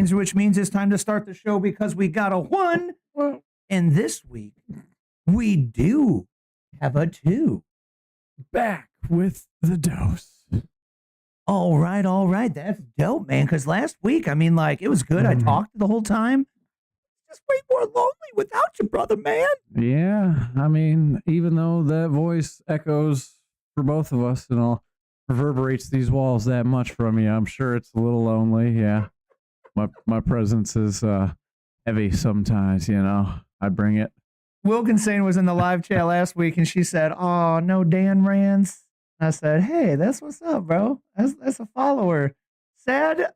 Which means it's time to start the show because we got a 1. And this week, we do have a 2. Back with the dose. All right. That's dope, man. Because last week, I mean, like, it was good. I talked the whole time. Just way more lonely without you, brother, man. Yeah. I mean, even though that voice echoes for both of us and all reverberates these walls that much from you, I'm sure it's a little lonely. Yeah. My presence is heavy sometimes, you know. I bring it. Wilkinson was in the live chat last week, and she said, "Oh, no Dan Rants." I said, "Hey, that's what's up, bro. That's a follower. Sad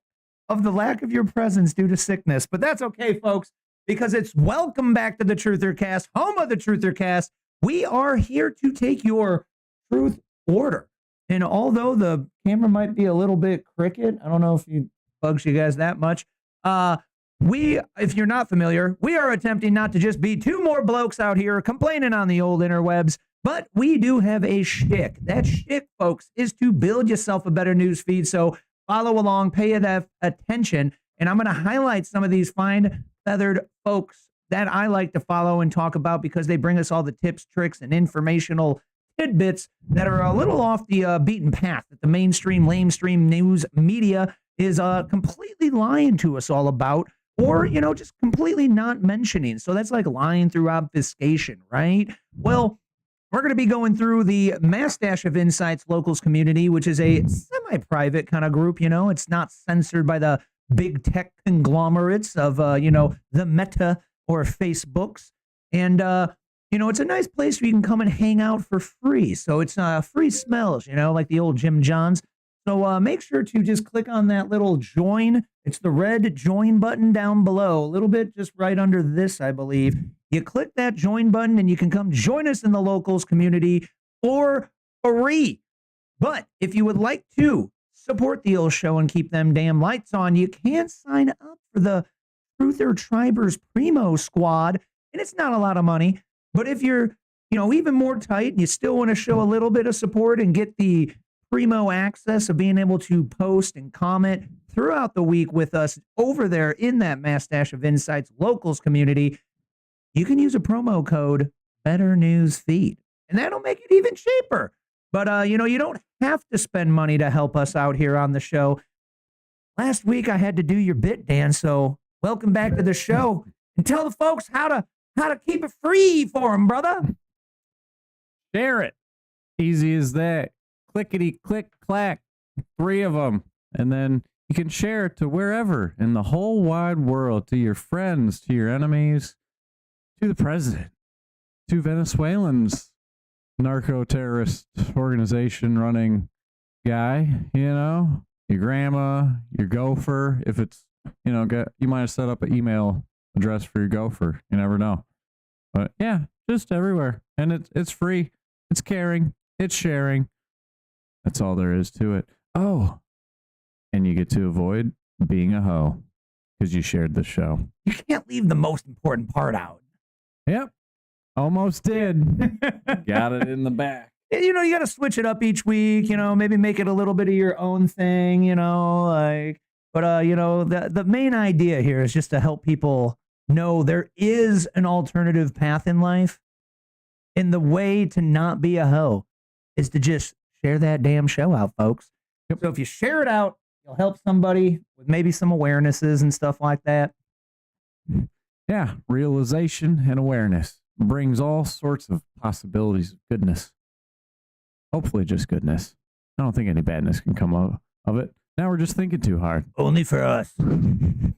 of the lack of your presence due to sickness, but that's okay, folks, because it's welcome back to the Truther Cast, home of the Truther Cast. We are here to take your truth order, and although the camera might be a little bit crooked, I don't know if it bugs you guys that much. If you're not familiar, we are attempting not to just be two more blokes out here complaining on the old interwebs, but we do have a shtick. That shtick, folks, is to build yourself a better news feed. So follow along, pay that attention, and I'm going to highlight some of these fine feathered folks that I like to follow and talk about because they bring us all the tips, tricks, and informational tidbits that are a little off the beaten path that the mainstream, lamestream news media is completely lying to us all about, or, you know, just completely not mentioning. So that's like lying through obfuscation, right? Well, we're going to be going through the Mustache of Insights Locals community, which is a semi-private kind of group, you know. It's not censored by the big tech conglomerates of, you know, the Meta or Facebooks. And, you know, it's a nice place where you can come and hang out for free. So it's free smells, you know, like the old Jim Johns. So make sure to just click on that little join. It's the red join button down below, a little bit just right under this, I believe. You click that join button and you can come join us in the Locals community for free. But if you would like to support the old show and keep them damn lights on, you can sign up for the Truther Tribers Primo Squad. And it's not a lot of money. But if you're, you know, even more tight and you still want to show a little bit of support and get the primo access of being able to post and comment throughout the week with us over there in that Mustache of Insights Locals community, you can use a promo code Better News Feed, and that'll make it even cheaper. But, you know, you don't have to spend money to help us out here on the show. Last week I had to do your bit, Dan, so welcome back to the show and tell the folks how to keep it free for them, brother. Share it. Easy as that. Clickety click clack, 3 of them, and then you can share it to wherever in the whole wide world, to your friends, to your enemies, to the president, to Venezuelans, narco-terrorist organization running guy, you know, your grandma, your gopher. If it's, you know, you might have set up an email address for your gopher. You never know. But yeah, just everywhere, and it's free, it's caring, it's sharing. That's all there is to it. Oh, and you get to avoid being a hoe because you shared the show. You can't leave the most important part out. Yep. Almost did. Got it in the back. You know, you got to switch it up each week, you know, maybe make it a little bit of your own thing, you know, like, but, you know, the main idea here is just to help people know there is an alternative path in life. And the way to not be a hoe is to just share that damn show out, folks. Yep. So if you share it out, you'll help somebody with maybe some awarenesses and stuff like that. Yeah, realization and awareness. brings all sorts of possibilities of goodness. Hopefully just goodness. I don't think any badness can come of it. Now we're just thinking too hard. Only for us. The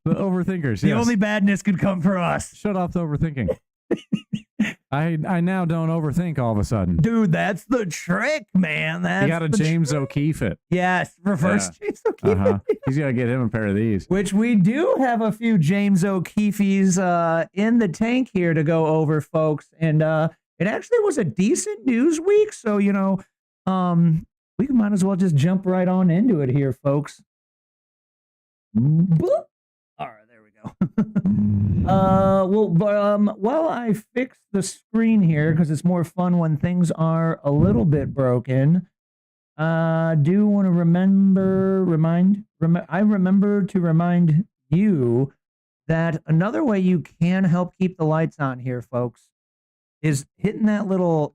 overthinkers. The yes. only badness could come for us. Shut off the overthinking. I now don't overthink all of a sudden. Dude, that's the trick, man. That's you got to James O'Keefe it. Yes, reverse James O'Keefe. Uh-huh. He's got to get him a pair of these. Which we do have a few James O'Keefes in the tank here to go over, folks. And it actually was a decent news week. So, we might as well just jump right on into it here, folks. Boop. All right, there we go. While I fix the screen here, because it's more fun when things are a little bit broken, I do want to remind you that another way you can help keep the lights on here, folks, is hitting that little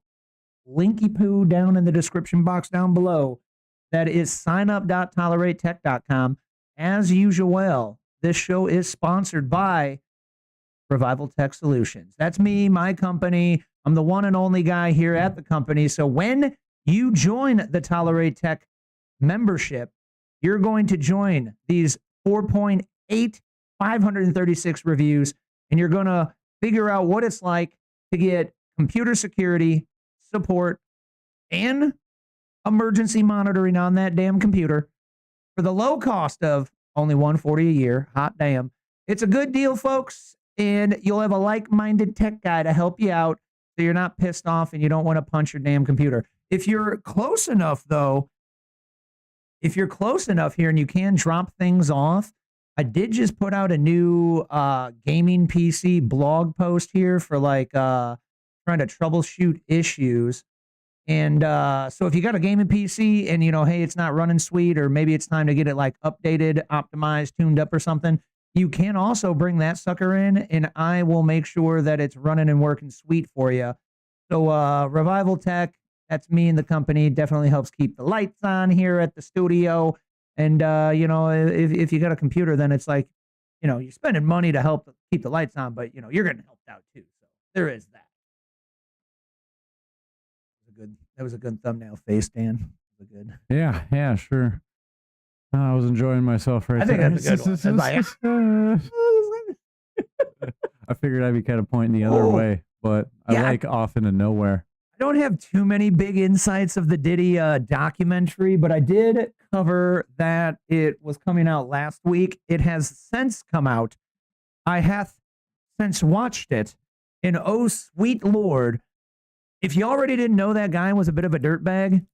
linky poo down in the description box down below. That is signup.toleratetech.com. As usual, this show is sponsored by Revival Tech Solutions. That's me, my company. I'm the one and only guy here at the company. So when you join the Tolerate Tech membership, you're going to join these 4.8, 536 reviews, and you're going to figure out what it's like to get computer security, support, and emergency monitoring on that damn computer for the low cost of only $140 a year. Hot damn. It's a good deal, folks, and you'll have a like-minded tech guy to help you out so you're not pissed off and you don't want to punch your damn computer. If you're close enough, though, here and you can drop things off, I did just put out a new gaming PC blog post here for trying to troubleshoot issues. And so if you got a gaming PC and, hey, it's not running sweet, or maybe it's time to get it updated, optimized, tuned up or something, you can also bring that sucker in and I will make sure that it's running and working sweet for you. So Revival Tech, that's me and the company, definitely helps keep the lights on here at the studio. And, if you got a computer, then it's you're spending money to help keep the lights on, but, you're getting helped out too. So there is that. That was a good thumbnail face, Dan. Good. Yeah, sure. I was enjoying myself right there. I think that's a good one. I figured I'd be kind of pointing the other way, but I like off into nowhere. I don't have too many big insights of the Diddy documentary, but I did cover that it was coming out last week. It has since come out. I have since watched it, and oh, sweet Lord, if you already didn't know that guy was a bit of a dirtbag,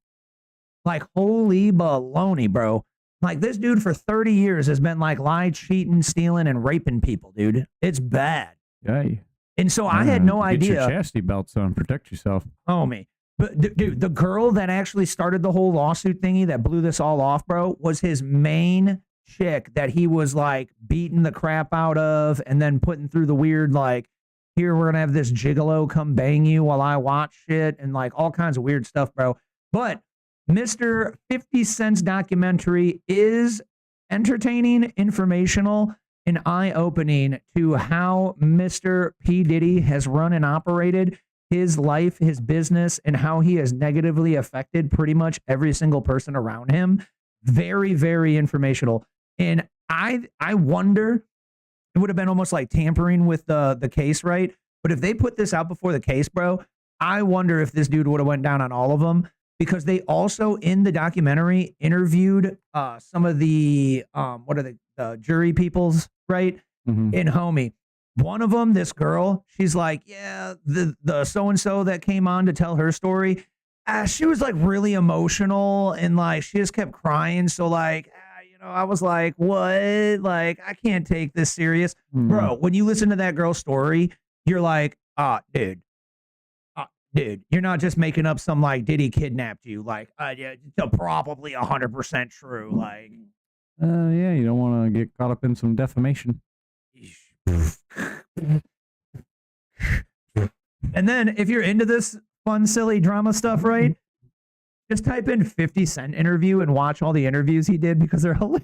holy baloney, bro. This dude for 30 years has been lying, cheating, stealing, and raping people, dude. It's bad. Yeah. And so I had no idea. Get your chastity belts on, protect yourself. Oh, me. But dude, the girl that actually started the whole lawsuit thingy that blew this all off, bro, was his main chick that he was beating the crap out of and then putting through the weird, here, we're going to have this gigolo come bang you while I watch shit and all kinds of weird stuff, bro. But Mr. 50 Cent's documentary is entertaining, informational, and eye-opening to how Mr. P. Diddy has run and operated his life, his business, and how he has negatively affected pretty much every single person around him. Very, very informational. And I wonder, it would have been almost like tampering with the case, right? But if they put this out before the case, bro, I wonder if this dude would have went down on all of them, because they also in the documentary interviewed some of the the jury peoples, right? Mm-hmm. And homie, one of them, this girl, she's like, yeah, the so and so that came on to tell her story, she was really emotional and she just kept crying. So I was like, what? I can't take this serious. Mm-hmm. Bro, when you listen to that girl's story, you're like, dude, you're not just making up some Diddy kidnapped you. Yeah, it's probably 100% true. Yeah, you don't want to get caught up in some defamation. And then if you're into this fun, silly drama stuff, right? Just type in 50 Cent interview and watch all the interviews he did because they're hilarious.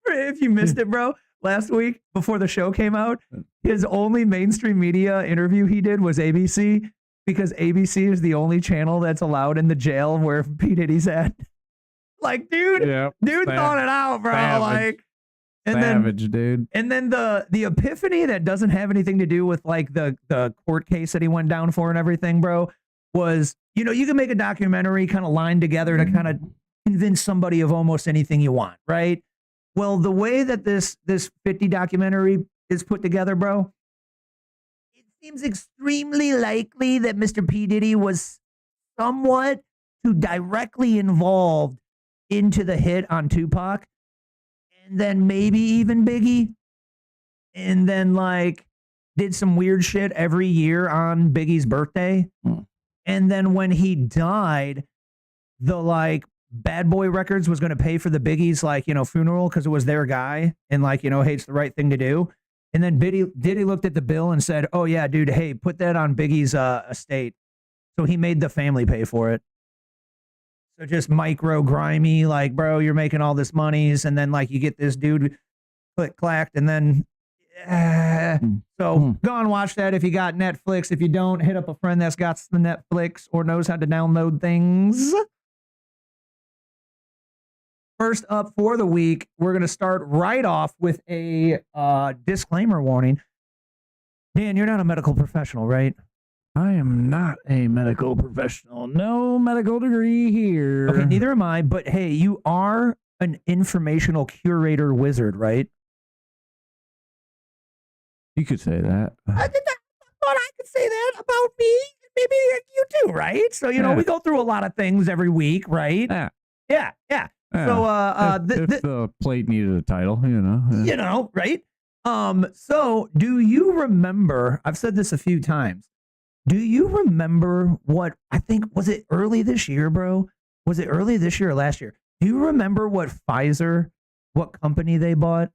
If you missed it, bro. last week before the show came out, his only mainstream media interview he did was ABC because ABC is the only channel that's allowed in the jail where P. Diddy's at. Like, dude, thought it out, bro. Savage. Like, and Savage, dude. And then the epiphany that doesn't have anything to do with like the court case that he went down for and everything, bro, was, you know, you can make a documentary kind of lined together to kind of convince somebody of almost anything you want, right? Well, the way that this 50 documentary is put together, bro, it seems extremely likely that Mr. P. Diddy was somewhat too directly involved into the hit on Tupac, and then maybe even Biggie, and then like did some weird shit every year on Biggie's birthday. And then when he died, the like Bad Boy Records was going to pay for the Biggie's like, you know, funeral because it was their guy and like, you know, hey, it's the right thing to do. And then Diddy looked at the bill and said, oh yeah, dude, hey, put that on Biggie's estate. So he made the family pay for it. So just micro grimy, like, bro, you're making all this monies, and then like you get this dude click clacked, and then so go and watch that if you got Netflix. If you don't, hit up a friend that's got the Netflix or knows how to download things. First up for the week, we're gonna start right off with a disclaimer warning. Dan, you're not a medical professional, right? I am not a medical professional. No medical degree here. Okay, neither am I, but hey, you are an informational curator wizard, right? You could say that. I thought I could say that about me. Maybe you too, right? So, you know, we go through a lot of things every week, right? Yeah. So, if the plate needed a title, you know. You know, right? So do you remember, I've said this a few times, do you remember what, I think, was it early this year, bro? Was it early this year or last year? Do you remember what what company they bought?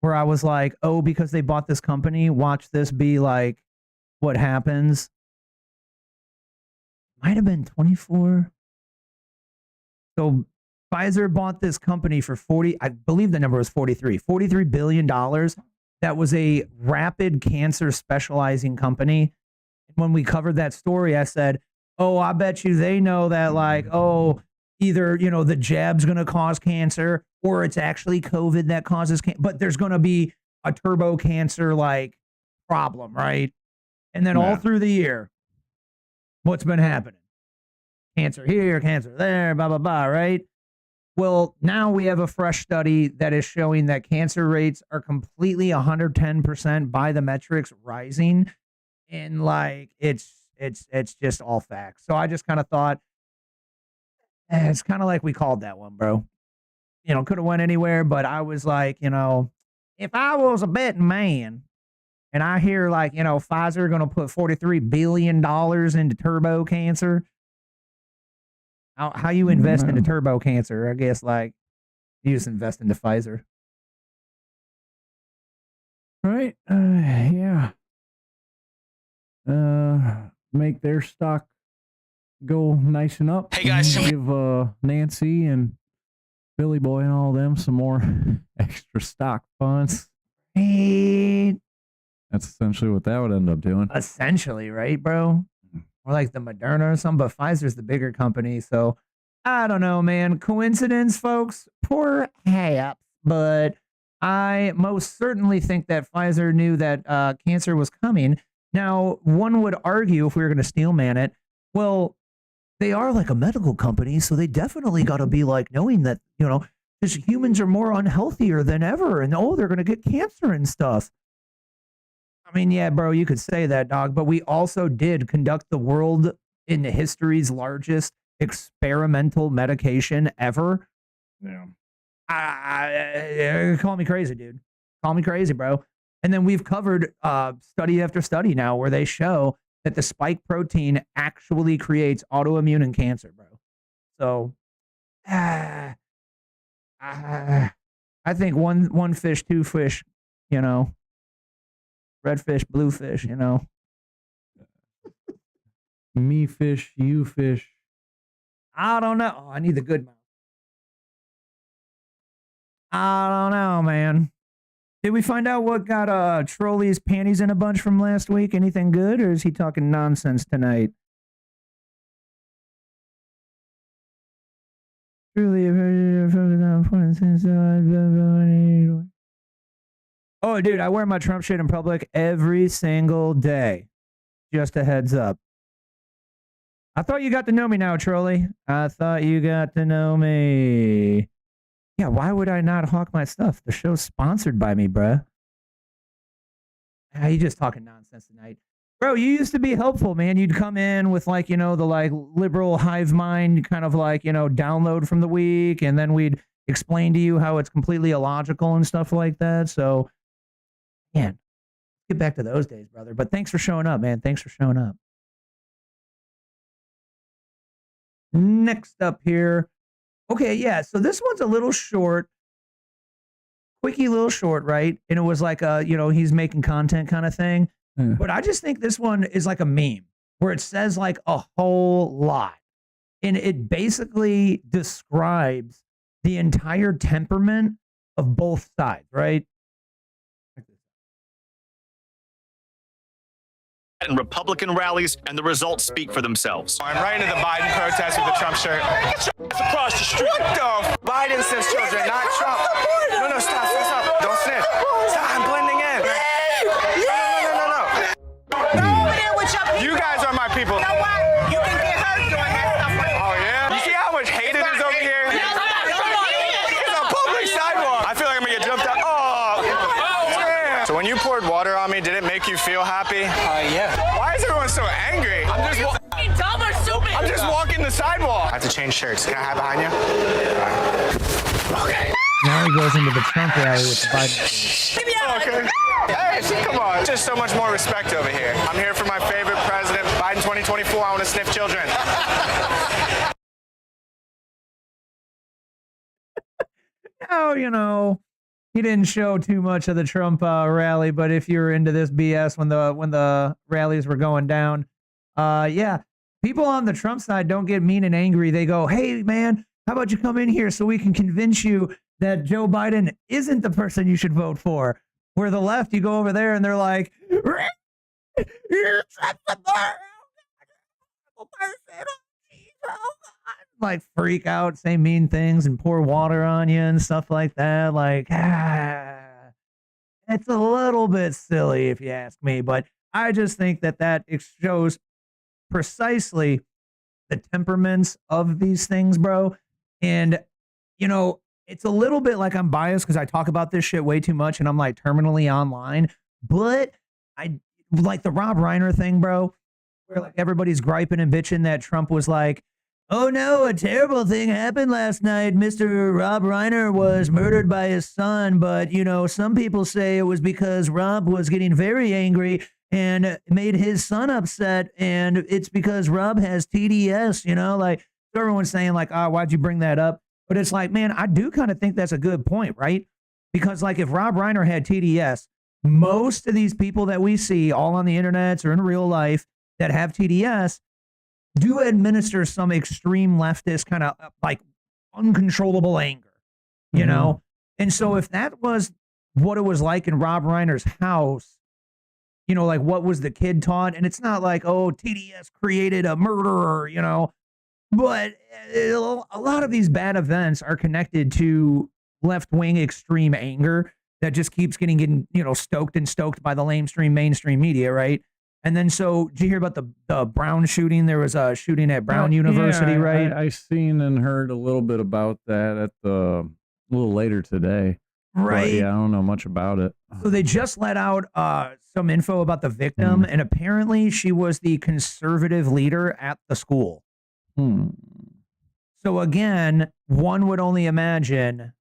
Where I was like, oh, because they bought this company, watch this be like what happens. Might have been 24. So Pfizer bought this company for 40, I believe the number was $43 billion. That was a rapid cancer specializing company. When we covered that story, I said, oh, I bet you they know that, like, oh, either, you know, the jab's going to cause cancer or it's actually COVID that causes cancer, but there's going to be a turbo cancer like problem, right? And then all through the year, what's been happening? Cancer here, cancer there, blah, blah, blah, right? Well, now we have a fresh study that is showing that cancer rates are completely 110% by the metrics rising. And like, it's just all facts. So I just kind of thought, it's kind of like we called that one, bro. You know, could have went anywhere, but I was like, you know, if I was a betting man and I hear like, you know, Pfizer going to put $43 billion into turbo cancer, how you invest into turbo cancer? I guess like you just invest into Pfizer. Right. Yeah. Make their stock go nice and up. Hey guys, give Nancy and Billy Boy and all them some more extra stock funds. Hey, That's essentially what that would end up doing. essentially, right, bro? Or like the Moderna or something, but Pfizer's the bigger company. So I don't know, man. Coincidence, folks? Perhaps, but I most certainly think that Pfizer knew that cancer was coming. Now, one would argue, if we were going to steelman it, well, they are like a medical company, so they definitely got to be like knowing that, you know, just humans are more unhealthier than ever, and oh, they're going to get cancer and stuff. I mean, yeah, bro, you could say that, dog, but we also did conduct the world in history's largest experimental medication ever. Yeah. Call me crazy, dude. Call me crazy, bro. And then we've covered study after study now where they show that the spike protein actually creates autoimmune and cancer, bro. So, I think one fish, two fish, you know, red fish, blue fish, you know. Me fish, you fish. I don't know. Oh, I need the good mouth. I don't know, man. Did we find out what got Trolley's panties in a bunch from last week? Anything good, or is he talking nonsense tonight? Truly, oh, dude, I wear my Trump shit in public every single day. Just a heads up. I thought you got to know me now, Trolley. I thought you got to know me. Yeah, why would I not hawk my stuff? The show's sponsored by me, bruh. You just talking nonsense tonight. Bro, you used to be helpful, man. You'd come in with like, the like liberal hive mind kind of like, download from the week, and then we'd explain to you how it's completely illogical and stuff like that. So, man, get back to those days, brother. But thanks for showing up, man. Thanks for showing up. Next up here. Okay, yeah, so this one's a little short. Quickie little short, right? And it was like he's making content kind of thing. Yeah. But I just think this one is like a meme where it says like a whole lot. And it basically describes the entire temperament of both sides, right? And Republican rallies, and the results speak for themselves. I'm right into the Biden protest with the Trump shirt. Get your ass across the street. What the? Biden says children, not Trump. No, stop. Don't snitch. Stop, I'm blending in. No. You guys are my people. You know what? You can get hurt doing that stuff right now. Oh, yeah? You see how much hate it is over here? It's a public sidewalk. I feel like I'm gonna get jumped out. Oh, damn. So when you poured water on me, did it make you feel happy? Yeah. Why is everyone so angry? I'm just walking the sidewalk. I have to change shirts. Can I hide behind you? Okay. Now he goes into the Trump rally with the Biden. Okay. Hey, come on. Just so much more respect over here. I'm here for my favorite president, Biden 2024. I want to sniff children. No, he didn't show too much of the Trump rally, but if you were into this BS when the rallies were going down, yeah, people on the Trump side don't get mean and angry. They go, "Hey, man, how about you come in here so we can convince you that Joe Biden isn't the person you should vote for?" Where the left, you go over there and they're like, "You're such a like freak out, say mean things, and pour water on you and stuff like that. Like, it's a little bit silly if you ask me, but I just think that shows precisely the temperaments of these things, bro. And, it's a little bit like I'm biased because I talk about this shit way too much and I'm like terminally online, but I like the Rob Reiner thing, bro, where like everybody's griping and bitching that Trump was like, "Oh no, a terrible thing happened last night. Mr. Rob Reiner was murdered by his son, but some people say it was because Rob was getting very angry and made his son upset, and it's because Rob has TDS, like everyone's saying like, why'd you bring that up?" But it's like, man, I do kind of think that's a good point, right? Because like if Rob Reiner had TDS, most of these people that we see all on the internet or in real life that have TDS do administer some extreme leftist kind of like uncontrollable anger, you know? And so if that was what it was like in Rob Reiner's house, like what was the kid taught? And it's not like, oh, TDS created a murderer, but a lot of these bad events are connected to left-wing extreme anger that just keeps getting stoked by the mainstream media, right? And then, so did you hear about the Brown shooting? There was a shooting at Brown University, right? I seen and heard a little bit about that a little later today. Right. But yeah, I don't know much about it. So they just let out some info about the victim, and apparently she was the conservative leader at the school. So again, one would only imagine.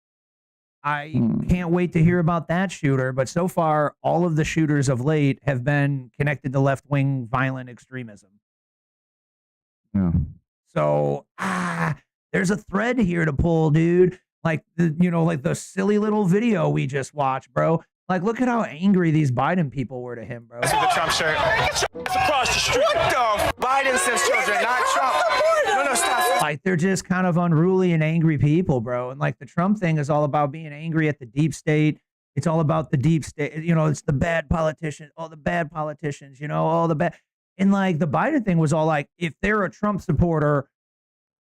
I can't wait to hear about that shooter, but so far, all of the shooters of late have been connected to left-wing violent extremism. Yeah. So, there's a thread here to pull, dude. Like the silly little video we just watched, bro. Like, look at how angry these Biden people were to him, bro. With the Trump shirt. Get your ass across the street. What the? Biden says children, not Trump. No, stop. Like, they're just kind of unruly and angry people, bro. And like the Trump thing is all about being angry at the deep state, It's all about the deep state. You know, it's the bad politicians, all the bad politicians, you know, all the bad. And like the Biden thing was all like, if they're a Trump supporter,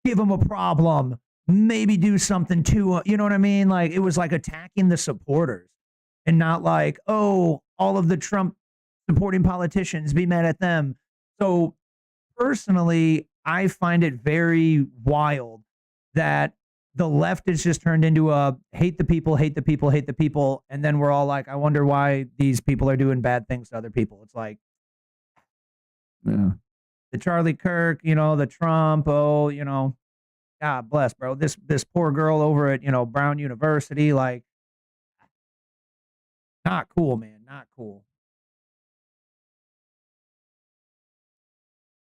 give them a problem, maybe do something to, you know what I mean? Like it was like attacking the supporters and not like, oh, all of the Trump supporting politicians, be mad at them. So personally, I find it very wild that the left is just turned into a hate the people, hate the people, hate the people. And then we're all like, I wonder why these people are doing bad things to other people. It's like, Yeah. the Charlie Kirk, you know, the Trump, oh, you know, God bless, bro. This poor girl over at, you know, Brown University, like, not cool, man. Not cool.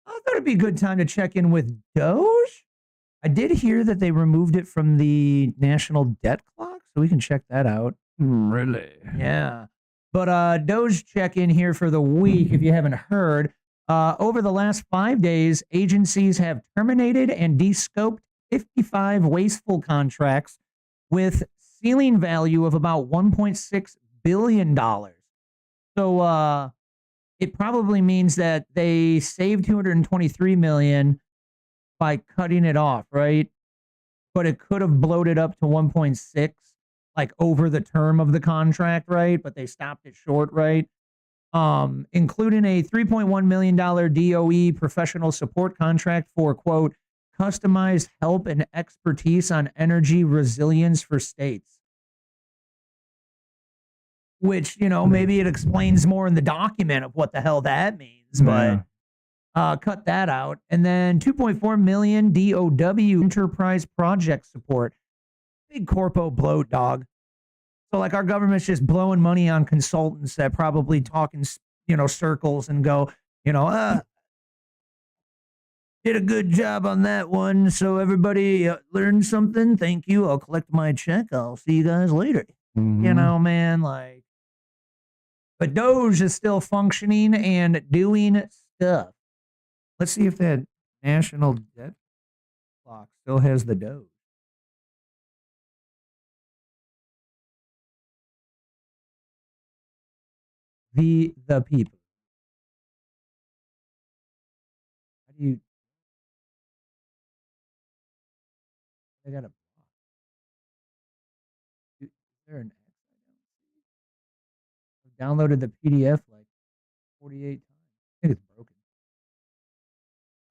I thought it'd be a good time to check in with Doge. I did hear that they removed it from the national debt clock, so we can check that out. Really? Yeah. But Doge check in here for the week, if you haven't heard. Over the last 5 days, agencies have terminated and descoped 55 wasteful contracts with ceiling value of about $1.6 billion. So it probably means that they saved $223 million by cutting it off, right? But it could have bloated up to 1.6, like over the term of the contract, right? But they stopped it short, right? Including a $3.1 million DOE professional support contract for, quote, customized help and expertise on energy resilience for states. Which, you know, maybe it explains more in the document of what the hell that means, but cut that out. And then 2.4 million DOW enterprise project support. Big corpo bloat, dog. So like our government's just blowing money on consultants that probably talk in, you know, circles and go, you know, did a good job on that one. So everybody learned something. Thank you. I'll collect my check. I'll see you guys later. You know, man, like, but Doge is still functioning and doing stuff. Let's see if that national debt clock still has the Doge. The people. How do you? I got a. Is there an? I've downloaded the PDF like 48 times. I think it's broken.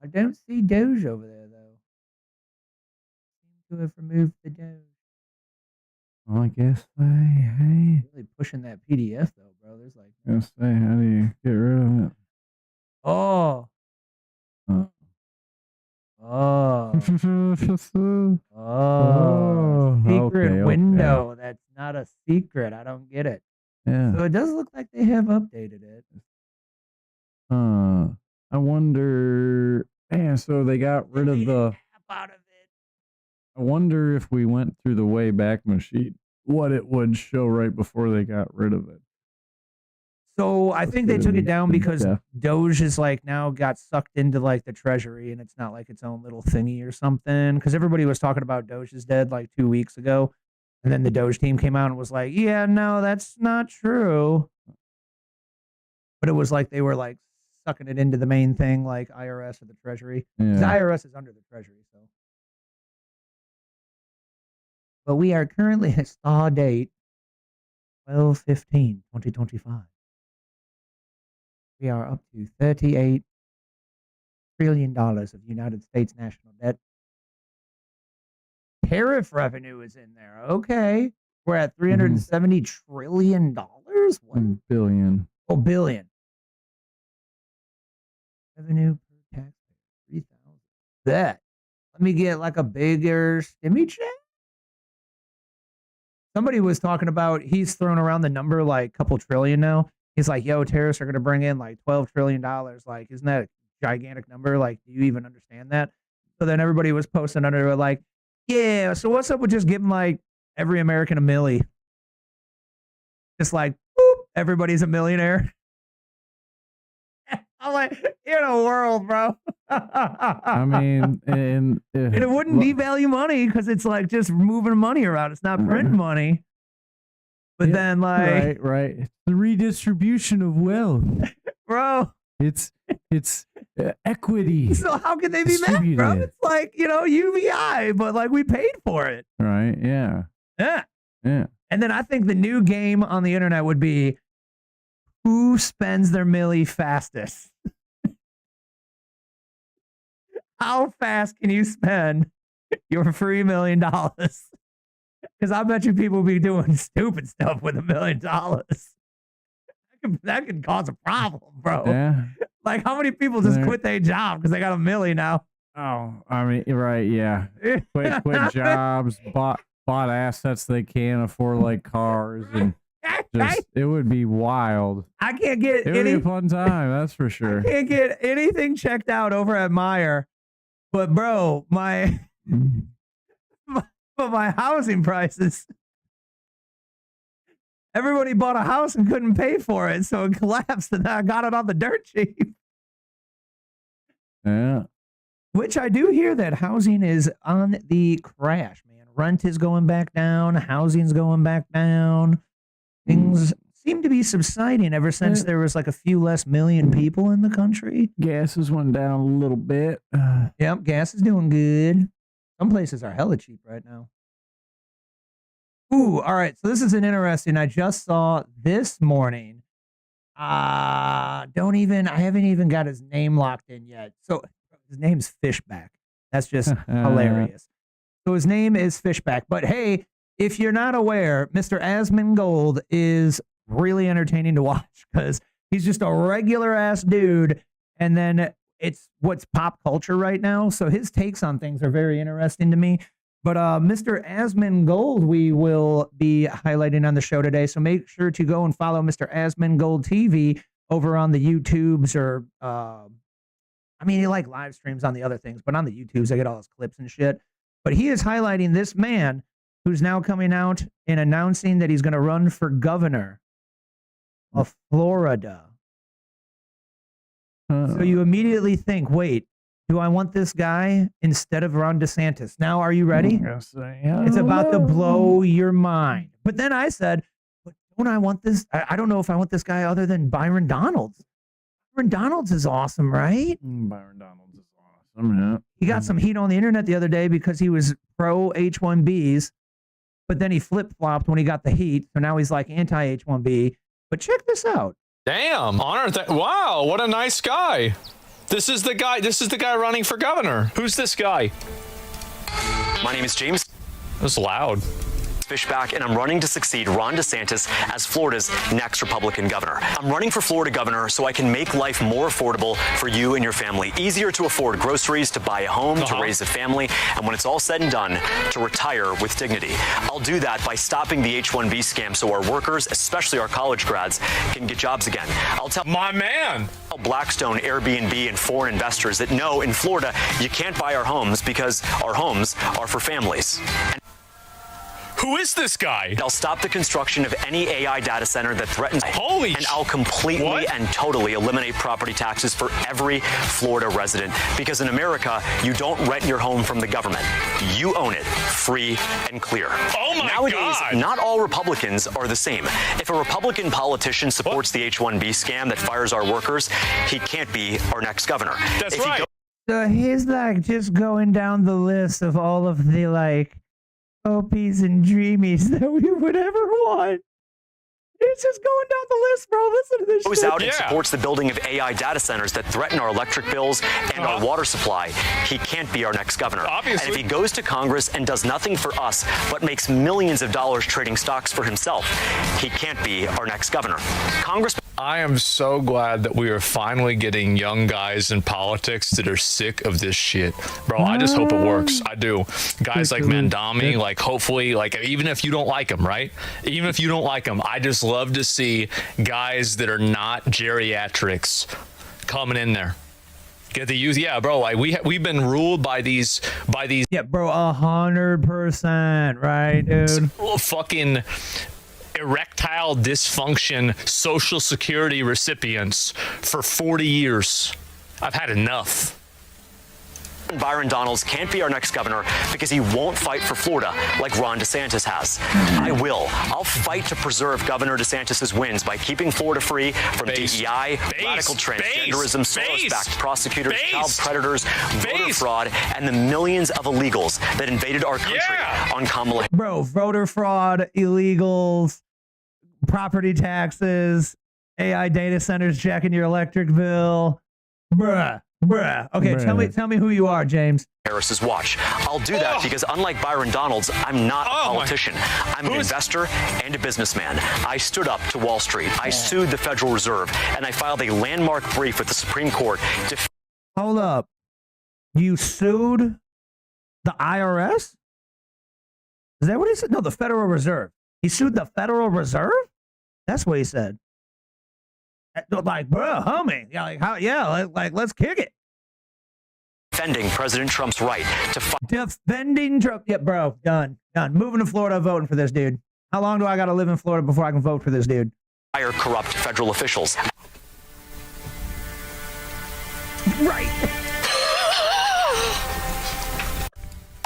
I don't see Doge over there though. Seem to have removed the Doge. Well, I guess hey. Really pushing that PDF though, bro. There's like. I guess how do you get rid of it? Oh. Oh. Oh. Secret okay, window. okay. That's not a secret. I don't get it. Yeah. So it does look like they have updated it. I wonder. Man, so they got rid of the. Out of it. I wonder if we went through the Wayback Machine, what it would show right before they got rid of it. So I think they took it down because Yeah. Doge is like now got sucked into like the treasury and it's not like its own little thingy or something. Because everybody was talking about Doge is dead like 2 weeks ago. And then the Doge team came out and was like, yeah, no, that's not true. But it was like they were like sucking it into the main thing, like IRS or the treasury. Yeah. The IRS is under the treasury, so. But we are currently at star date 12/15/2025. We are up to $38 trillion of United States national debt. Tariff revenue is in there. Okay. We're at $370 trillion. What? $1 billion. Oh, billion. Revenue per taxpayer, 3,000. Bet. Let me get like a bigger stimmy check. Somebody was talking about, he's thrown around the number like a couple trillion now. He's like, yo, tariffs are going to bring in like $12 trillion. Like, isn't that a gigantic number? Like, do you even understand that? So then everybody was posting under it like, yeah, so what's up with just giving like every American a milli? Just like, boop, everybody's a millionaire. I'm like, in a world, bro. I mean, and it wouldn't devalue money because it's like just moving money around. It's not printing money. But then, like, right. It's the redistribution of wealth. bro, It's equity. so how can they be mad, bro? Distributed. It's like, UBI, but like we paid for it. Right? Yeah. Yeah. Yeah. And then I think the new game on the internet would be who spends their milli fastest. How fast can you spend your free $1 million? Because I bet you people be doing stupid stuff with $1 million. That could cause a problem, bro. Yeah. Like, how many people just There- quit their job because they got $1 million now? Oh, I mean, right? Yeah. Quit jobs, bought assets they can't afford, like cars, and just it would be wild. I can't get It would be any. a fun time, that's for sure. Can't get anything checked out over at Meyer. But bro, my housing prices. Everybody bought a house and couldn't pay for it, so it collapsed, and I got it on the dirt cheap. Yeah. Which I do hear that housing is on the crash, man. Rent is going back down, housing's going back down. Things seem to be subsiding ever since there was like a few less million people in the country. Gases went down a little bit. Yep, gas is doing good. Some places are hella cheap right now. Ooh, all right. So this is an interesting. I just saw this morning. I haven't even got his name locked in yet. So his name's Fishback. That's just hilarious. So his name is Fishback. But hey, if you're not aware, Mr. Asmongold is really entertaining to watch because he's just a regular ass dude. And then it's what's pop culture right now. So his takes on things are very interesting to me. But Mr. Asmongold, we will be highlighting on the show today. So make sure to go and follow Mr. Asmongold TV over on the YouTubes or, he like live streams on the other things, but on the YouTubes, I get all his clips and shit. But he is highlighting this man who's now coming out and announcing that he's going to run for governor of Florida. So you immediately think, wait, do I want this guy instead of Ron DeSantis? Now, are you ready? It's about to blow your mind. But then I said, but don't I want this? I don't know if I want this guy other than Byron Donalds. Byron Donalds is awesome, right? Byron Donalds is awesome. Yeah. He got some heat on the internet the other day because he was pro H-1Bs, but then he flip-flopped when he got the heat. So now he's like anti-H-1B. But check this out. Damn, wow, what a nice guy. This is the guy running for governor. Who's this guy? My name is James That's loud. Fishback, and I'm running to succeed Ron DeSantis as Florida's next Republican governor. I'm running for Florida governor so I can make life more affordable for you and your family. Easier to afford groceries, to buy a home, to raise a family, and when it's all said and done, to retire with dignity. I'll do that by stopping the H-1B scam so our workers, especially our college grads, can get jobs again. I'll tell My man. Blackstone, Airbnb, and foreign investors that no, in Florida, you can't buy our homes because our homes are for families. Who is this guy? I'll stop the construction of any AI data center that threatens. Holy And I'll completely what? and totally eliminate property taxes for every Florida resident. Because in America, you don't rent your home from the government. You own it, free and clear. Oh my Nowadays, God. not all Republicans are the same. If a Republican politician supports the H-1B scam that fires our workers, he can't be our next governor. That's If he right. So he's like just going down the list of all of the like hopies and dreamies that we would ever want. It's just going down the list, bro. Listen to this goes shit. out and supports the building of AI data centers that threaten our electric bills and our water supply, he can't be our next governor. Obviously. And if he goes to Congress and does nothing for us but makes millions of dollars trading stocks for himself, he can't be our next governor. Congress. I am so glad that we are finally getting young guys in politics that are sick of this shit. Bro, I just hope it works. I do. Guys like Mandami, like hopefully, like even if you don't like him, right? Even if you don't like him, I just love to see guys that are not geriatrics coming in there. Get the youth. Yeah, bro, like we've been ruled by these Yeah, bro, 100%, right, dude? fucking erectile dysfunction Social Security recipients for 40 years. I've had enough. Byron Donalds can't be our next governor because he won't fight for Florida like Ron DeSantis has. I will. I'll fight to preserve Governor DeSantis' wins by keeping Florida free from DEI, radical transgenderism, Soros-backed prosecutors, child predators, voter fraud, and the millions of illegals that invaded our country on Kamala. Bro, voter fraud, illegals, property taxes, AI data centers jacking your electric bill. Bruh. Okay, tell me who you are, James. Harris's watch. I'll do that because unlike Byron Donalds, I'm not a politician. I'm an investor and a businessman. I stood up to Wall Street. I sued the Federal Reserve, and I filed a landmark brief with the Supreme Court to... Hold up. You sued the IRS? Is that what he said? No, the Federal Reserve. He sued the Federal Reserve? That's what he said. Like, bro, homie. Yeah, like, how? Yeah, like let's kick it. Defending President Trump's right to fight. Defending Trump. Yeah, bro, done. Moving to Florida, voting for this dude. How long do I got to live in Florida before I can vote for this dude? Fire corrupt federal officials. Right.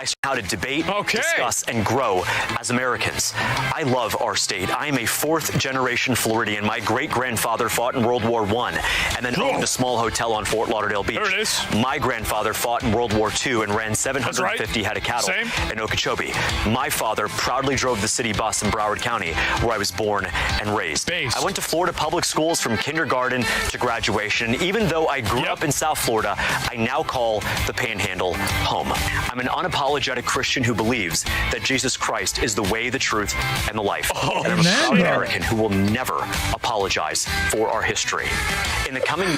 I know how to debate, discuss, and grow as Americans. I love our state. I am a fourth-generation Floridian. My great-grandfather fought in World War I and then owned a small hotel on Fort Lauderdale Beach. There it is. My grandfather fought in World War II and ran 750 head of cattle in Okeechobee. My father proudly drove the city bus in Broward County, where I was born and raised. I went to Florida public schools from kindergarten to graduation. And even though I grew up in South Florida, I now call the Panhandle home. I'm an unapologetic Christian who believes that Jesus Christ is the way, the truth, and the life. And I'm a proud American who will never apologize for our history. In the coming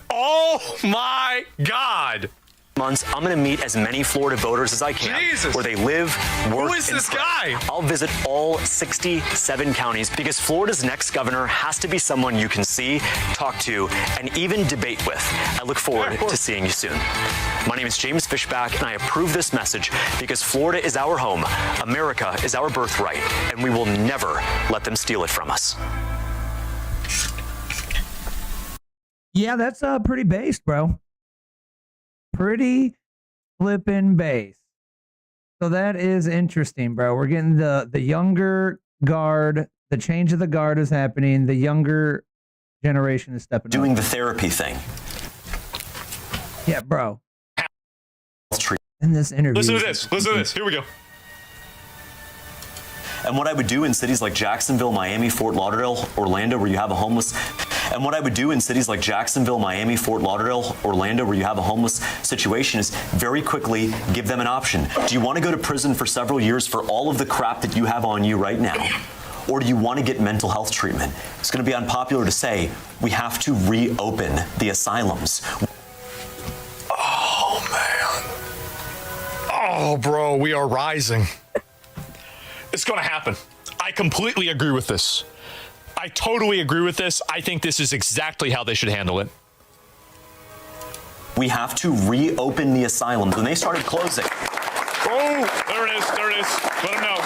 oh my God. months, I'm going to meet as many Florida voters as I can where they live, work, Who is this guy? I'll visit all 67 counties because Florida's next governor has to be someone you can see, talk to, and even debate with. I look forward to seeing you soon. My name is James Fishback, and I approve this message because Florida is our home, America is our birthright, and we will never let them steal it from us. Yeah, that's pretty based, bro. Pretty flippin' based. So that is interesting, bro. We're getting the younger guard. The change of the guard is happening. The younger generation is stepping up. Doing the therapy thing. Yeah, bro. In this interview. Listen to this. Listen to this. Here we go. And what I would do in cities like Jacksonville, Miami, Fort Lauderdale, Orlando, where you have a homeless... And what I would do in cities like Jacksonville, Miami, Fort Lauderdale, Orlando, where you have a homeless situation is very quickly give them an option. Do you want to go to prison for several years for all of the crap that you have on you right now? Or do you want to get mental health treatment? It's going to be unpopular to say we have to reopen the asylums. Oh, man. Oh, bro, we are rising. It's going to happen. I completely agree with this. I totally agree with this. I think this is exactly how they should handle it. We have to reopen the asylums. When they started closing. Oh, there it is. There it is. Let them know.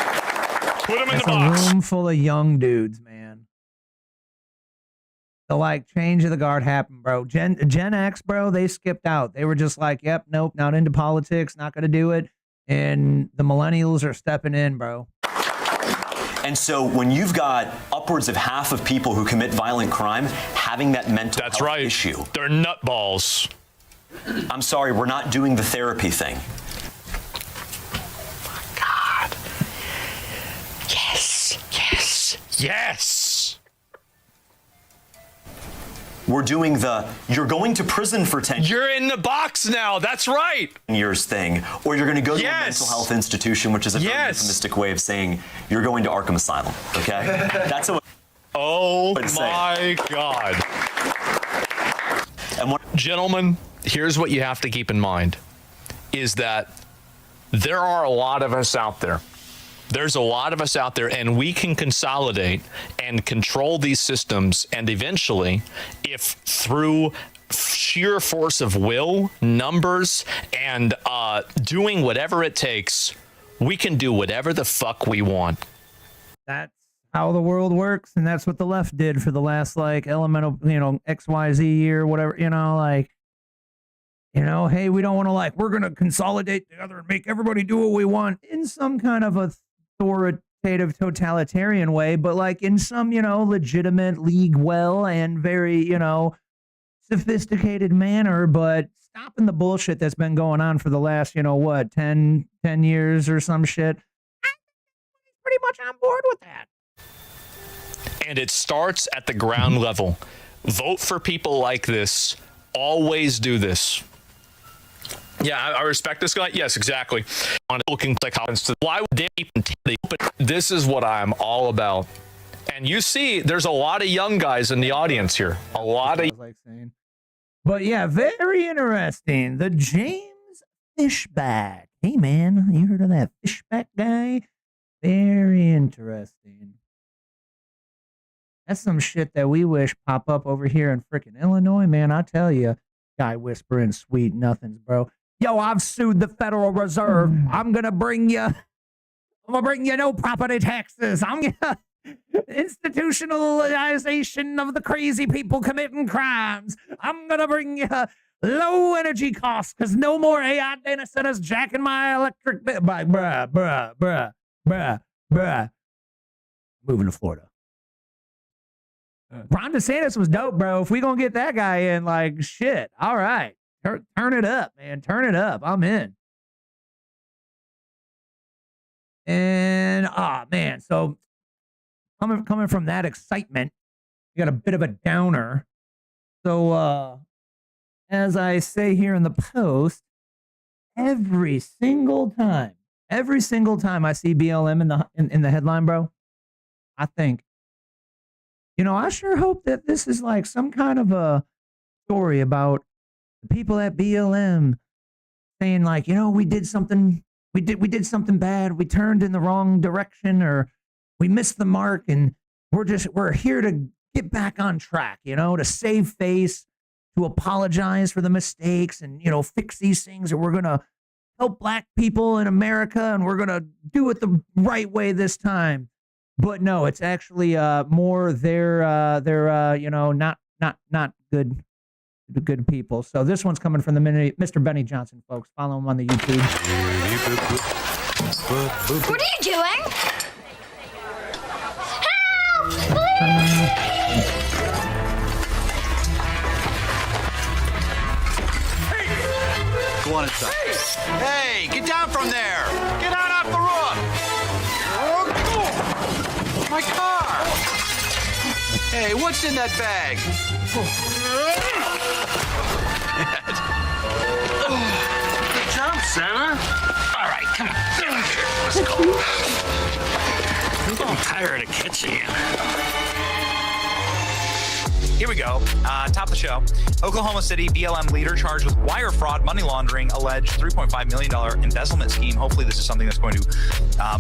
Put them in the box. A room full of young dudes, man. The like change of the guard happened, bro. Gen X, bro, they skipped out. They were just like, yep, nope, not into politics, not going to do it. And the millennials are stepping in, bro. And so when you've got upwards of half of people who commit violent crime having that mental health issue. They're nutballs. I'm sorry, we're not doing the therapy thing. My God. Yes. Yes. Yes. We're doing the, you're going to prison for 10 years. You're in the box now. That's right. Years thing. Or you're going to go to a mental health institution, which is a very euphemistic way of saying you're going to Arkham Asylum. Okay? That's a Oh my God. And what, gentlemen, here's what you have to keep in mind is that there are a lot of us out there. There's a lot of us out there, and we can consolidate and control these systems. And eventually, if through sheer force of will, numbers, and doing whatever it takes, we can do whatever the fuck we want. That's how the world works, and that's what the left did for the last like elemental, XYZ year, whatever, like you know, hey, we don't want to we're going to consolidate together and make everybody do what we want in some kind of authoritative totalitarian way, but like in some, you know, legitimate, league well and very, you know, sophisticated manner, but stopping the bullshit that's been going on for the last, you know, what, 10 years or some shit. I'm pretty much on board with that. And it starts at the ground level. Vote for people like this. Always do this. Yeah, I respect this guy. Yes, exactly. On looking like why would they even but this is what I'm all about. And you see, there's a lot of young guys in the audience here. A lot of saying. But yeah, very interesting. The James Fishback. Hey man, you heard of that Fishback guy? Very interesting. That's some shit that we wish pop up over here in frickin' Illinois, man. I tell you, guy whispering sweet nothings, bro. Yo, I've sued the Federal Reserve. I'm gonna bring you no property taxes. I'm gonna institutionalization of the crazy people committing crimes. I'm gonna bring you low energy costs because no more AI data centers jacking my electric bill. Bruh. Moving to Florida. Ron DeSantis was dope, bro. If we gonna get that guy in, like, shit, all right. Turn it up, man. Turn it up. I'm in. And, man, so coming from that excitement, you got a bit of a downer. So, as I say here in the post, every single time I see BLM in the headline, bro, I think, you know, I sure hope that this is like some kind of a story about the people at BLM saying like, you know, we did something bad. We turned in the wrong direction or we missed the mark and we're here to get back on track, you know, to save face, to apologize for the mistakes and, you know, fix these things, or we're going to help black people in America and we're going to do it the right way this time. But no, it's actually more they're you know, not good people. So this one's coming from the Mr. Benny Johnson, folks. Follow him on the YouTube. What are you doing? Help! Please! Go on inside. Hey, get down from there! Get out off the roof! My car! Hey, what's in that bag? Good job, Santa. All right, come on. Let's go. I'm tired of catching you. Here we go. Top of the show. Oklahoma City BLM leader charged with wire fraud, money laundering, alleged $3.5 million embezzlement scheme. Hopefully this is something that's going to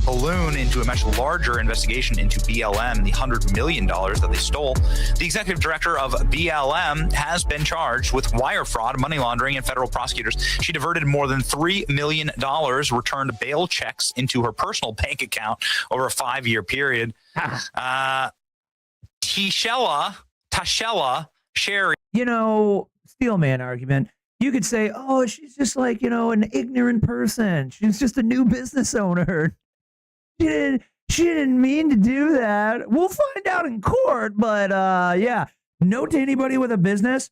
balloon into a much larger investigation into BLM, the $100 million that they stole. The executive director of BLM has been charged with wire fraud, money laundering, and federal prosecutors. She diverted more than $3 million, returned bail checks into her personal bank account over a 5-year period. Tashella Sherry. You know, Steelman argument. You could say, oh, she's just like, you know, an ignorant person. She's just a new business owner. She didn't mean to do that. We'll find out in court, but yeah. Note to anybody with a business,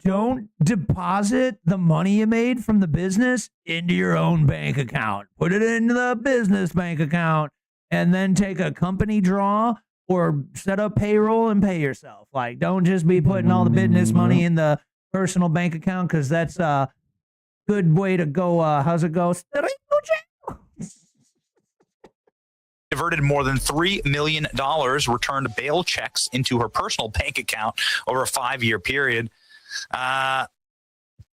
don't deposit the money you made from the business into your own bank account. Put it into the business bank account and then take a company draw or set up payroll and pay yourself. Like, don't just be putting all the business money in the personal bank account, because that's a good way to go. How's it go? Diverted more than $3 million, returned bail checks into her personal bank account over a 5-year period.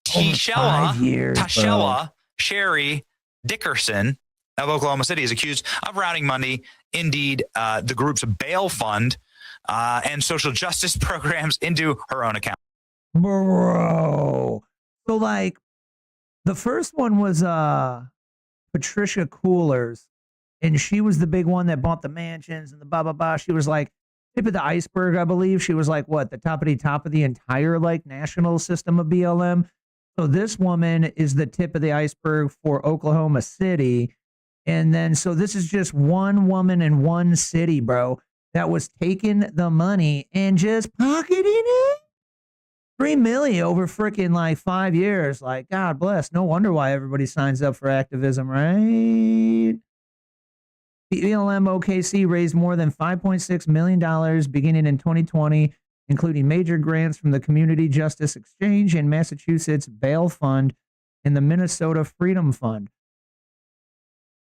Tashella Sherry Dickerson of Oklahoma City is accused of routing money, indeed, the group's bail fund and social justice programs into her own account. Bro. So, like, the first one was Patricia Coolers, and she was the big one that bought the mansions and the blah, blah, blah. She was like tip of the iceberg, I believe. She was like, what, the top of the entire, like, national system of BLM. So this woman is the tip of the iceberg for Oklahoma City. And then, so this is just one woman in one city, bro, that was taking the money and just pocketing it. $3 million over freaking like 5 years. Like, God bless. No wonder why everybody signs up for activism, right? BLM OKC raised more than $5.6 million beginning in 2020, including major grants from the Community Justice Exchange and Massachusetts Bail Fund and the Minnesota Freedom Fund.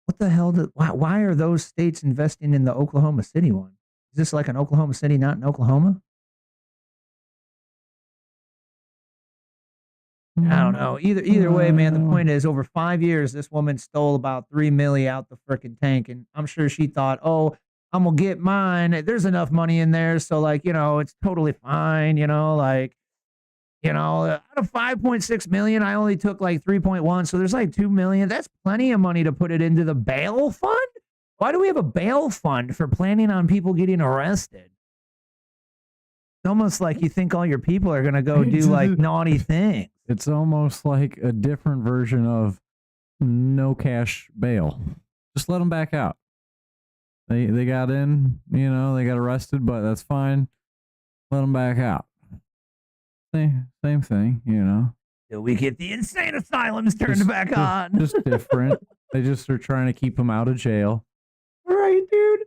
What the hell? Why are those states investing in the Oklahoma City one? Is this like an Oklahoma City, not in Oklahoma? I don't know. Either way, man, the point is over 5 years, this woman stole about $3 million out the freaking tank. And I'm sure she thought, oh, I'm going to get mine. There's enough money in there. So like, it's totally fine. Out of 5.6 million, I only took like 3.1. So there's like 2 million. That's plenty of money to put it into the bail fund. Why do we have a bail fund for planning on people getting arrested? It's almost like you think all your people are going to go do like naughty things. It's almost like a different version of no cash bail. Just let them back out. They got in, they got arrested, but that's fine. Let them back out. Same thing, Till we get the insane asylums turned back on. Just different. They just are trying to keep them out of jail. Right, dude.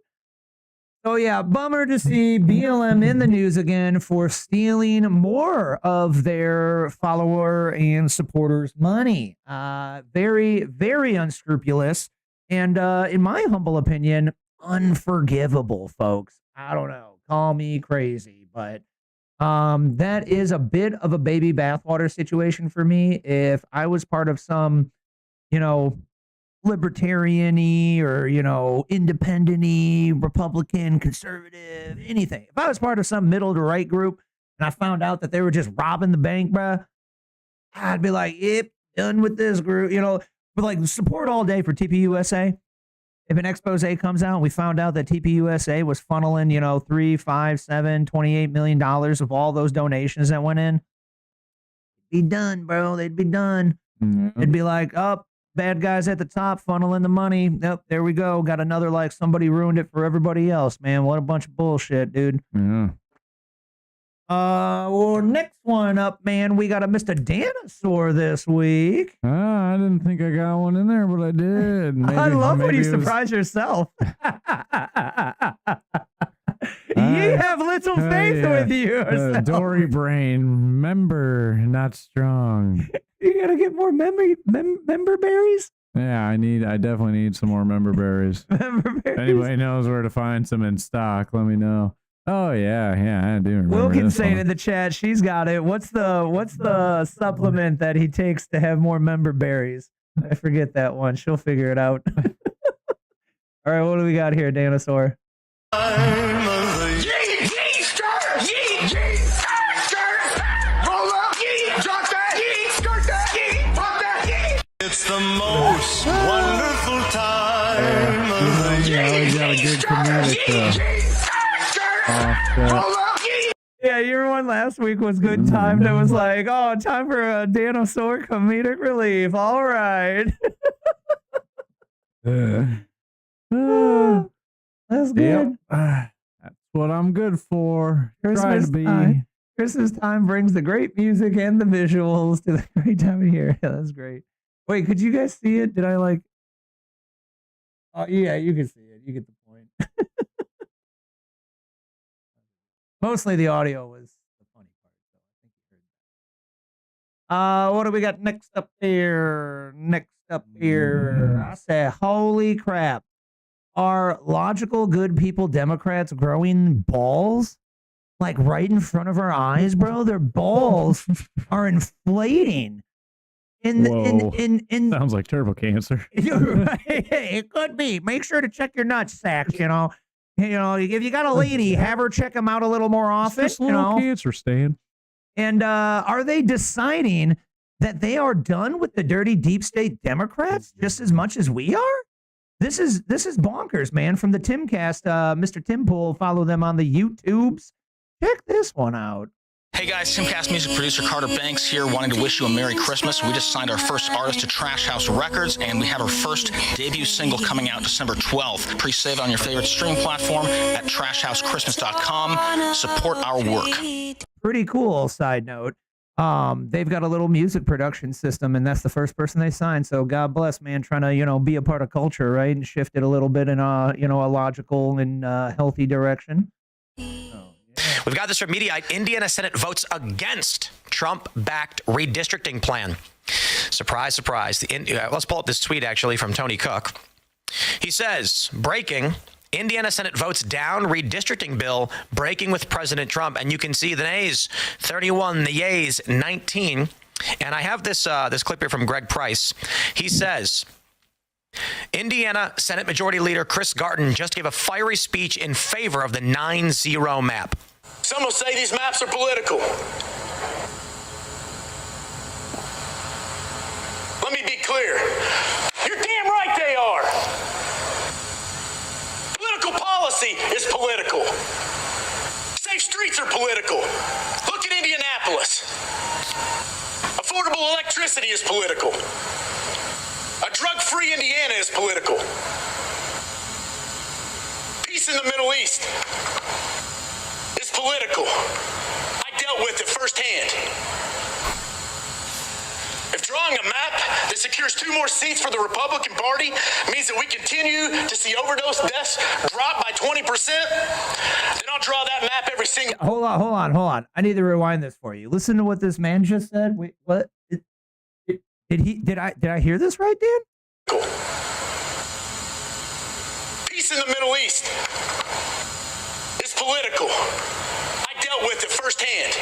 So yeah, bummer to see BLM in the news again for stealing more of their follower and supporters' money. Very, very unscrupulous. And in my humble opinion, unforgivable, folks. I don't know. Call me crazy, but that is a bit of a baby bathwater situation for me. If I was part of some, libertarian-y or, independent-y, Republican, conservative, anything. If I was part of some middle to right group and I found out that they were just robbing the bank, bruh, I'd be like, yep, done with this group, but like support all day for TPUSA. If an expose comes out and we found out that TPUSA was funneling, 3, 5, 7, $28 million of all those donations that went in, be done, bro. They'd be done. Mm-hmm. It'd be like, bad guys at the top funneling the money. Nope, there we go. Got another like somebody ruined it for everybody else, man. What a bunch of bullshit, dude. Yeah. Well, next one up, man. We got a Mr. Dinosaur this week. I didn't think I got one in there, but I did. I love when you surprise yourself. You have little faith with you. Dory brain, member, not strong. You gotta get more member berries. Yeah, I definitely need some more member berries. Member berries. If anybody knows where to find some in stock, let me know. Oh yeah, I do remember. Wilkins this saying one. in the chat, she's got it. What's the supplement that he takes to have more member berries? I forget that one. She'll figure it out. All right, what do we got here, Dinosaur? It's the most wonderful time of the year. You got a good comedic Yeah, your one last week was good time. That was like, oh, time for a Dinosaur comedic relief. All right. That's good. Yep. That's what I'm good for. Try to be. Christmas time brings the great music and the visuals to the great time of year. Yeah, that's great. Wait, could you guys see it? Did I like? Oh yeah, you can see it. You get the point. Mostly the audio was the funny part. So I think you heard that. What do we got next up here? I say, holy crap. Are logical, good people Democrats growing balls? Like right in front of our eyes, bro? Their balls are inflating. Sounds like turbo cancer. It could be. Make sure to check your nut sacks, if you got a lady, have her check them out a little more often. Just little cancer, Stan. And are they deciding that they are done with the dirty deep state Democrats just as much as we are? This is bonkers, man. From the Timcast, Mr. Tim Pool, follow them on the YouTubes. Check this one out. Hey guys, Simcast music producer Carter Banks here, wanting to wish you a Merry Christmas. We just signed our first artist to Trash House Records, and we have our first debut single coming out December 12th. Pre-save on your favorite stream platform at trashhousechristmas.com. Support our work. Pretty cool. Side note, they've got a little music production system, and that's the first person they signed. So God bless, man, trying to be a part of culture, right, and shift it a little bit in a a logical and healthy direction. We've got this from Mediaite. Indiana Senate votes against Trump-backed redistricting plan. Surprise, surprise. Let's pull up this tweet, actually, from Tony Cook. He says, breaking, Indiana Senate votes down redistricting bill, breaking with President Trump. And you can see the nays, 31, the yays, 19. And I have this clip here from Greg Price. He says, Indiana Senate Majority Leader Chris Garton just gave a fiery speech in favor of the 9-0 map. Some will say these maps are political. Let me be clear. You're damn right they are. Political policy is political. Safe streets are political. Look at Indianapolis. Affordable electricity is political. A drug-free Indiana is political. Peace in the Middle East is political. I dealt with it firsthand. If drawing a map that secures 2 more seats for the Republican Party means that we continue to see overdose deaths drop by 20%, then I'll draw that map every single... Hold on. I need to rewind this for you. Listen to what this man just said. Wait, what? Did I hear this right, Dan? Peace in the Middle East is political. I dealt with it firsthand.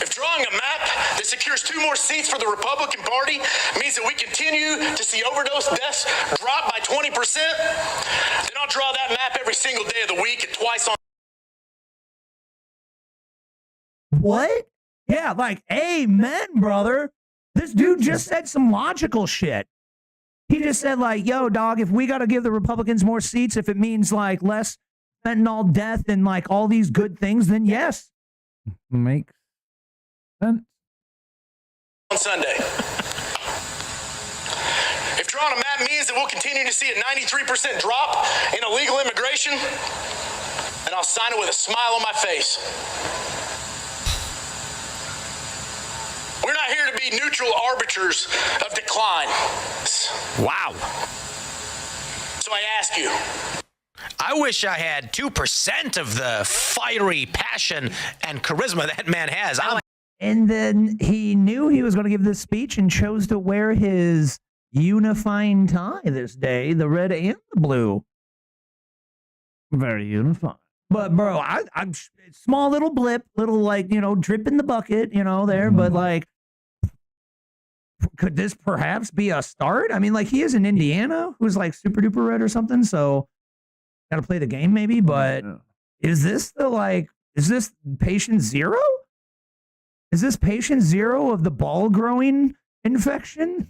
If drawing a map that secures 2 more seats for the Republican Party means that we continue to see overdose deaths drop by 20%, then I'll draw that map every single day of the week and twice on... What? Yeah, like, amen, brother. This dude just said some logical shit. He just said, like, yo, dog, if we got to give the Republicans more seats, if it means, like, less fentanyl death and, like, all these good things, then yes. Makes sense. On Sunday. If drawing a map means that we'll continue to see a 93% drop in illegal immigration, then I'll sign it with a smile on my face. We're not here to be neutral arbiters of decline. Wow. So I ask you. I wish I had 2% of the fiery passion and charisma that man has. And then he knew he was going to give this speech and chose to wear his unifying tie this day, the red and the blue. Very unifying. But bro, I'm small little blip, little like, drip in the bucket, there. But like, could this perhaps be a start? I mean, like he is in Indiana, who's like super duper red or something. So got to play the game maybe. But is this patient zero? Is this patient zero of the ball growing infection?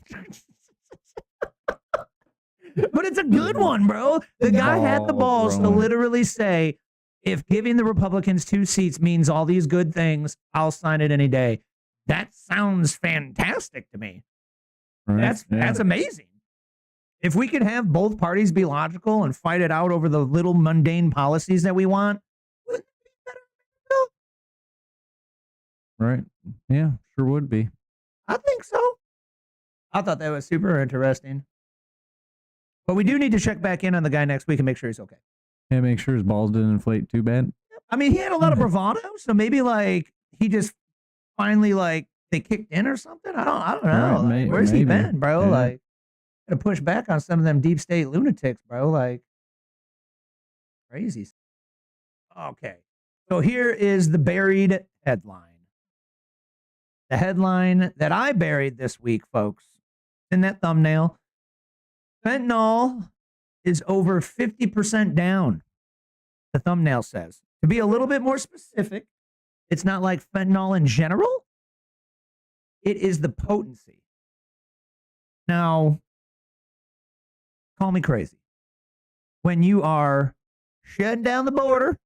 But it's a good one, bro. The guy had the balls to literally say, if giving the Republicans 2 seats means all these good things, I'll sign it any day. That sounds fantastic to me. Right. That's amazing. If we could have both parties be logical and fight it out over the little mundane policies that we want, wouldn't it be better? Right. Yeah, sure would be. I think so. I thought that was super interesting. But we do need to check back in on the guy next week and make sure he's okay. Yeah, make sure his balls didn't inflate too bad. I mean, he had a lot of bravado, so maybe like he just finally like they kicked in or something. I don't know. Right, like, where's he been, bro? Yeah. Like, gotta push back on some of them deep state lunatics, bro. Like, crazy. Okay, so here is the buried headline. The headline that I buried this week, folks, in that thumbnail. Fentanyl is over 50% down, the thumbnail says. To be a little bit more specific, it's not like fentanyl in general. It is the potency. Now, call me crazy. When you are shutting down the border,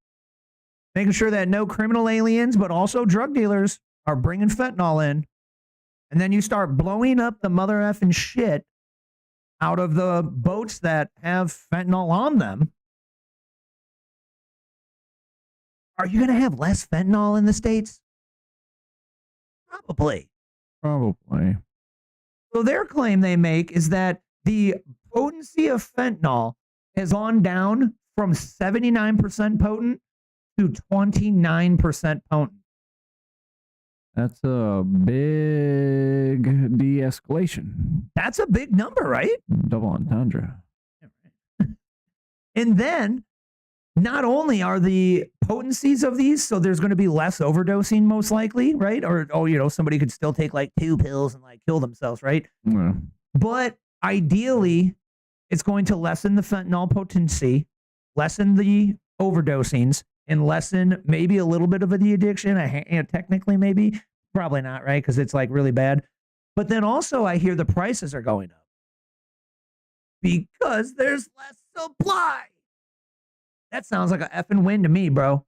making sure that no criminal aliens, but also drug dealers are bringing fentanyl in. And then you start blowing up the mother effing shit out of the boats that have fentanyl on them. Are you going to have less fentanyl in the States? Probably. So their claim they make is that the potency of fentanyl has gone down from 79% potent to 29% potent. That's a big de-escalation. That's a big number, right? Double entendre. And then not only are the potencies of these, so there's going to be less overdosing most likely, right? Or, somebody could still take like 2 pills and like kill themselves, right? Yeah. But ideally, it's going to lessen the fentanyl potency, lessen the overdosings, and lessen maybe a little bit of the addiction. Technically, maybe. Probably not, right? Because it's like really bad. But then also I hear the prices are going up because there's less supply. That sounds like an effing win to me, bro.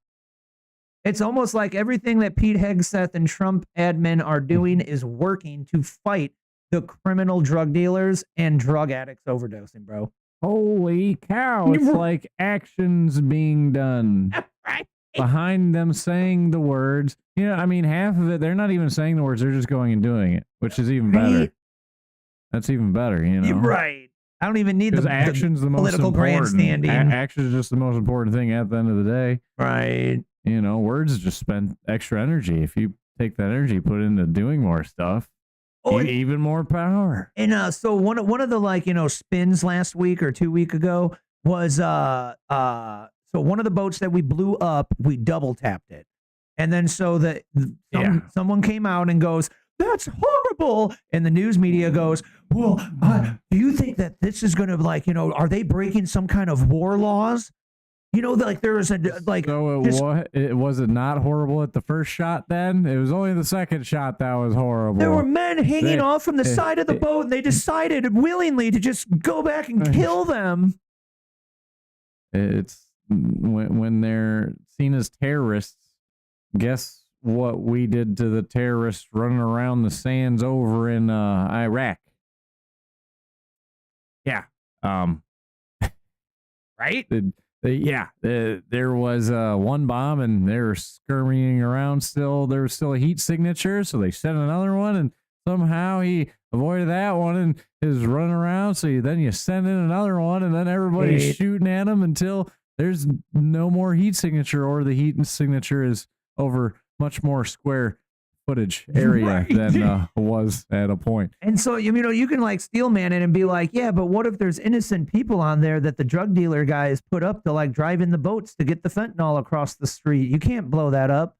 It's almost like everything that Pete Hegseth and Trump admin are doing is working to fight the criminal drug dealers and drug addicts overdosing, bro. Holy cow. It's like actions being done. Right. Behind them saying the words. Half of it, they're not even saying the words. They're just going and doing it, which is even better. That's even better, You're right. I don't even need the action's the most political important. grandstanding. Action is just the most important thing at the end of the day. Right. Words just spend extra energy. If you take that energy, put it into doing more stuff, even more power. And so one of the spins last week or 2 weeks ago was so one of the boats that we blew up, we double tapped it. And then so that someone came out and goes, "That's horrible." And the news media goes, "Well, do you think that this is going to are they breaking some kind of war laws?" There was was it not horrible at the first shot then? It was only the second shot that was horrible. There were men hanging off from the side of the boat, and they decided willingly to just go back and kill them. It's when they're seen as terrorists. Guess what we did to the terrorists running around the sands over in Iraq? Yeah. Right? There was one bomb, and they were skirming around still. There was still a heat signature, so they sent another one, and somehow he avoided that one and is running around. So then you send in another one, and then everybody's shooting at him until there's no more heat signature, or the heat signature is over much more square footage area than was at a point. And so, you can steel man it and be like, yeah, but what if there's innocent people on there that the drug dealer guys put up to drive in the boats to get the fentanyl across the street? You can't blow that up.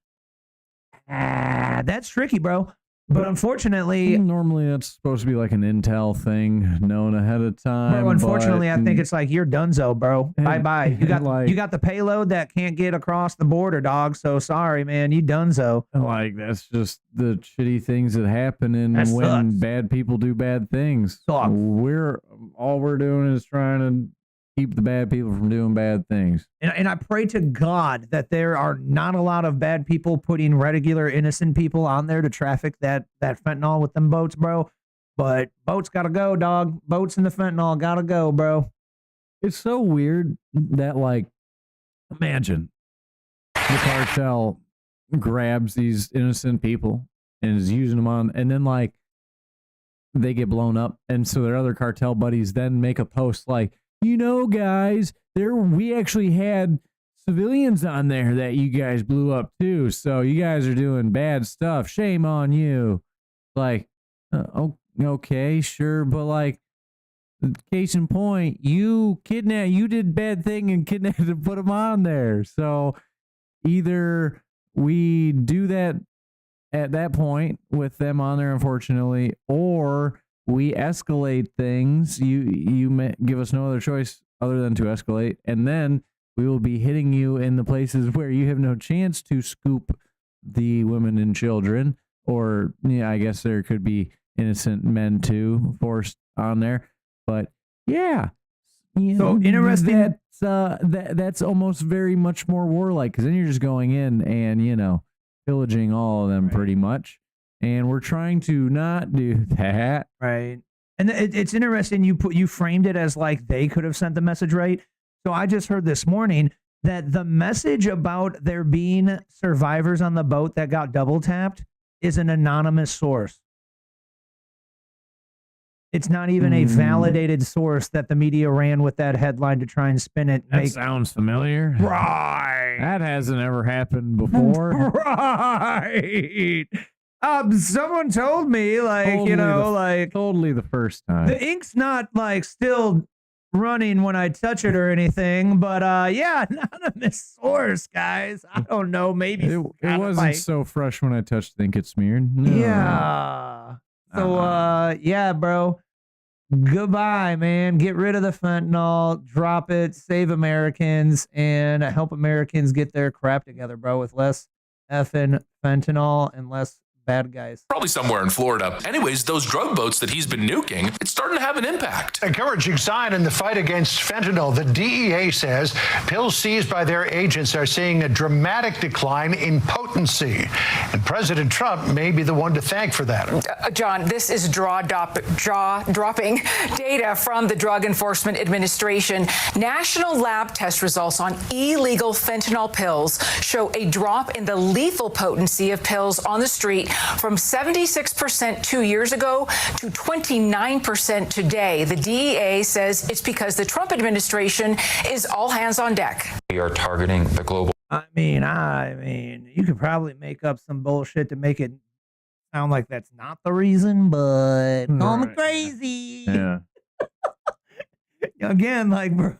That's tricky, bro. But unfortunately, normally that's supposed to be like an intel thing, known ahead of time. Bro, unfortunately, I think it's like you're donezo, bro. Bye bye. You got the payload that can't get across the border, dog. So sorry, man. You donezo. That's just the shitty things that happen when bad people do bad things. Sucks. All we're doing is trying to keep the bad people from doing bad things. And I pray to God that there are not a lot of bad people putting regular innocent people on there to traffic that fentanyl with them boats, bro. But boats gotta go, dog. Boats and the fentanyl gotta go, bro. It's so weird that imagine the cartel grabs these innocent people and is using them on, and then they get blown up, and so their other cartel buddies then make a post guys, we actually had civilians on there that you guys blew up too. So you guys are doing bad stuff. Shame on you. Okay, sure. But case in point, you did bad thing and kidnapped and put them on there. So either we do that at that point with them on there, unfortunately, or we escalate things. You may give us no other choice other than to escalate, and then we will be hitting you in the places where you have no chance to scoop the women and children, or I guess there could be innocent men too forced on there. But yeah, So interesting. That's almost very much more warlike, because then you're just going in and pillaging all of them pretty much, and we're trying to not do that. Right. And it's interesting you framed it as like they could have sent the message, right? So I just heard this morning that the message about there being survivors on the boat that got double tapped is an anonymous source. It's not even a validated source that the media ran with that headline to try and spin it. That sounds familiar. Right. That hasn't ever happened before. Right. Someone told me, totally the first time. The ink's not like still running when I touch it or anything, but anonymous source, guys. I don't know. Maybe it wasn't so fresh when I touched the ink it smeared. No. Yeah. So bro. Goodbye, man. Get rid of the fentanyl, drop it, save Americans, and help Americans get their crap together, bro, with less effing fentanyl and less bad guys. Probably somewhere in Florida. Anyways, those drug boats that he's been nuking, it's starting to have an impact. Encouraging sign in the fight against fentanyl. The DEA says pills seized by their agents are seeing a dramatic decline in potency. And President Trump may be the one to thank for that. John, this is jaw-dropping data from the Drug Enforcement Administration. National lab test results on illegal fentanyl pills show a drop in the lethal potency of pills on the street from 76% 2 years ago to 29% today. The DEA says it's because the Trump administration is all hands on deck. We are targeting the global. I mean, you could probably make up some bullshit to make it sound like that's not the reason, but call me crazy. Yeah. Again, it's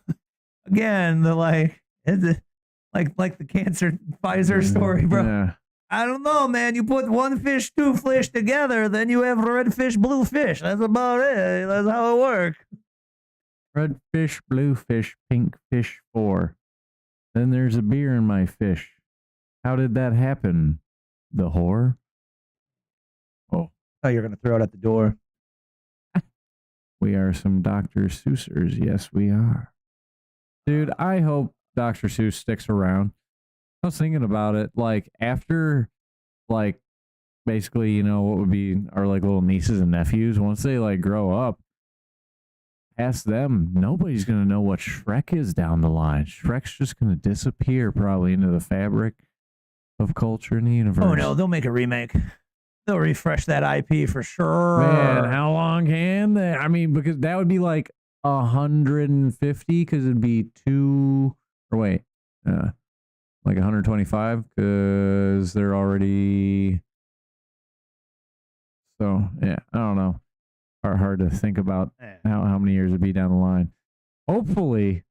like the cancer Pfizer story, bro. Yeah. I don't know, man. You put one fish, two fish together, then you have red fish, blue fish. That's about it. That's how it works. Red fish, blue fish, pink fish 4. Then there's a beer in my fish. How did that happen? The whore? Oh, you're going to throw it at the door. We are some Dr. Seussers. Yes, we are. Dude, I hope Dr. Seuss sticks around. I was thinking about it, after, basically, what would be our, little nieces and nephews, once they, grow up, ask them, nobody's going to know what Shrek is down the line. Shrek's just going to disappear probably into the fabric of culture in the universe. Oh, no, they'll make a remake. They'll refresh that IP for sure. Man, how long can they? I mean, because that would be, 150, because it'd be 125, because they're already. So yeah, I don't know. Hard to think about how many years it'd be down the line. Hopefully,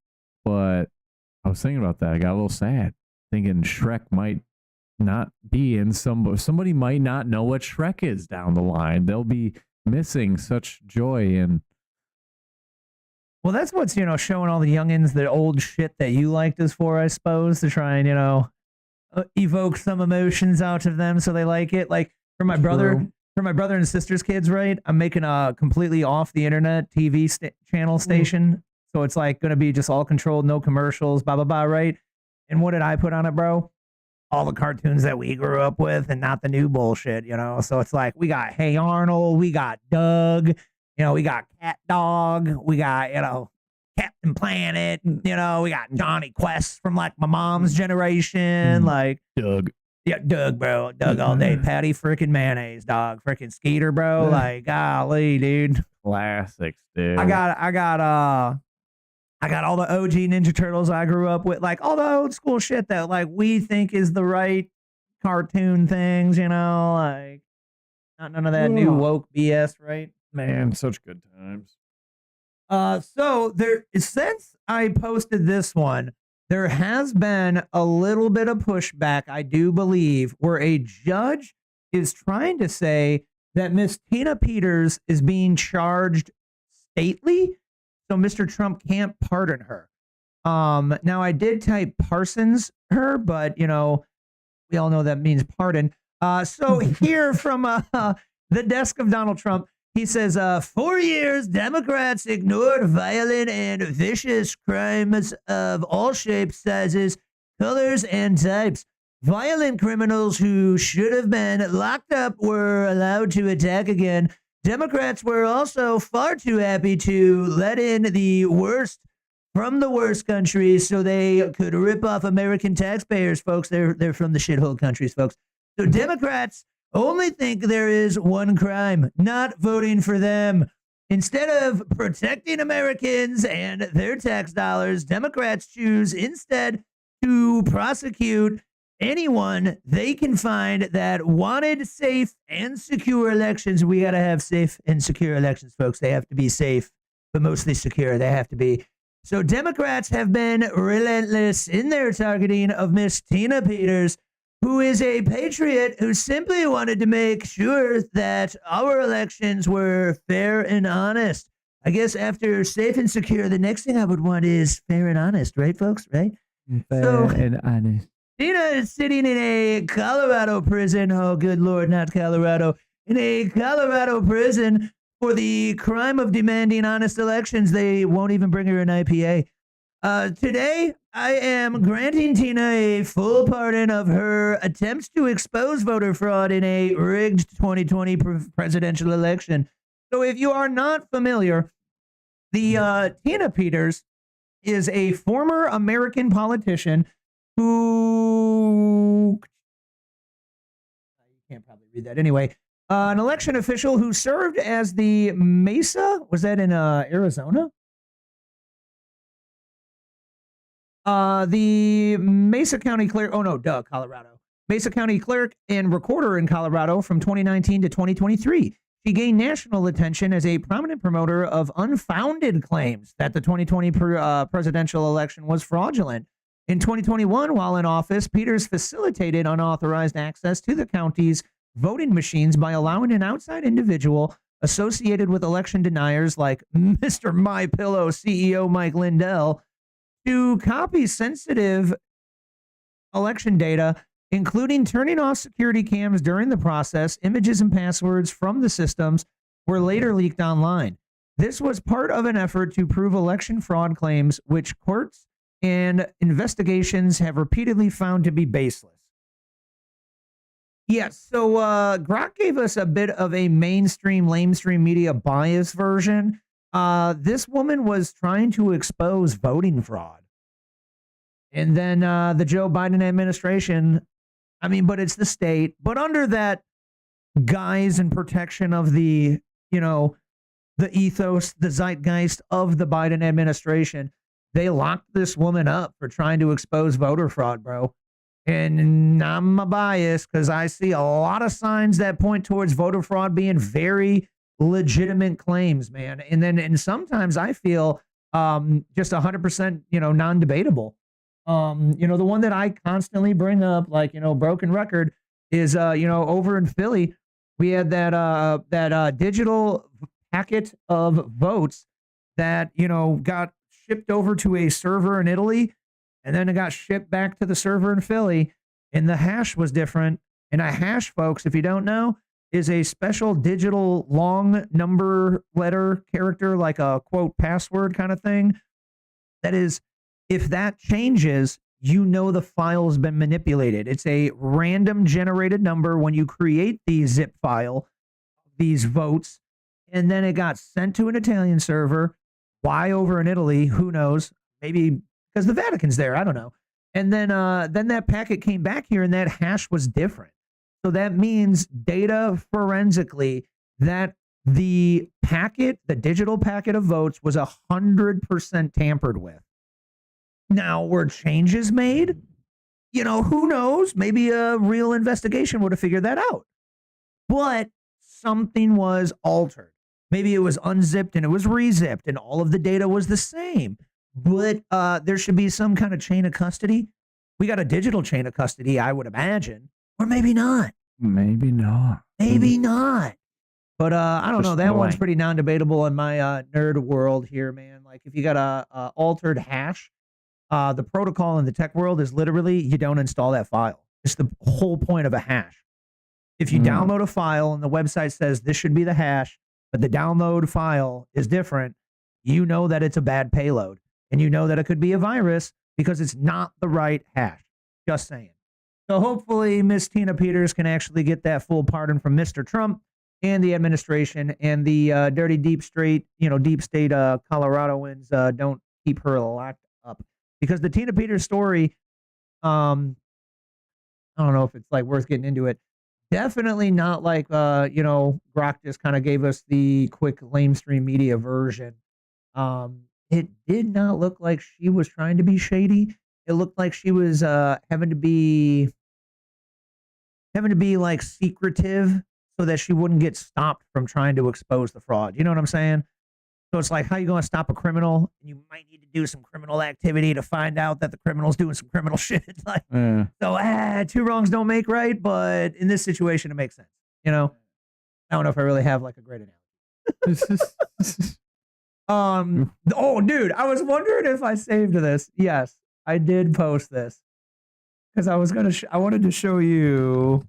but I was thinking about that. I got a little sad, thinking Shrek might not be in somebody might not know what Shrek is down the line. They'll be missing such joy and. Well, that's what's, showing all the youngins the old shit that you liked is for, I suppose, to try and, evoke some emotions out of them so they like it. Like for my brother and sister's kids, right? I'm making a completely off the internet TV channel station. So it's going to be just all controlled, no commercials, blah, blah, blah, right? And what did I put on it, bro? All the cartoons that we grew up with and not the new bullshit, So it's we got Hey Arnold, we got Doug. We got Cat Dog. We got, Captain Planet. We got Johnny Quest from my mom's generation. Doug. Yeah, Doug, bro. Doug all day. Patty freaking mayonnaise, dog. Freaking Skeeter, bro. Golly, dude. Classics, dude. I got all the OG Ninja Turtles I grew up with. All the old school shit that we think is the right cartoon things, not none of that new woke BS, right? Man, such good times. So since I posted this one, there has been a little bit of pushback, I do believe, where a judge is trying to say that Miss Tina Peters is being charged stately, so Mr. Trump can't pardon her. Now I did type Parsons her, but we all know that means pardon. So here from the desk of Donald Trump, He says, 4 years, Democrats ignored violent and vicious crimes of all shapes, sizes, colors, and types. Violent criminals who should have been locked up were allowed to attack again. Democrats were also far too happy to let in the worst from the worst countries so they could rip off American taxpayers, folks. They're from the shithole countries, folks. So Democrats only think there is one crime, not voting for them. Instead of protecting Americans and their tax dollars, Democrats choose instead to prosecute anyone they can find that wanted safe and secure elections. We got to have safe and secure elections, folks. They have to be safe, but mostly secure. They have to be. So Democrats have been relentless in their targeting of Miss Tina Peters, who is a patriot who simply wanted to make sure that our elections were fair and honest. I guess after safe and secure, the next thing I would want is fair and honest, right, folks? Right? Fair and honest. Tina is sitting in a Colorado prison. Oh, good Lord, not Colorado. In a Colorado prison for the crime of demanding honest elections. They won't even bring her an IPA. Today, I am granting Tina a full pardon of her attempts to expose voter fraud in a rigged 2020 presidential election. So if you are not familiar, the Tina Peters is a former American politician who, you can't probably read that anyway, an election official who served as the Mesa, was that in Arizona? The Mesa County clerk, Colorado. Mesa County clerk and recorder in Colorado from 2019 to 2023. She gained national attention as a prominent promoter of unfounded claims that the 2020 presidential election was fraudulent. In 2021, while in office, Peters facilitated unauthorized access to the county's voting machines by allowing an outside individual associated with election deniers like Mr. My Pillow CEO Mike Lindell to copy sensitive election data, including turning off security cams during the process. Images and passwords from the systems were later leaked online. This was part of an effort to prove election fraud claims, which courts and investigations have repeatedly found to be baseless. Yes, so Grok gave us a bit of a mainstream, lamestream media bias version. This woman was trying to expose voting fraud. And then the Joe Biden administration, I mean, but it's the state, but under that guise and protection of the, the ethos, the zeitgeist of the Biden administration, they locked this woman up for trying to expose voter fraud, bro. And I'm a bias because I see a lot of signs that point towards voter fraud being very legitimate claims, man. And sometimes I feel just 100%, non-debatable. The one that I constantly bring up, like, broken record is, over in Philly, we had that digital packet of votes that, got shipped over to a server in Italy, and then it got shipped back to the server in Philly, and the hash was different. And a hash, folks, if you don't know, is a special digital long number letter character, like a quote password kind of thing. That is, if that changes, the file's been manipulated. It's a random generated number when you create the zip file, these votes, and then it got sent to an Italian server. Why over in Italy? Who knows? Maybe because the Vatican's there. I don't know. And then that packet came back here, and that hash was different. So that means data forensically that the packet, the digital packet of votes, was 100% tampered with. Now, were changes made? Who knows? Maybe a real investigation would have figured that out. But something was altered. Maybe it was unzipped and it was rezipped and all of the data was the same. But there should be some kind of chain of custody. We got a digital chain of custody, I would imagine. Or maybe not. Maybe not. Maybe not. But I don't know. That blank. one's pretty non-debatable in my nerd world here, man. Like, if you got a altered hash, the protocol in the tech world is literally you don't install that file. It's the whole point of a hash. If you download a file and the website says this should be the hash, but the download file is different, you know that it's a bad payload. And you know that it could be a virus because it's not the right hash. Just saying. So hopefully Miss Tina Peters can actually get that full pardon from Mr. Trump and the administration, and the dirty deep state Coloradoans don't keep her locked up. Because the Tina Peters story, I don't know if it's like worth getting into it. Definitely not like, Grok just kind of gave us the quick lamestream media version. It did not look like she was trying to be shady. It looked like she was having to be like secretive so that she wouldn't get stopped from trying to expose the fraud. You know what I'm saying? So it's like, how you going to stop a criminal? You might need to do some criminal activity to find out that the criminal's doing some criminal shit. Like, so two wrongs don't make right, but in this situation, it makes sense. You know, I don't know if I really have like a great analogy. Oh, dude, I was wondering if I saved this. Yes, I did post this because I was I wanted to show you.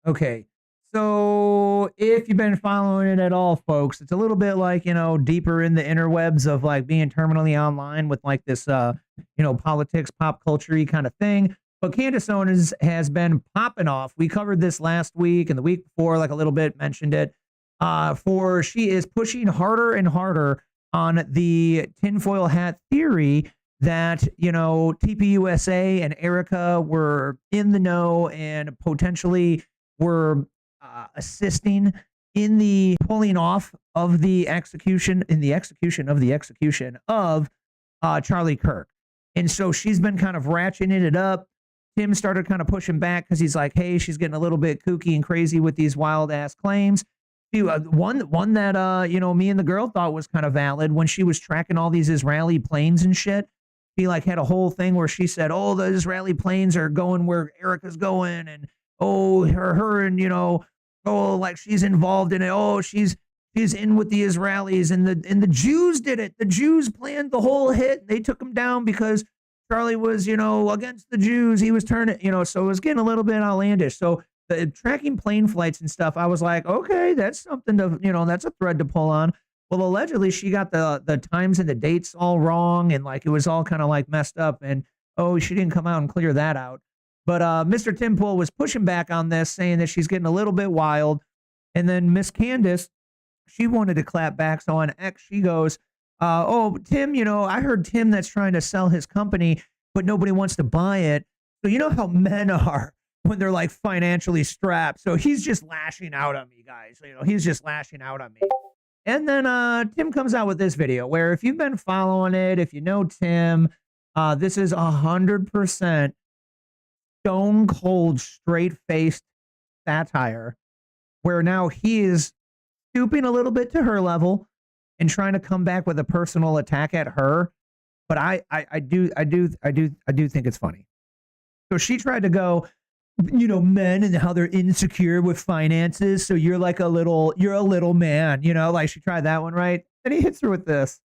Okay, so if you've been following it at all, folks, it's a little bit like, deeper in the interwebs of like being terminally online with like this, politics, pop culture-y kind of thing. But Candace Owens has been popping off. We covered this last week and the week before, like a little bit, mentioned it. She is pushing harder and harder on the tinfoil hat theory that, TPUSA and Erica were in the know and potentially were assisting in the pulling off of the execution of Charlie Kirk. And so she's been kind of ratcheting it up. Tim started kind of pushing back because he's like, hey, she's getting a little bit kooky and crazy with these wild ass claims. One that, me and the girl thought was kind of valid when she was tracking all these Israeli planes and shit. She like had a whole thing where she said, oh, the Israeli planes are going where Erica's going. And her and, like she's involved in it. Oh, she's in with the Israelis, and the Jews did it. The Jews planned the whole hit. They took him down because Charlie was, against the Jews. He was turning, so it was getting a little bit outlandish. So the tracking plane flights and stuff, I was like, okay, that's something to, that's a thread to pull on. Well, allegedly she got the times and the dates all wrong, and like it was all kind of like messed up, and she didn't come out and clear that out. But Mr. Tim Pool was pushing back on this, saying that she's getting a little bit wild. And then Miss Candace, she wanted to clap back. So on X, she goes, Tim, I heard Tim that's trying to sell his company, but nobody wants to buy it. So you know how men are when they're like financially strapped. So he's just lashing out on me, guys. He's just lashing out on me. And then Tim comes out with this video where if you've been following it, if you know Tim, this is 100% stone cold, straight-faced satire, where now he is stooping a little bit to her level and trying to come back with a personal attack at her. But I do think it's funny. So she tried to go, men and how they're insecure with finances. So you're a little man, like she tried that one, right? And he hits her with this.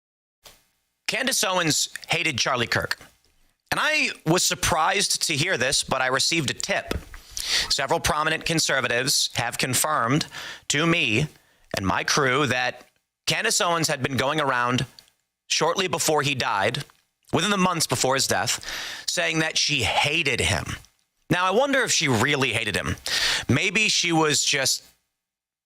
Candace Owens hated Charlie Kirk. And I was surprised to hear this, but I received a tip. Several prominent conservatives have confirmed to me and my crew that Candace Owens had been going around shortly before he died, within the months before his death, saying that she hated him. Now, I wonder if she really hated him. Maybe she was just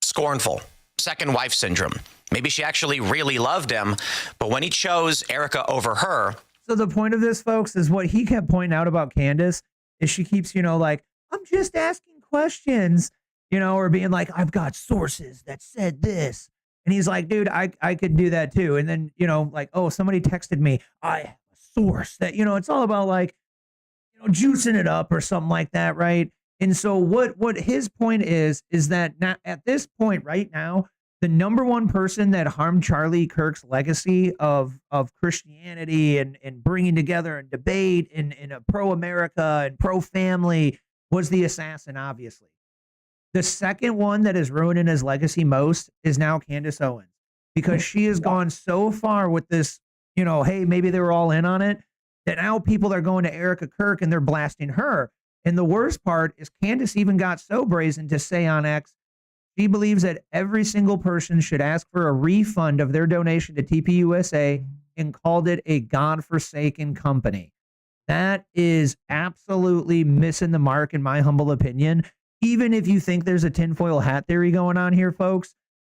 scornful, second wife syndrome. Maybe she actually really loved him, but when he chose Erica over her. So the point of this, folks, is what he kept pointing out about Candace is she keeps, like, I'm just asking questions, or being like, I've got sources that said this. And he's like, dude, I could do that too. And then, like, oh, somebody texted me, I have a source that, it's all about like, juicing it up or something like that, right? And so what his point is that now, at this point right now, the number one person that harmed Charlie Kirk's legacy of Christianity and bringing together and debate in a pro-America and pro-family was the assassin, obviously. The second one that is ruining his legacy most is now Candace Owens. because she has gone so far with this, you know, hey, maybe they were all in on it, that now people are going to Erica Kirk and they're blasting her. And the worst part is Candace even got so brazen to say on X, she believes that every single person should ask for a refund of their donation to TPUSA and called it a godforsaken company. That is absolutely missing the mark, in my humble opinion. Even if you think there's a tinfoil hat theory going on here, folks,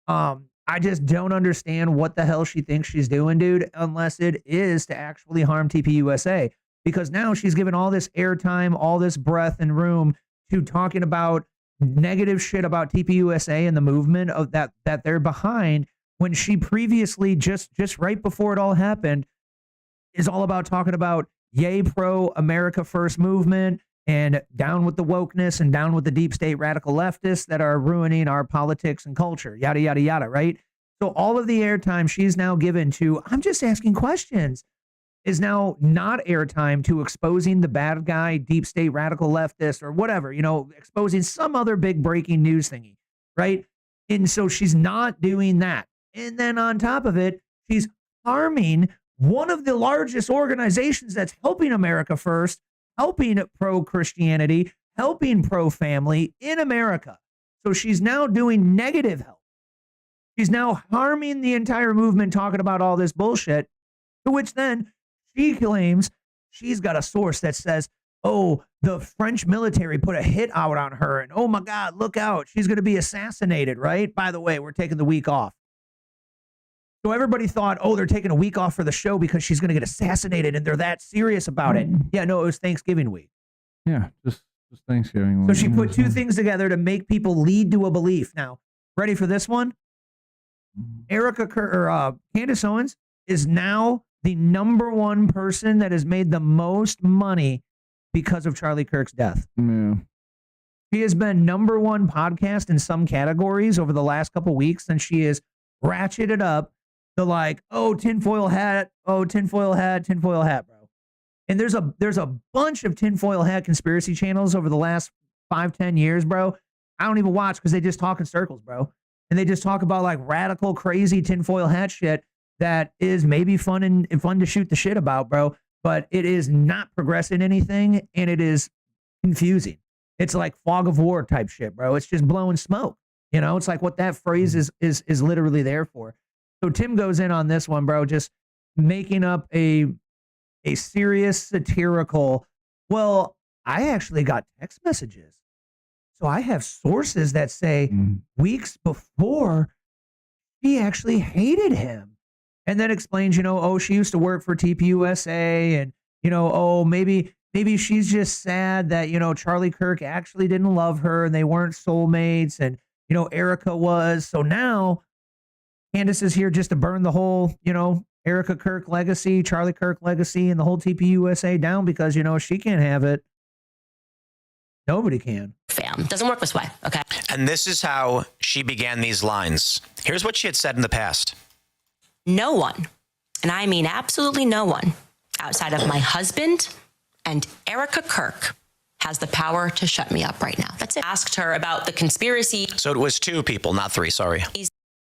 I just don't understand what the hell she thinks she's doing, dude, unless it is to actually harm TPUSA. Because now she's given all this airtime, all this breath and room to talking about negative shit about TPUSA and the movement of that they're behind, when she previously, just right before it all happened, is all about talking about yay pro America First movement and down with the wokeness and down with the deep state radical leftists that are ruining our politics and culture, yada, yada, yada, right? So all of the airtime she's now given to, I'm just asking questions, is now not airtime to exposing the bad guy, deep state radical leftist or whatever, you know, exposing some other big breaking news thingy, right? And so she's not doing that. And then on top of it, she's harming one of the largest organizations that's helping America First, helping pro-Christianity, helping pro-family in America. So she's now doing negative help. She's now harming the entire movement, talking about all this bullshit, to which then she claims she's got a source that says, oh, the French military put a hit out on her, and oh my God, look out, she's going to be assassinated, right? By the way, we're taking the week off. So everybody thought, oh, they're taking a week off for the show because she's going to get assassinated and they're that serious about it. Yeah, no, it was Thanksgiving week. Yeah, just Thanksgiving. So she put two things together to make people lead to a belief. Now, ready for this one? Candace Owens is now the #1 person that has made the most money because of Charlie Kirk's death. Yeah. She has been #1 podcast in some categories over the last couple weeks, and she is ratcheted up to like, oh, tinfoil hat, tinfoil hat, bro. And there's a bunch of tinfoil hat conspiracy channels over the last 5-10 years, bro. I don't even watch because they just talk in circles, bro. And they just talk about like radical, crazy tinfoil hat shit that is maybe fun to shoot the shit about, bro. But it is not progressing anything, and it is confusing. It's like fog of war type shit, bro. It's just blowing smoke. You know, it's like what that phrase is literally there for. So Tim goes in on this one, bro, just making up a serious satirical, well, I actually got text messages. So I have sources that say weeks before she actually hated him. And then explains, you know, oh, she used to work for TPUSA, and, you know, oh, maybe she's just sad that, you know, Charlie Kirk actually didn't love her and they weren't soulmates, and, you know, Erica was. So now Candace is here just to burn the whole, you know, Erica Kirk legacy, Charlie Kirk legacy, and the whole TPUSA down because, you know, she can't have it. Nobody can. Fam. Doesn't work this way, okay? And this is how she began these lines. Here's what she had said in the past. No one, and I mean absolutely no one, outside of my husband and Erica Kirk has the power to shut me up right now. That's it. Asked her about the conspiracy. So it was 2 people, not 3, sorry.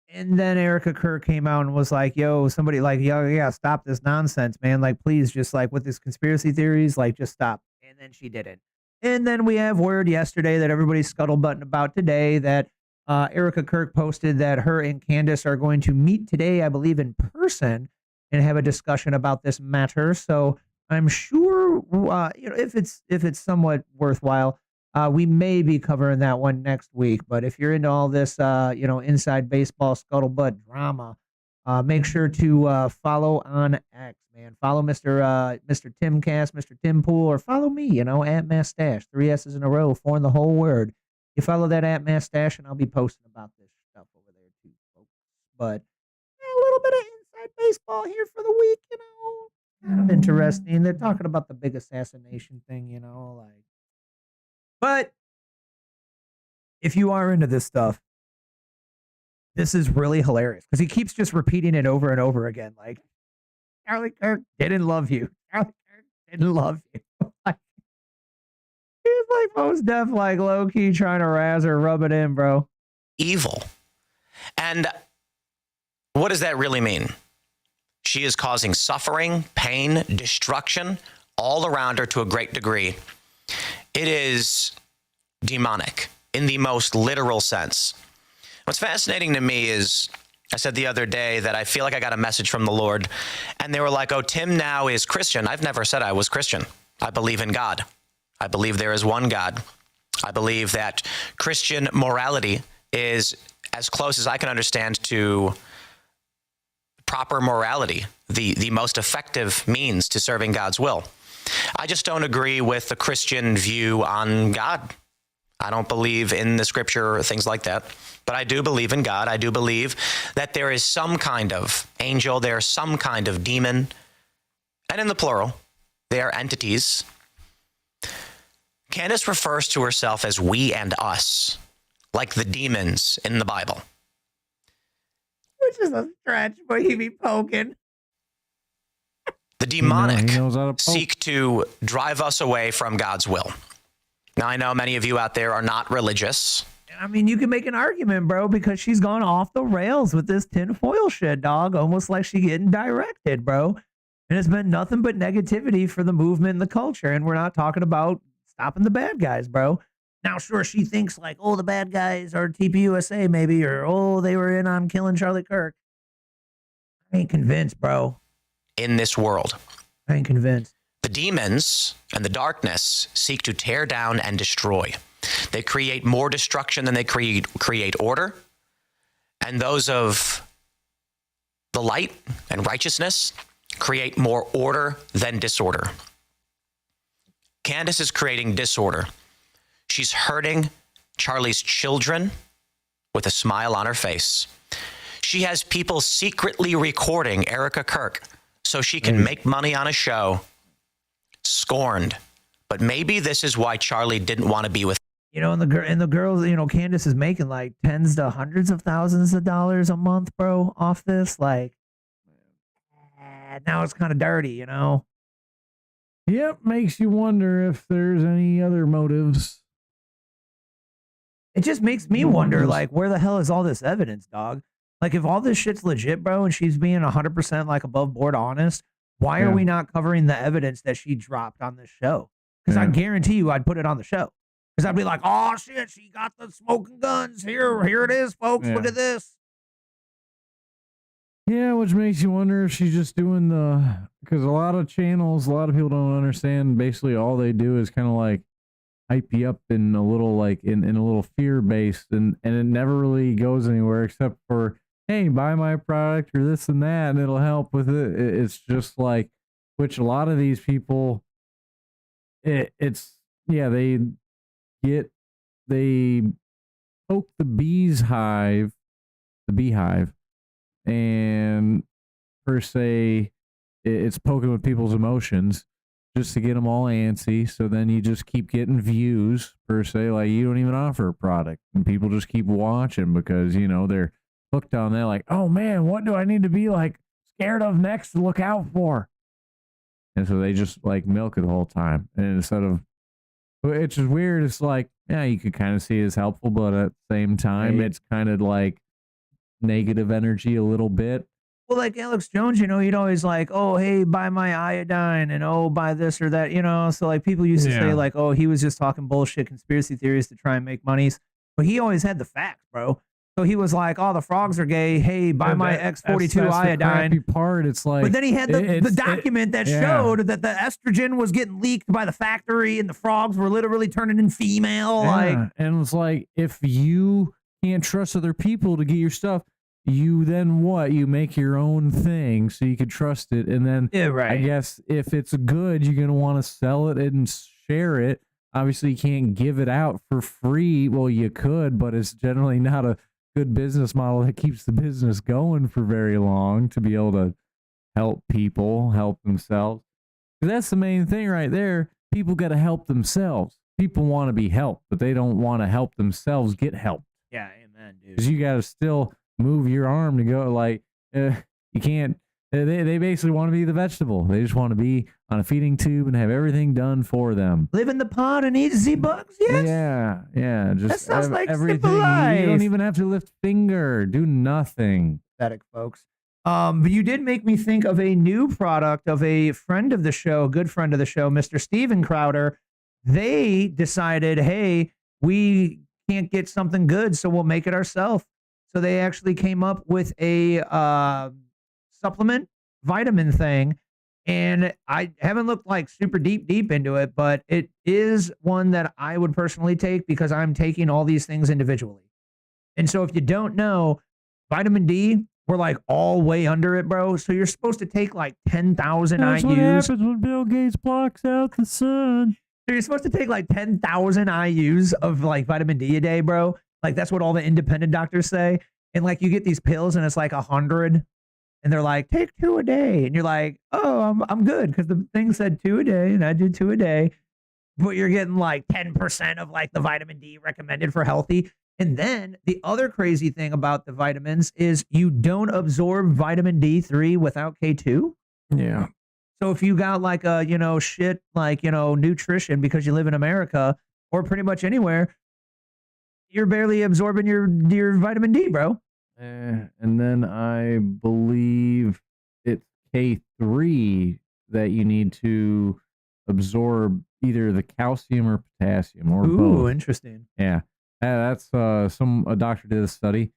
And then Erica Kirk came out and was like, yo, somebody like, yeah, stop this nonsense, man. Like, please, just like with this conspiracy theories, like, just stop. And then she didn't. And then we have word yesterday that everybody's scuttlebutting about today that Erica Kirk posted that her and Candace are going to meet today, I believe, in person and have a discussion about this matter. So I'm sure, you know, if it's somewhat worthwhile, we may be covering that one next week. But if you're into all this, you know, inside baseball scuttlebutt drama, make sure to follow on X, man. Follow Mr. Timcast, Mr. Tim Pool, or follow me, you know, at Mastache, 3 S's in a row, 4 in the whole word. You follow that at Mastache, and I'll be posting about this stuff over there too, folks. But a little bit of inside baseball here for the week, you know, kind of interesting. They're talking about the big assassination thing, you know, like. But if you are into this stuff, this is really hilarious because he keeps just repeating it over and over again. Like, Charlie Kirk didn't love you. Charlie Kirk didn't love you. He's like most def, like low key trying to razz or rub it in, bro. Evil. And what does that really mean? She is causing suffering, pain, destruction all around her to a great degree. It is demonic in the most literal sense. What's fascinating to me is, I said the other day that I feel like I got a message from the Lord, and they were like, oh, Tim now is Christian. I've never said I was Christian. I believe in God. I believe there is one God. I believe that Christian morality is as close as I can understand to proper morality, the most effective means to serving God's will. I just don't agree with the Christian view on God. I don't believe in the scripture or things like that, but I do believe in God. I do believe that there is some kind of angel, there's some kind of demon, and in the plural, they are entities. Candace refers to herself as we and us, like the demons in the Bible. Which is a stretch, but he be poking. The demonic He knows how to poke. seek to drive us away from God's will. Now, I know many of you out there are not religious. I mean, you can make an argument, bro, because she's gone off the rails with this tinfoil shit, dog. Almost like she getting directed, bro. And it's been nothing but negativity for the movement and the culture. And we're not talking about stopping the bad guys, bro. Now, sure, she thinks like, oh, the bad guys are TPUSA maybe, or oh, they were in on killing Charlie Kirk. I ain't convinced, bro. In this world, I ain't convinced. the demons and the darkness seek to tear down and destroy. They create more destruction than they create order. And those of the light and righteousness create more order than disorder. Candace is creating disorder. She's hurting Charlie's children with a smile on her face. She has people secretly recording Erica Kirk so she can make money on a show. Scorned. But maybe this is why Charlie didn't want to be with. You know, and the girls, you know, Candace is making like tens to hundreds of thousands of dollars a month, bro, off this. Like, now it's kind of dirty, you know? Yep, makes you wonder if there's any other motives. It just makes me wonder, like, where the hell is all this evidence, dog? Like, if all this shit's legit, bro, and she's being 100% like above board honest, why are we not covering the evidence that she dropped on this show? Because I guarantee you I'd put it on the show. Because I'd be like, oh, shit, she got the smoking guns. Here it is, folks. Look at this. Yeah, which makes you wonder if she's just doing because a lot of channels, a lot of people don't understand. Basically, all they do is kind of like hype you up in a little like in a little fear based, and it never really goes anywhere except for, hey, buy my product or this and that, and it'll help with it. It's just like, which a lot of these people, they poke the beehive, and per se, it's poking with people's emotions just to get them all antsy. So then you just keep getting views per se, like you don't even offer a product, and people just keep watching because, you know, they're hooked on that. Like, oh man, what do I need to be like scared of next to look out for? And so they just like milk it the whole time. And instead of, it's just weird. It's like, yeah, you could kind of see it as helpful, but at the same time, it's kind of like negative energy a little bit. Well, like Alex Jones, you know, he'd always like, oh, hey, buy my iodine, and oh, buy this or that, you know. So like people used to say like, oh, he was just talking bullshit conspiracy theories to try and make monies. But he always had the facts, bro. So he was like, oh, the frogs are gay. Hey, buy my X42 that's iodine. The crappy part. It's like, but then he had the document that showed that the estrogen was getting leaked by the factory and the frogs were literally turning in female. Like, and it's like, if you can't trust other people to get your stuff, you then what? You make your own thing so you can trust it. And then I guess if it's good, you're going to want to sell it and share it. Obviously, you can't give it out for free. Well, you could, but it's generally not a good business model that keeps the business going for very long to be able to help people help themselves. That's the main thing right there. People got to help themselves. People want to be helped, but they don't want to help themselves get help. Yeah, amen, dude. Because you got to still move your arm to go. Like, you can't. They basically want to be the vegetable. They just want to be on a feeding tube and have everything done for them. Live in the pod and eat Z-bugs, yes? Yeah. Just that sounds like everything. simple life. You don't even have to lift finger. Do nothing. Pathetic, folks. But you did make me think of a new product of a friend of the show, good friend of the show, Mr. Steven Crowder. They decided, hey, we can't get something good, so we'll make it ourselves. So they actually came up with a supplement vitamin thing. And I haven't looked like super deep into it, but it is one that I would personally take because I'm taking all these things individually. And so if you don't know, vitamin D, we're like all way under it, bro. So you're supposed to take like 10,000 That's IUs. what happens when Bill Gates blocks out the sun. So you're supposed to take like 10,000 IUs of like vitamin D a day, bro. Like that's what all the independent doctors say. And like you get these pills and it's like 100 and they're like, take 2 a day. And you're like, oh, I'm good. Cause the thing said 2 a day and I did 2 a day, but you're getting like 10% of like the vitamin D recommended for healthy. And then the other crazy thing about the vitamins is you don't absorb vitamin D3 without K2. Yeah. So if you got like a, shit, like, nutrition because you live in America or pretty much anywhere, you're barely absorbing your vitamin D, bro. And then I believe it's K3 that you need to absorb either the calcium or potassium or both. Ooh, interesting. Yeah. That's a doctor did a study.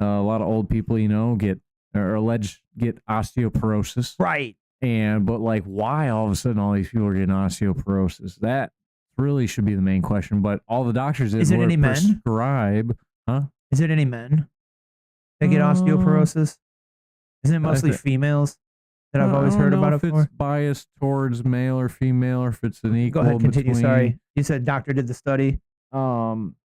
A lot of old people, get or alleged get osteoporosis. Right. But like, why all of a sudden all these people are getting osteoporosis? That really should be the main question. But all the doctors did Is it were any men? prescribe, huh? Is it any men that get osteoporosis? Isn't it mostly females that I've always heard about it if for? it's biased towards male or female, or if it's an equal. Go ahead, continue. between. Sorry. You said doctor did the study.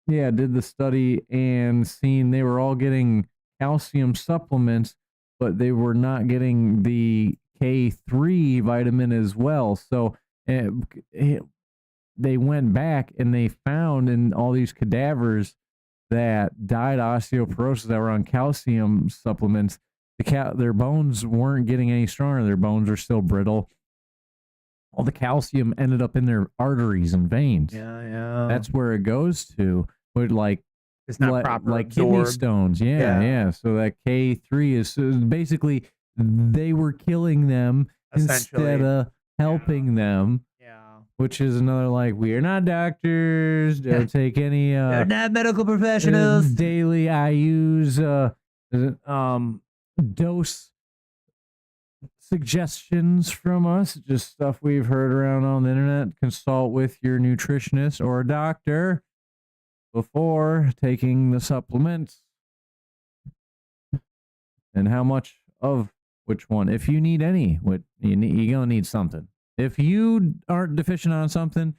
Yeah, did the study and seen they were all getting calcium supplements, but they were not getting the K3 vitamin as well. So they went back and they found in all these cadavers that died of osteoporosis that were on calcium supplements, their bones weren't getting any stronger. Their bones are still brittle. All the calcium ended up in their arteries and veins. Yeah. That's where it goes to. But like it's not proper like kidney absorbed. stones. Yeah. So that K3 is basically they were killing them instead of helping them. Yeah. Which is another like, we are not doctors. Don't take any They're not medical professionals. Daily IUs dose suggestions from us, just stuff we've heard around on the internet. Consult with your nutritionist or a doctor before taking the supplements. And how much of which one? If you need any, you're gonna need something. If you aren't deficient on something,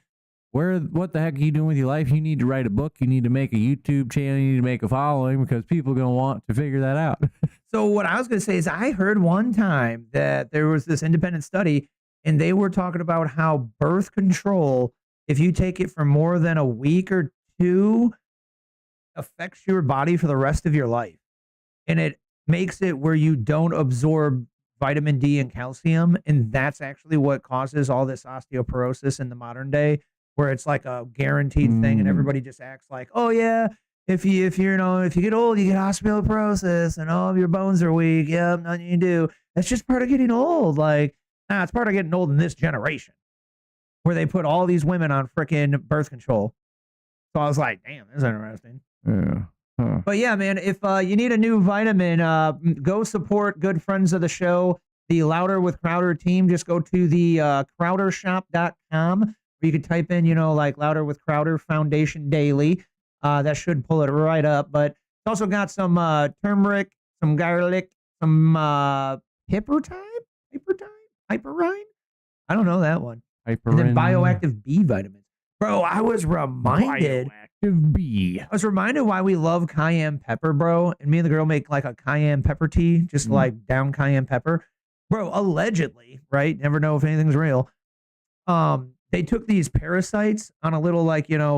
what the heck are you doing with your life? You need to write a book. You need to make a YouTube channel. You need to make a following because people are going to want to figure that out. So what I was going to say is I heard one time that there was this independent study and they were talking about how birth control, if you take it for more than a week or 2, affects your body for the rest of your life. And it makes it where you don't absorb vitamin D and calcium. And that's actually what causes all this osteoporosis in the modern day, where it's like a guaranteed thing and everybody just acts like, oh yeah, if you get old, you get osteoporosis and all of your bones are weak. Yep, nothing you can do. That's just part of getting old. Like, nah, it's part of getting old in this generation where they put all these women on freaking birth control. So I was like, damn, that's interesting. Yeah. Huh. But yeah, man, if you need a new vitamin, go support good friends of the show, the Louder with Crowder team. Just go to the crowdershop.com where you can type in, like Louder with Crowder Foundation Daily. That should pull it right up. But it's also got some turmeric, some garlic, some hyperine? I don't know that one. And then bioactive B vitamins. Bro, I was reminded. Bioactive B. I was reminded why we love cayenne pepper, bro. And me and the girl make like a cayenne pepper tea, just like down cayenne pepper. Bro, allegedly, right? Never know if anything's real. They took these parasites on a little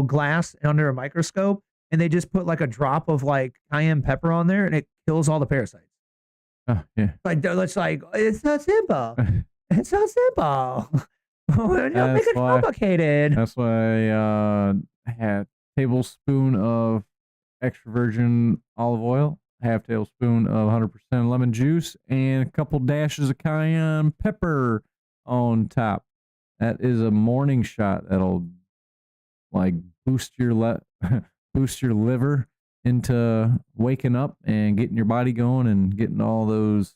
glass under a microscope, and they just put like a drop of like cayenne pepper on there, and it kills all the parasites. Oh, yeah. Like it's so simple. It's so simple. Don't make it complicated. That's why I had a tablespoon of extra virgin olive oil half tablespoon of 100% lemon juice, and a couple dashes of cayenne pepper on top. That is a morning shot that'll like boost your boost your liver into waking up and getting your body going and getting all those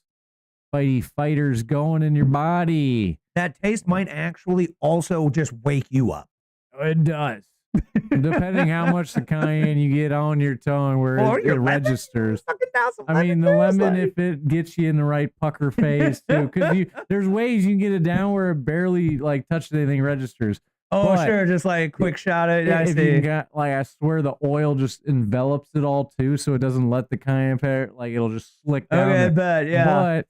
fighters going in your body. That taste might actually also just wake you up. It does. Depending how much the cayenne you get on your tongue where it registers. I mean, the lemon, if it gets you in the right pucker phase too, because there's ways you can get it down where it barely like touches anything, registers. Oh, But sure, just like quick shot it. I if see. you got, like, I swear the oil just envelops it all too, so it doesn't let the cayenne pepper, like, it'll just slick down. Okay, I there. bet, yeah. But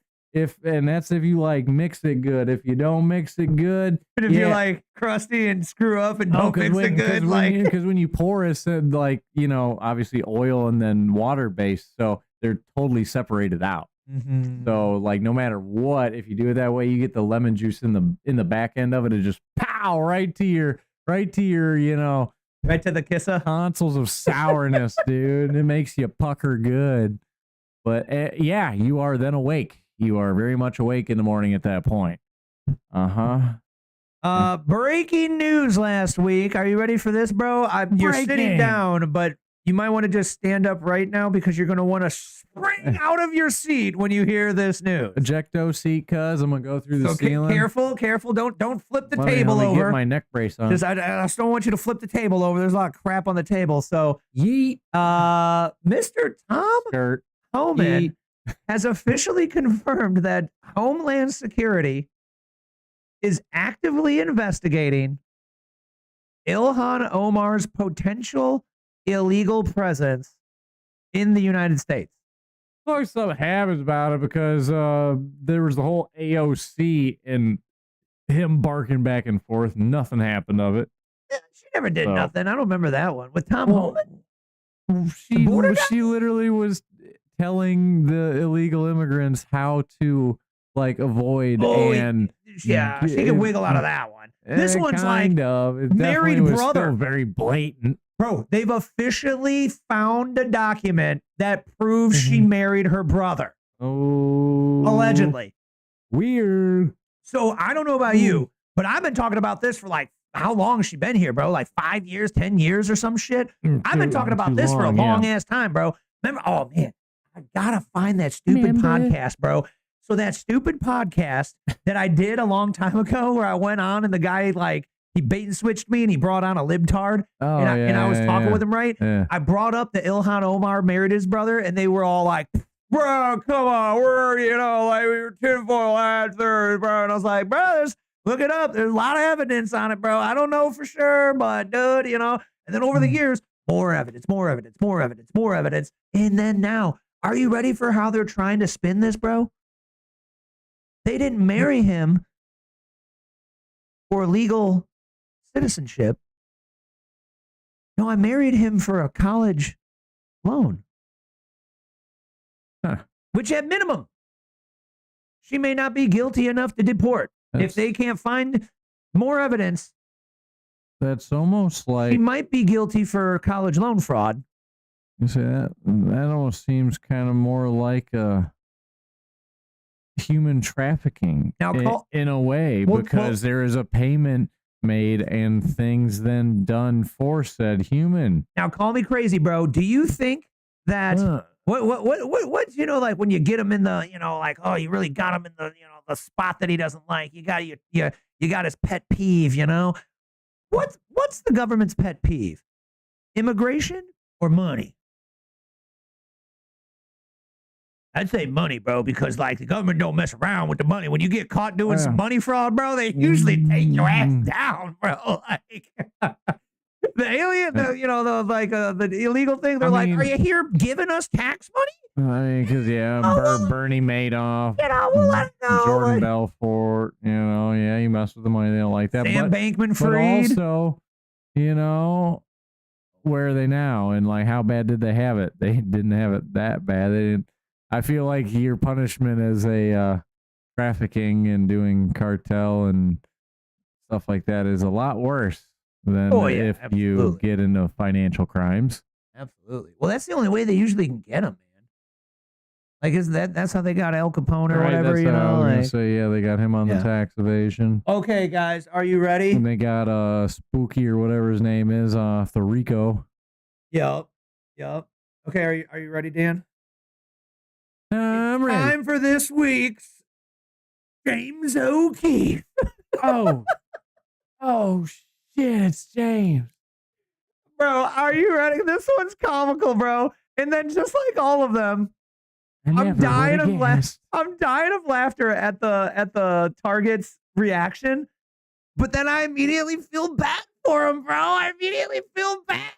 that's if you like mix it good. If you don't mix it good, But if you're like crusty and screw up and don't mix it good, because when you pour it, like, you know, obviously oil and then water based, so they're totally separated out. Mhm. So like no matter what, if you do it that way, you get the lemon juice in the back end of it. It just pow right to your you know, right to the kisser tonsils of sourness, dude. It makes you pucker good. But yeah, you are then awake. You are very much awake in the morning at that point. Breaking news last week. Are you ready for this, bro? You're sitting Breaking. down, but you might want to just stand up right now because you're going to want to spring out of your seat when you hear this news. Ejecto seat, cuz I'm gonna go through the ceiling. Careful. Don't flip the Let me table over. Get my neck brace on. I just don't want you to flip the table over. There's a lot of crap on the table. So, yeet. Mr. Tom Homan has officially confirmed that Homeland Security is actively investigating Ilhan Omar's potential illegal presence in the United States. Like something happens about it because there was the whole AOC and him barking back and forth. Nothing happened of it. She never did nothing. I don't remember that one. With Tom Homan? She literally was telling the illegal immigrants how to like avoid she can wiggle out of that one. This one's kind like of. It married definitely was brother. still very blatant. Bro, they've officially found a document that proves she married her brother. Oh. Allegedly. Weird. So I don't know about you, but I've been talking about this for like, how long has she been here, bro? Like 5 years, 10 years or some shit? I've been talking about this for a long ass time, bro. Remember? Oh, man. I gotta find that stupid podcast, bro. So that stupid podcast that I did a long time ago where I went on and the guy like, he bait and switched me and he brought on a libtard and I was talking with him, right? Yeah. I brought up that Ilhan Omar married his brother and they were all like, bro, come on, we're, you know, like we were tinfoil answers, bro. And I was like, brothers, look it up. There's a lot of evidence on it, bro. I don't know for sure, but dude, you know. And then over the years, more evidence. And then now, are you ready for how they're trying to spin this, bro? They didn't marry him for legal citizenship. No, I married him for a college loan. Which at minimum, she may not be guilty enough to deport. If they can't find more evidence, that's almost like she might be guilty for college loan fraud. You see that almost seems kind of more like human trafficking now, in a way, because there is a payment made and things then done for said human. Now, call me crazy, bro. Do you think that what you know, like when you get him in the, you know, like, oh, you really got him in the, you know, the spot that he doesn't like. You got his pet peeve, you know? What's the government's pet peeve? Immigration or money? I'd say money, bro, because like the government don't mess around with the money. When you get caught doing some money fraud, bro, they usually take your ass down, bro. Like the alien, the illegal thing. They're like, are you here giving us tax money? I mean, because Bernie Madoff, You know, we'll let it go. Jordan Belfort, you know, you mess with the money, they don't like that. Sam but Bankman-Fried. also, you know, where are they now? And like, how bad did they have it? They didn't have it that bad. They didn't. I feel like your punishment as a trafficking and doing cartel and stuff like that is a lot worse than if you get into financial crimes. Absolutely. Well, that's the only way they usually can get them, man. Like, is that's how they got Al Capone or Right, whatever, that's you how I know? was gonna Like, say, yeah, they got him on the tax evasion. okay, guys, are you ready? And they got Spooky or whatever his name is off the Rico. Yep. Okay, are you ready, Dan? I'm ready. Time for this week's James O'Keefe. Oh shit, it's James. Bro, are you ready? This one's comical, bro. And then just like all of them, I'm dying of laughter at the target's reaction. But then I immediately feel bad for him, bro. I immediately feel bad.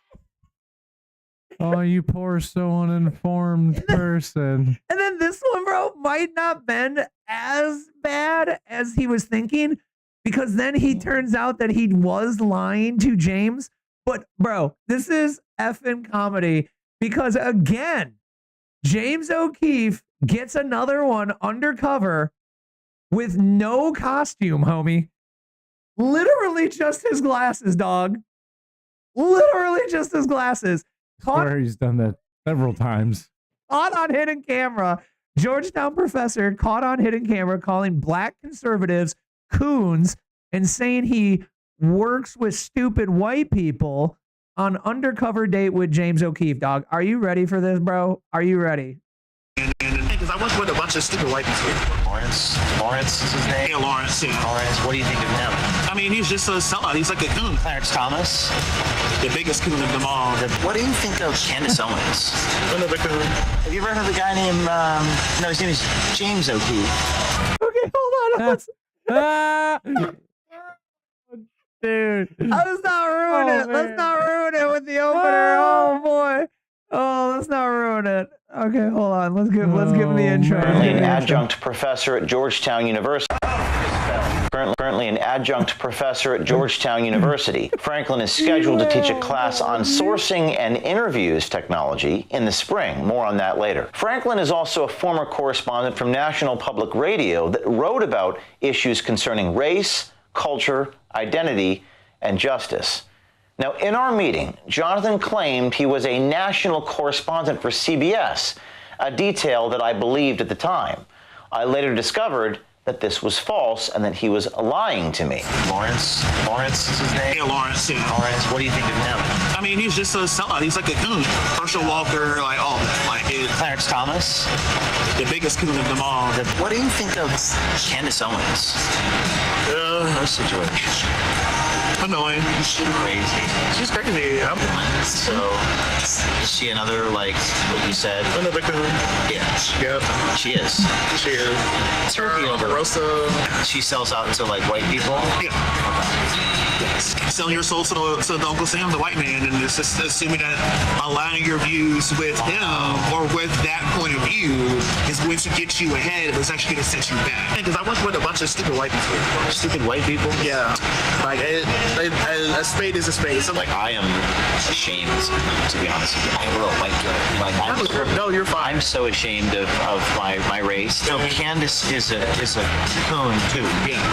Oh, you poor so uninformed person. And then this one, bro, might not been as bad as he was thinking, because then he turns out that he was lying to James. But bro, this is effing comedy, because again, James O'Keefe gets another one undercover with no costume, homie. Literally just his glasses, dog. Literally just his glasses. Swear he's done that several times. Caught on hidden camera. Georgetown professor caught on hidden camera calling black conservatives coons and saying he works with stupid white people on undercover date with James O'Keefe, dog. Are you ready for this, bro? Are you ready? Because I went with a bunch of stupid white people. Lawrence is his name? Yeah, Lawrence, yeah. Lawrence, what do you think of him? I mean, he's just a sellout. He's like a coon. Clarence Thomas? The biggest coon of them all. What do you think of Candace Owens? Another coon. Have you ever heard of a guy named, no, his name is James O'Keefe. Okay, hold on. Dude. Let's not ruin it. Let's not ruin it with the opener. Oh boy. Oh, let's not ruin it. Okay, hold on. Let's give him the intro. Currently an adjunct professor at Georgetown University. Currently an adjunct professor at Georgetown University. Franklin is scheduled to teach a class on sourcing and interviews technology in the spring. More on that later. Franklin is also a former correspondent from National Public Radio that wrote about issues concerning race, culture, identity, and justice. Now, in our meeting, Jonathan claimed he was a national correspondent for CBS, a detail that I believed at the time. I later discovered that this was false and that he was lying to me. Lawrence is his name? Yeah, Lawrence, yeah. Lawrence, what do you think of him? I mean, he's just a sellout. He's like a coon. Herschel Walker, like all that. Like Clarence Thomas? The biggest coon of them all. What do you think of Candace Owens? Her situation. Annoying. She's crazy. She's crazy. So, is she another, like, what you said? Another coon. Yeah. Yep. She is. She is. Turkey over. Rosa. She sells out to, like, white people? Yeah. Yes. Selling your soul to the Uncle Sam, the white man, and it's just assuming that aligning your views with him or with that point of view is going to get you ahead, but it's actually going to set you back. Because I went with a bunch of stupid white people. Stupid white people? Yeah. Like, a spade is a spade. So, like, I am ashamed, to be honest with you. I'm a real white guy. Like, no, you're fine. I'm so ashamed of my race. So Candace is a coon, too. Yeah.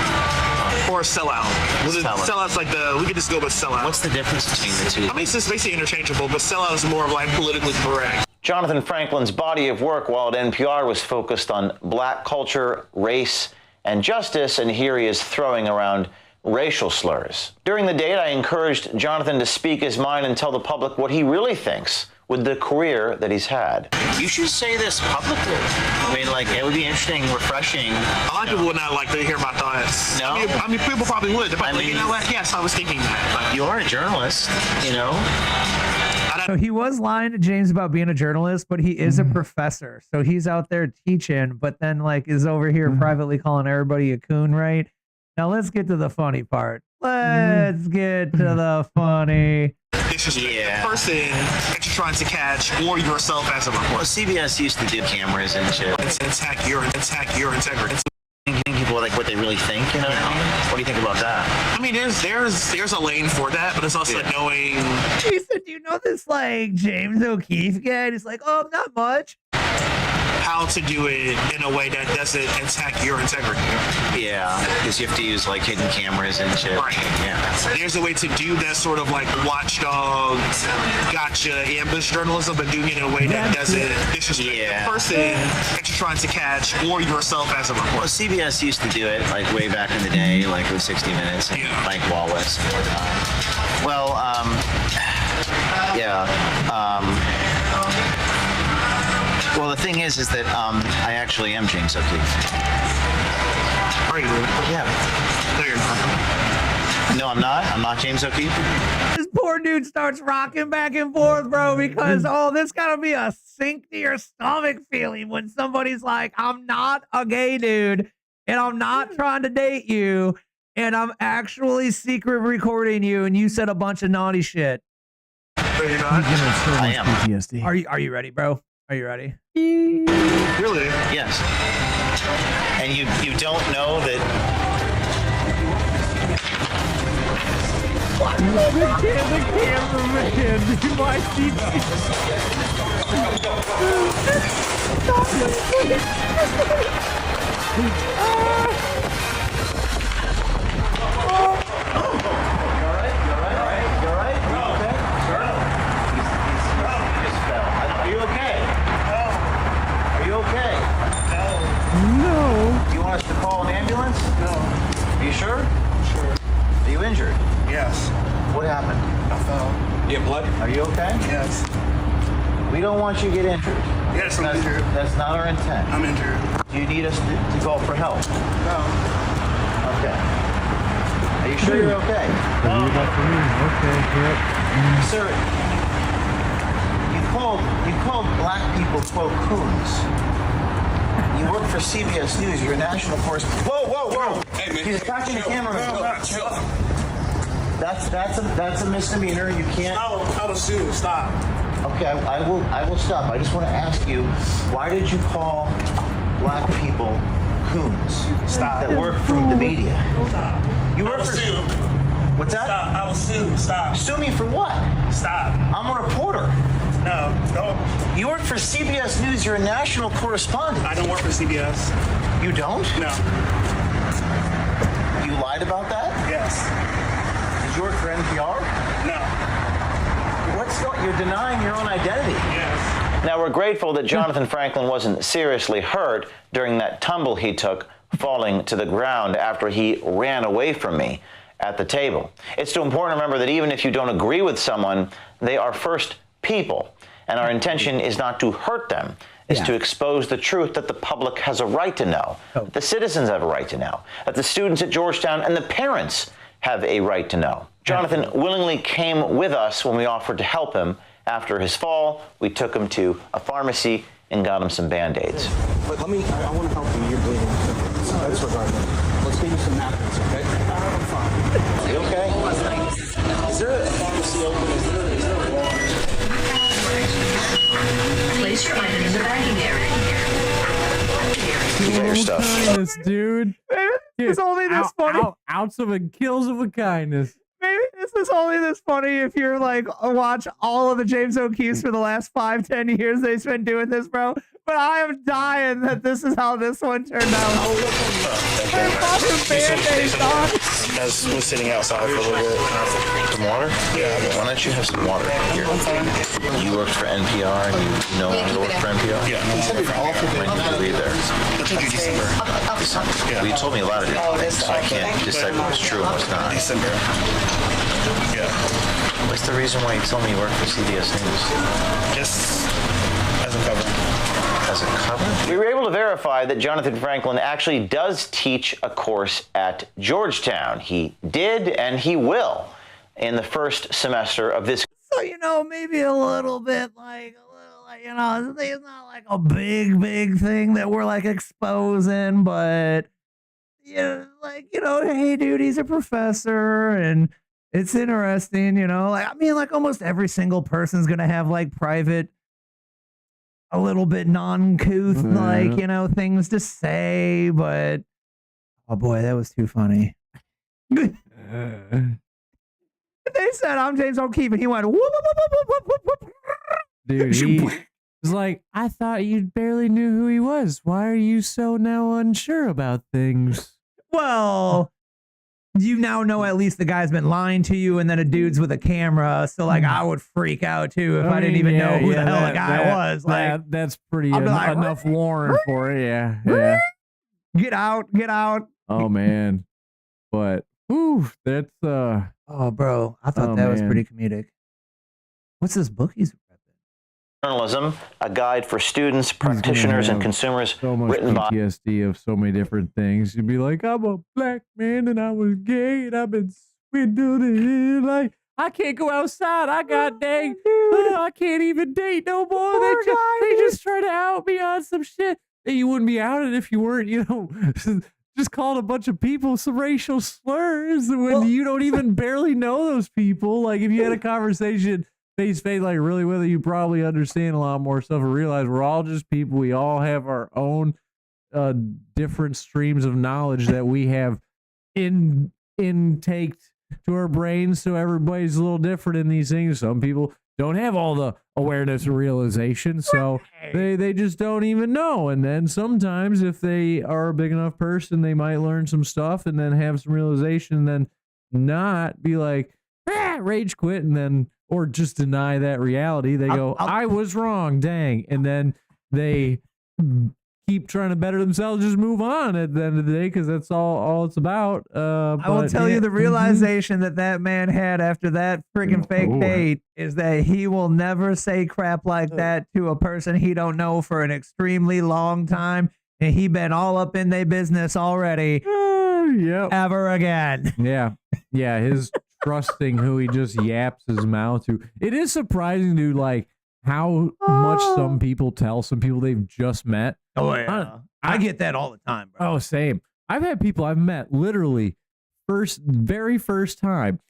Or a sellout. Sellout's like we could just go with sellout. What's the difference between the two? I mean, it's just basically interchangeable, but sellout is more of like politically correct. Jonathan Franklin's body of work while at NPR was focused on black culture, race, and justice, and here he is throwing around racial slurs. During the date, I encouraged Jonathan to speak his mind and tell the public what he really thinks with the career that he's had. You should say this publicly. I mean, like, it would be interesting, refreshing. A lot of people would not like to hear my thoughts. No? I mean people probably would. They're probably you know what? Yes, I was thinking that. You are a journalist, you know? So he was lying to James about being a journalist, but he is a professor. So he's out there teaching, but then like is over here privately calling everybody a coon, right? Now let's get to the funny part. Let's get to the funny. Disrespect the person that you're trying to catch or yourself as a reporter. Well, CBS used to do cameras and shit. Attack your integrity. Thinking people like what they really think, you know? What do you think about that? I mean, there's a lane for that, but it's also knowing. Jason, do you know this like James O'Keefe guy? He's like, oh, not much. How to do it in a way that doesn't attack your integrity. Yeah. because you have to use like hidden cameras and shit. Right. Yeah. There's a way to do that sort of like watchdog, gotcha, ambush journalism, but doing it in a way that doesn't disrespect the person that you're trying to catch or yourself as a reporter. Well, CBS used to do it like way back in the day, like with 60 Minutes and Mike Wallace and whatnot. Well, well, the thing is that I actually am James O'Keefe. Are you? Yeah. No, you're not. No, I'm not. I'm not James O'Keefe. This poor dude starts rocking back and forth, bro, because, this gotta be a sink to your stomach feeling when somebody's like, I'm not a gay dude, and I'm not trying to date you, and I'm actually secret recording you, and you said a bunch of naughty shit. No, you're not. I am. PTSD. Are you ready, bro? Are you ready? Really? Yes. And you don't know that. The cameraman, dude, my No. Do you want us to call an ambulance? No. Are you sure? Sure. Are you injured? Yes. What happened? I fell. You have blood? Are you okay? Yes. We don't want you to get injured. Yes, I'm injured. That's not our intent. I'm injured. Do you need us to call for help? No. Okay. Are you sure you're okay? Okay, yep. Sir, you called black people, quote, coons. You work for CBS News. You're a national correspondent. Whoa. Hey, man. He's attacking the camera. No, chill. That's a misdemeanor. You can't. I will sue. Stop. Okay, I will stop. I just want to ask you, why did you call black people coons? Stop. That work from the media. Stop. You work for. Sue. What's that? Stop. I will sue. Stop. Sue me for what? Stop. I'm a reporter. No. You work for CBS News. You're a national correspondent. I don't work for CBS. You don't? No. You lied about that? Yes. Did you work for NPR? No. You're denying your own identity. Yes. Now, we're grateful that Jonathan Franklin wasn't seriously hurt during that tumble he took, falling to the ground after he ran away from me at the table. It's still important to remember that even if you don't agree with someone, they are first people, and our intention is not to hurt them. Is to expose the truth that the public has a right to know, that the citizens have a right to know, that the students at Georgetown and the parents have a right to know. Jonathan willingly came with us when we offered to help him. After his fall, we took him to a pharmacy and got him some Band-Aids. But I want to help you. You're bleeding. That's regardless. Let's get you some napkins, okay? I'm fine. You okay? Is there a pharmacy open? Is there a wall? Place your item in the bagging area. You got your stuff. Kindness, dude. It's only this funny. Ounce of a kills of a kindness. Maybe this is only this funny if you're like watch all of the James O'Keefes for the last 5-10 years they've been doing this, bro. But I am dying that this is how this one turned out. They're fucking Band-Aids, dog. I was sitting outside for a little bit. Some water? Yeah. Why don't you have some water here? You worked for NPR and you no longer work for NPR? Yeah. When did you leave there? I told you December. Well, you told me a lot of different things, so I can't decide what's true and what's not. December. Yeah. What's the reason why you told me you work for CBS News? Just as a cover. As a cover? We were able to verify that Jonathan Franklin actually does teach a course at Georgetown. He did and he will in the first semester of this. So, maybe a little bit like, it's not like a big thing that we're like exposing, but, hey, dude, he's a professor and it's interesting, like almost every single person's going to have like private, a little bit non-couth, things to say, but oh boy, that was too funny. They said, I'm James O'Keefe, and he went, whoop, whoop, whoop, whoop, whoop, whoop. Dude, he was like, I thought you barely knew who he was. Why are you so now unsure about things? Well, you now know at least the guy's been lying to you, and then a dude's with a camera. So, like, I would freak out too if I didn't even know who the hell the guy was. Like, that's pretty I'd be like, enough warrant for it. Yeah. Get out. Oh man, but that's Oh, bro, I thought that was pretty comedic. What's this book he's Journalism, a guide for students, practitioners, and consumers, so much written by PTSD of so many different things. You'd be like, I'm a black man and I was gay and I've been swindled and like I can't go outside. I got dang, I can't even date no more. They just try to out me on some shit. And you wouldn't be outed if you weren't, just called a bunch of people some racial slurs when you don't even barely know those people. Like if you had a conversation face to face, like really with it, you probably understand a lot more stuff and realize we're all just people. We all have our own different streams of knowledge that we have intaked to our brains. So everybody's a little different in these things. Some people don't have all the awareness or realization, so they just don't even know. And then sometimes if they are a big enough person, they might learn some stuff and then have some realization and then not be like, rage quit, and then or just deny that reality. They go, I was wrong, dang. And then they keep trying to better themselves, just move on at the end of the day, because that's all it's about. I will tell you the realization that man had after that freaking fake date is that he will never say crap like that to a person he don't know for an extremely long time, and he been all up in their business already. Ever again. Yeah, his trusting who he just yaps his mouth to. It is surprising, dude, like how much some people tell some people they've just met. Oh yeah, I get that all the time, bro. Oh, same. I've had people I've met literally very first time.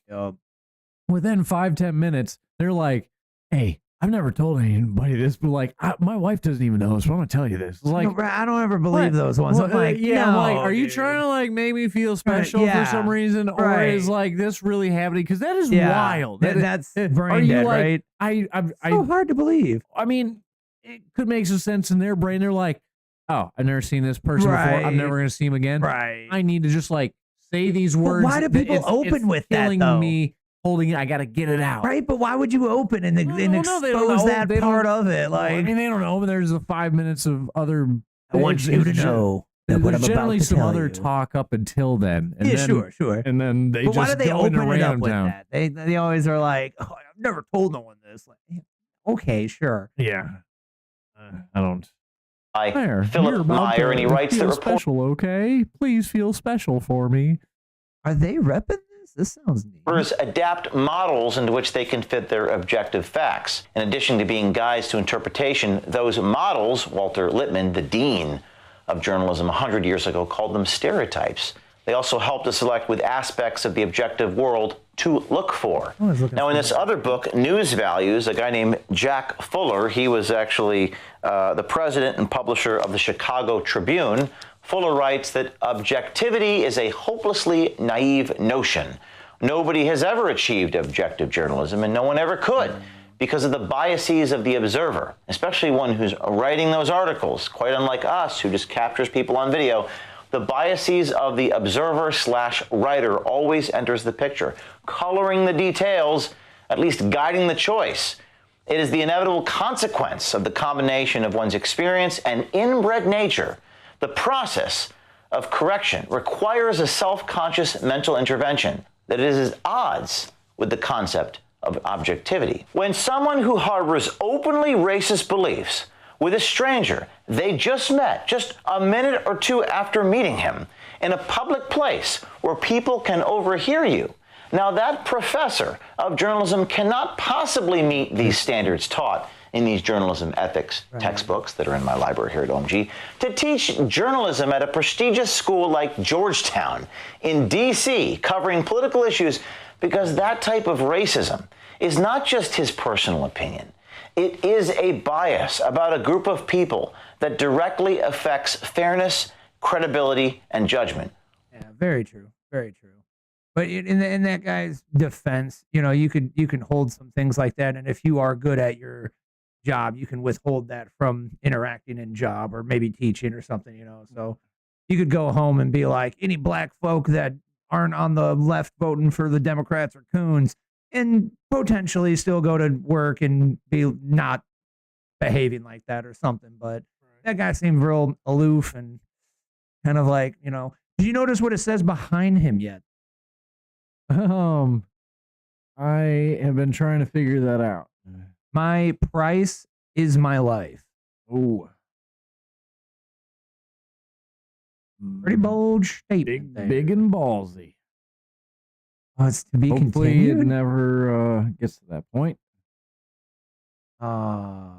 Within 5-10 minutes, they're like, "Hey, I've never told anybody this, but like, my wife doesn't even know this. But I'm gonna tell you this." It's like, no, bro, I don't ever believe those ones. I'm like, I'm like, no, are you dude. trying to like make me feel special Yeah, for some reason, or right. is like this really happening? Because that is Yeah, wild. that's are brain you dead, like, right? I So hard to believe. I mean, it could make some sense in their brain. They're like, oh, I've never seen this person before. I'm Right. never going to see him again. Right. I need to just like say these But words. why do people It's open with that, killing though? me holding it. I got to get it out. Right, but why would you open and, They don't expose know. that They part don't- of it? Like, I mean, they don't know, but there's the 5 minutes of other. I want you to know that what I'm There's about generally to some tell other you. talk up until then. And Yeah, then, sure. And then they But just why do they go into open it up random with town. that? They always are like, oh, I've never told no one this. Like, okay, sure. Yeah. I don't. by There, Philip you're about Meyer, and he to writes that feel report. special, okay? Please feel special for me. Are they repping this? This sounds neat. Reporters adapt models into which they can fit their objective facts. In addition to being guides to interpretation, those models, Walter Lippmann, the dean of journalism 100 years ago, called them stereotypes. They also help to select with aspects of the objective world to look for. Now, in this other book, News Values, a guy named Jack Fuller, he was actually the president and publisher of the Chicago Tribune. Fuller writes that objectivity is a hopelessly naive notion. Nobody has ever achieved objective journalism, and no one ever could, because of the biases of the observer, especially one who's writing those articles, quite unlike us, who just captures people on video. The biases of the observer/writer always enters the picture, coloring the details, at least guiding the choice. It is the inevitable consequence of the combination of one's experience and inbred nature. The process of correction requires a self-conscious mental intervention that is at odds with the concept of objectivity. When someone who harbors openly racist beliefs with a stranger they just met just a minute or two after meeting him in a public place where people can overhear you, now that professor of journalism cannot possibly meet these standards taught in these journalism ethics textbooks that are in my library here at OMG to teach journalism at a prestigious school like Georgetown in D.C. covering political issues, because that type of racism is not just his personal opinion. It is a bias about a group of people that directly affects fairness, credibility, and judgment. Yeah, very true. Very true. But in that guy's defense, you can hold some things like that, and if you are good at your job, you can withhold that from interacting in job or maybe teaching or something. So you could go home and be like, any black folk that aren't on the left voting for the Democrats are coons, and potentially still go to work and be not behaving like that or something. But that guy seemed real aloof and kind of like, you know, did you notice what it says behind him yet? I have been trying to figure that out. My price is my life. Ooh. Pretty bold statement. Big and ballsy. Oh, it's to be Hopefully continued. it never gets to that point. We're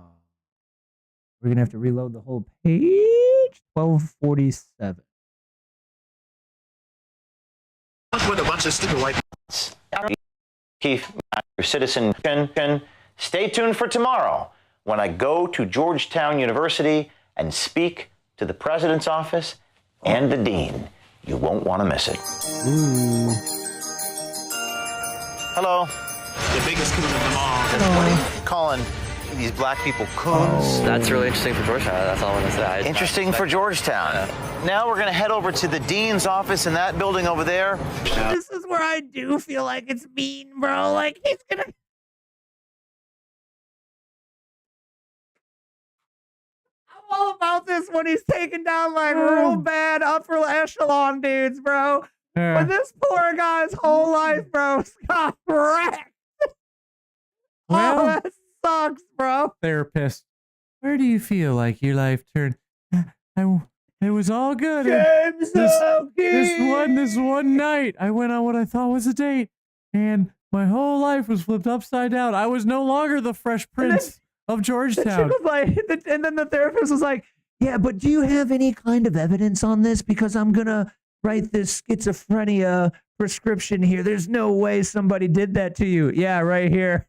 gonna have to reload the whole page. 1247. With a bunch of stupid white. Keith, citizen, stay tuned for tomorrow when I go to Georgetown University and speak to the president's office and the dean. You won't want to miss it. Ooh. Hello. The biggest coon of them all. What are you calling these black people coons? That's really interesting for Georgetown. That's all I want to say. Interesting for Georgetown. Now we're going to head over to the dean's office in that building over there. This is where I do feel like it's mean, bro. Like, he's gonna... I'm all about this when he's taking down, like, real bad upper echelon dudes, bro. Yeah. But this poor guy's whole life, bro, got wrecked. Oh, that sucks, bro. Therapist, where do you feel like your life turned? It was all good. This one night, I went on what I thought was a date, and my whole life was flipped upside down. I was no longer the Fresh Prince of Georgetown. The chick was like, and then the therapist was like, yeah, but do you have any kind of evidence on this? Because I'm going to write this schizophrenia prescription here. There's no way somebody did that to you. Yeah, right here.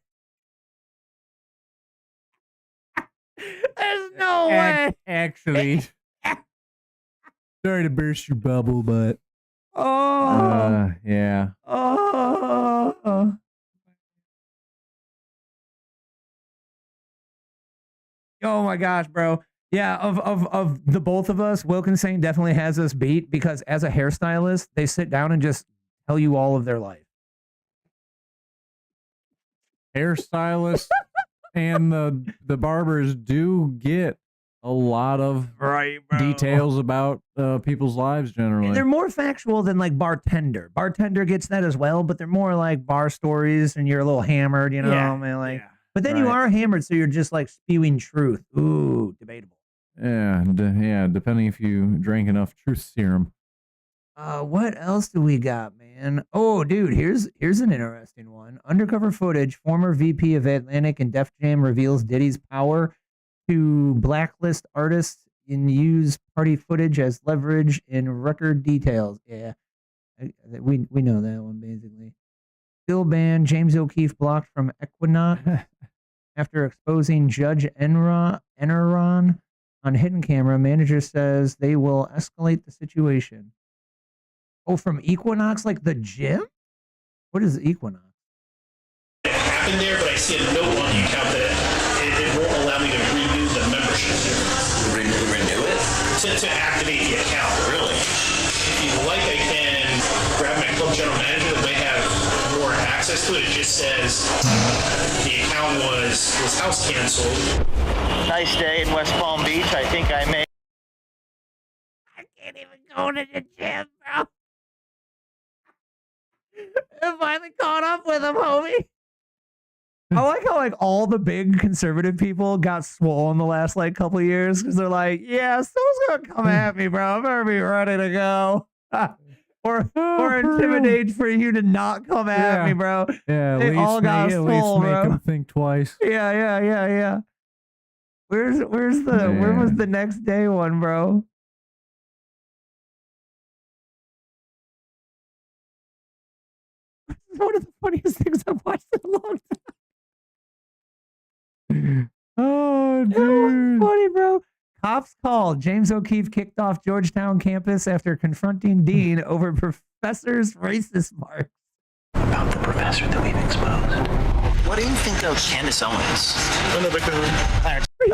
There's no way. Actually, sorry to burst your bubble, but yeah. Oh my gosh, bro. Yeah, of the both of us, Wilkinson definitely has us beat because as a hairstylist, they sit down and just tell you all of their life. Hairstylists and the barbers do get a lot of details about people's lives generally. And they're more factual than like bartender. Bartender gets that as well, but they're more like bar stories and you're a little hammered, you know? I mean, like, but then you are hammered, so you're just like spewing truth. Ooh, debatable. Yeah, depending if you drank enough truth serum. What else do we got, man? Oh, dude, here's an interesting one. Undercover footage. Former VP of Atlantic and Def Jam reveals Diddy's power to blacklist artists and use party footage as leverage in record details. Yeah, we know that one basically. Still banned. James O'Keefe blocked from Equinox after exposing Judge Enron on hidden camera. Manager says they will escalate the situation. Oh, from Equinox, like the gym? What is Equinox? It happened there, but I see a note on the account that it won't allow me to renew the membership. Renew it? To activate the account. Really? If you like, I can grab my club general manager that may have more access to it. It just says the account was house canceled. Nice day in West Palm Beach. I think I may. I can't even go to the gym, bro. I finally caught up with him, homie. I like how like all the big conservative people got swollen the last like couple of years because they're like, yeah, someone's gonna come at me, bro. I better be ready to go. or intimidate for you to not come at me, bro. Yeah, they all got swole, make bro. them think twice. Yeah. Where was the next day one, bro? One of the funniest things I've watched in a long time. Oh, dude. It was funny, bro. Cops called. James O'Keefe kicked off Georgetown campus after confronting Dean over professor's racist marks. About the professor that we've exposed. What do you think of Candace Owens?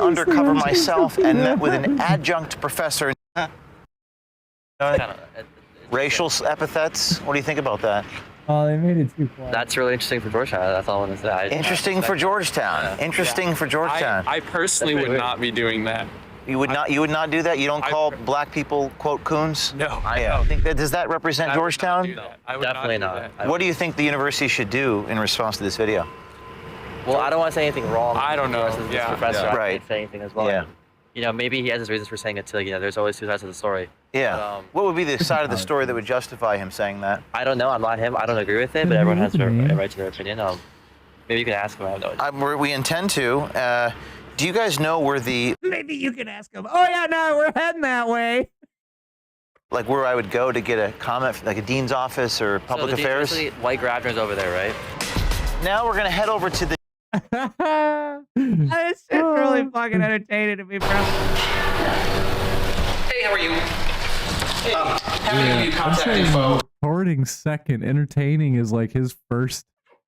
Undercover myself and met with an adjunct professor. Racial epithets. What do you think about that? Oh, they made it too quiet. That's really interesting for Georgetown. That's all I want to say. Interesting for Georgetown. Interesting for Georgetown. I personally would not be doing that. You would not. You would not do that. You don't call black people quote coons. No. I think that does that represent Georgetown? Definitely not. What do you think the university should do in response to this video? Well, I don't want to say anything wrong. I don't know. This professor, I Right. can't say anything as well. Yeah. You know, maybe he has his reasons for saying it too. You know, there's always two sides of the story. Yeah. But, what would be the side of the story that would justify him saying that? I don't know. I'm not him. I don't agree with it, but everyone has a right to their opinion. Maybe you can ask him. I have no idea. We intend to. Do you guys know where the Maybe you can ask him. Oh yeah, no, we're heading that way. like where I would go to get a comment, like a dean's office or public affairs? White Grafton's over there, right? Now we're gonna head over to the. This shit's really fucking entertaining to me, bro. Hey, how are you? Hey, happy to give you contact info. Recording second, entertaining is like his first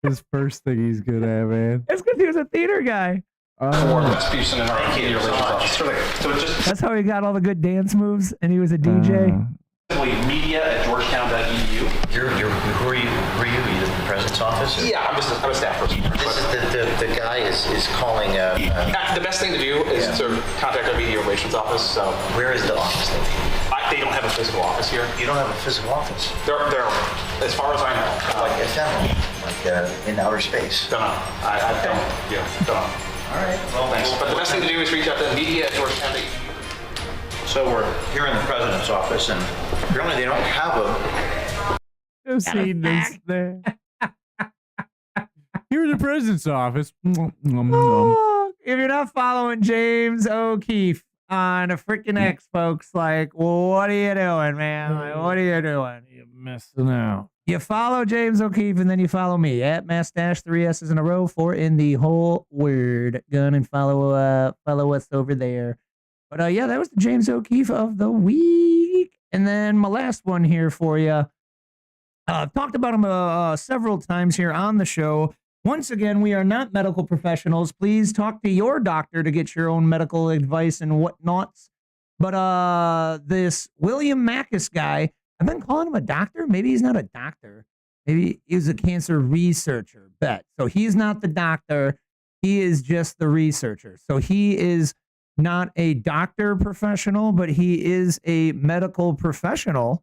thing he's good at, man. It's because he was a theater guy. For Vespucci and our media relations office. So it's just That's how he got all the good dance moves, and he was a DJ. simply media@georgetown.edu. Who are you? Are you the president's office? Yeah, I'm a staff person. The guy is calling. The best thing to do is to contact our media relations office. So Where is the office? they don't have a physical office here. You don't have a physical office. They're as far as I know. Like ephemeral, like in outer space. Don't know. I don't. Yeah, don't know. All right. Well, Thanks. But the best thing to do is reach out to media@georgetown.edu. So we're here in the president's office, and apparently they don't have a. I've seen this there. Here in the president's office. Oh, if you're not following James O'Keefe on a freaking X, folks, like, what are you doing, man? Like, what are you doing? You're missing out. You follow James O'Keefe, and then you follow me at Mastache, 3 S's in a row, 4 in the whole word. Go and follow us over there. But yeah, that was the James O'Keefe of the week. And then my last one here for you. I've talked about him several times here on the show. Once again, we are not medical professionals. Please talk to your doctor to get your own medical advice and whatnots. But this William Mackus guy, I've been calling him a doctor. Maybe he's not a doctor. Maybe he's a cancer researcher. Bet. So he's not the doctor. He is just the researcher. So he is not a doctor professional, but he is a medical professional,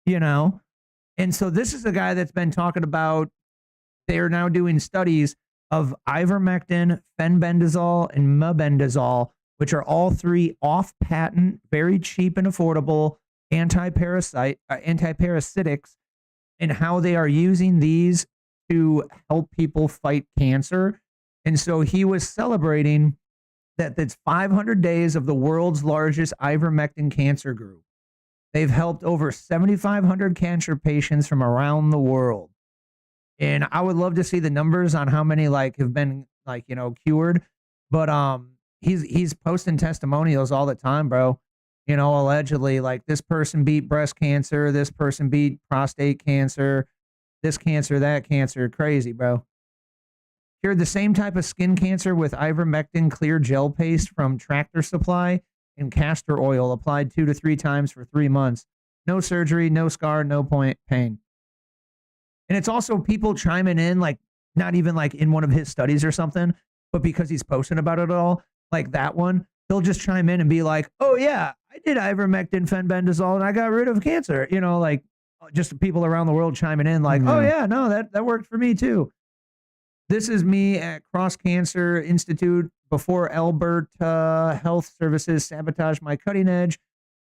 you know? And so this is a guy that's been talking about, they're now doing studies of ivermectin, fenbendazole, and mebendazole, which are all three off-patent, very cheap and affordable antiparasitics, and how they are using these to help people fight cancer. And so he was celebrating that it's 500 days of the world's largest ivermectin cancer group. They've helped over 7,500 cancer patients from around the world. And I would love to see the numbers on how many have been cured. But he's posting testimonials all the time, bro. You know, allegedly, this person beat breast cancer, this person beat prostate cancer, this cancer, that cancer. Crazy, bro. Cured the same type of skin cancer with ivermectin clear gel paste from Tractor Supply and castor oil applied 2 to 3 times for 3 months. No surgery, no scar, no pain. And it's also people chiming in, not even in one of his studies or something, but because he's posting about it all, like that one, they'll just chime in and be like, oh yeah, I did ivermectin, fenbendazole, and I got rid of cancer. You know, just people around the world chiming in oh yeah, no, that worked for me too. This is me at Cross Cancer Institute before Alberta Health Services sabotaged my cutting edge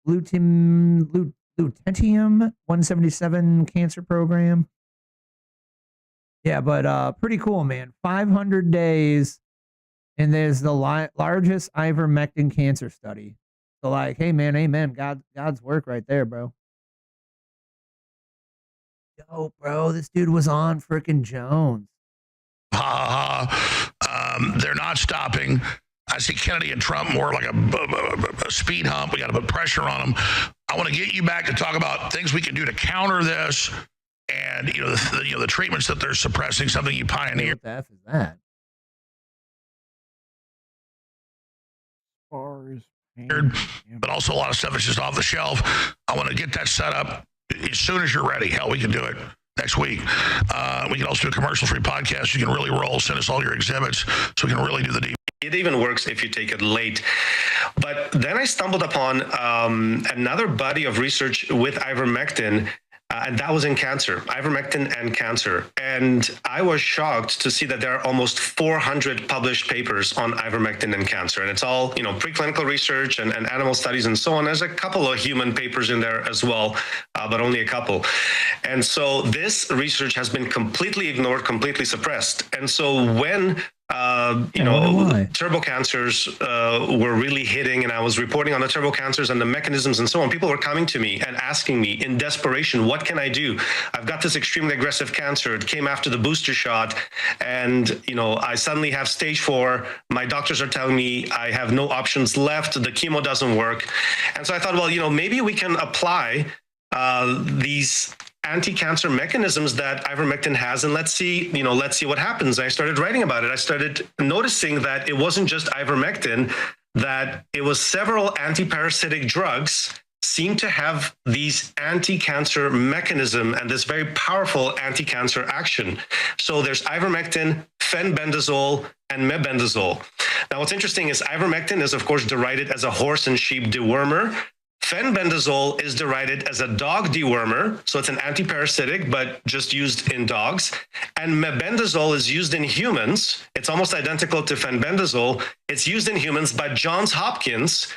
lutetium-177 cancer program. Yeah, but pretty cool, man. 500 days, and there's the largest ivermectin cancer study. So hey, man, amen. God's work right there, bro. Yo, bro, this dude was on frickin' Jones. They're not stopping. I see Kennedy and Trump more like a speed hump. We got to put pressure on them. I want to get you back to talk about things we can do to counter this, and the treatments that they're suppressing. Something you pioneered. What the F is that? Bars but also a lot of stuff is just off the shelf. I want to get that set up as soon as you're ready. Hell, we can do it next week. We can also do a commercial-free podcast. You can really roll. Send us all your exhibits so we can really do the deep. It even works if you take it late. But then I stumbled upon another body of research with ivermectin, and that was in cancer, ivermectin and cancer. And I was shocked to see that there are almost 400 published papers on ivermectin and cancer. And it's all, preclinical research and animal studies and so on. There's a couple of human papers in there as well, but only a couple. And so this research has been completely ignored, completely suppressed. And so when turbo cancers were really hitting, and I was reporting on the turbo cancers and the mechanisms and so on, people were coming to me and asking me in desperation, what can I do? I've got this extremely aggressive cancer. It came after the booster shot, and I suddenly have stage 4. My doctors are telling me I have no options left. The chemo doesn't work. And so I thought, well, maybe we can apply these anti-cancer mechanisms that ivermectin has, and let's see what happens. I started writing about it. I started noticing that it wasn't just ivermectin, that it was several anti-parasitic drugs seem to have these anti-cancer mechanism and this very powerful anti-cancer action. So there's ivermectin, fenbendazole, and mebendazole. Now, what's interesting is ivermectin is, of course, derided as a horse and sheep dewormer. Fenbendazole is derided as a dog dewormer, so it's an antiparasitic, but just used in dogs. And mebendazole is used in humans. It's almost identical to fenbendazole. It's used in humans by Johns Hopkins,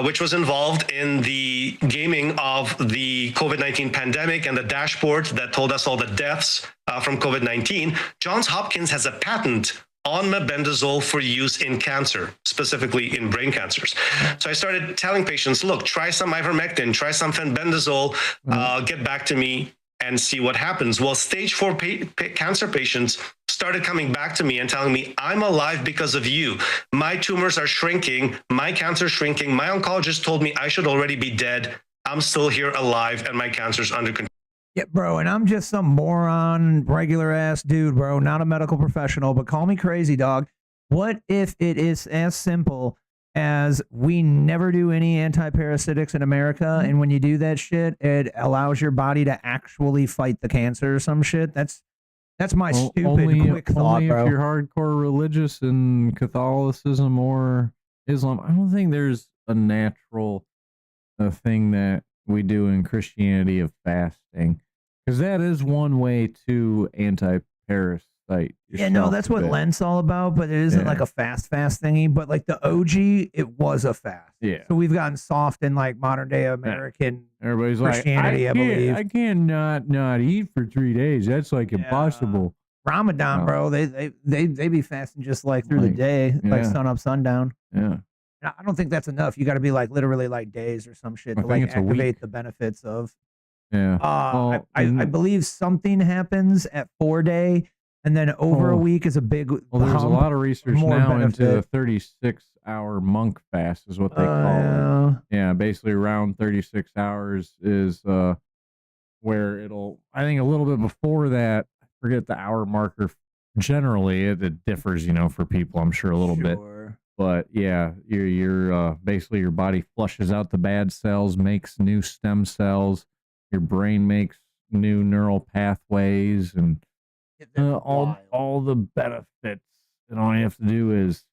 which was involved in the gaming of the COVID-19 pandemic and the dashboard that told us all the deaths from COVID-19. Johns Hopkins has a patent on mebendazole for use in cancer, specifically in brain cancers. So I started telling patients, look, try some ivermectin, try some fenbendazole, get back to me and see what happens. Well, stage 4 cancer patients started coming back to me and telling me, I'm alive because of you. My tumors are shrinking, my cancer is shrinking. My oncologist told me I should already be dead. I'm still here alive and my cancer's under control. Yeah, bro, and I'm just some moron, regular ass dude, bro, not a medical professional, but call me crazy, dog. What if it is as simple as we never do any antiparasitics in America, and when you do that shit, it allows your body to actually fight the cancer or some shit? That's my stupid quick thought, only bro. if you're hardcore religious in Catholicism or Islam. I don't think there's a natural thing that we do in Christianity of fasting, because that is one way to anti-parasite. Yeah, no, that's what Lent's all about, but it isn't like a fast thingy. But like the OG, it was a fast. Yeah. So we've gotten soft in like modern day American Everybody's Christianity, like, I believe. I cannot not eat for 3 days. That's like impossible. Ramadan, bro, they be fasting just like through the day, like sun up, sundown. Yeah. And I don't think that's enough. You got to be like literally like days or some shit to like activate the benefits of. Yeah. I believe something happens at 4-day, and then over a week is a big. Well, there's a lot of research now benefit. into the 36-hour monk fast is what they call it. Yeah, basically around 36 hours is where it'll. I think a little bit before that. I forget the hour marker. Generally, it differs, for people. I'm sure a little bit. But yeah, you're basically your body flushes out the bad cells, makes new stem cells. Your brain makes new neural pathways, and all the benefits. And all you have to do is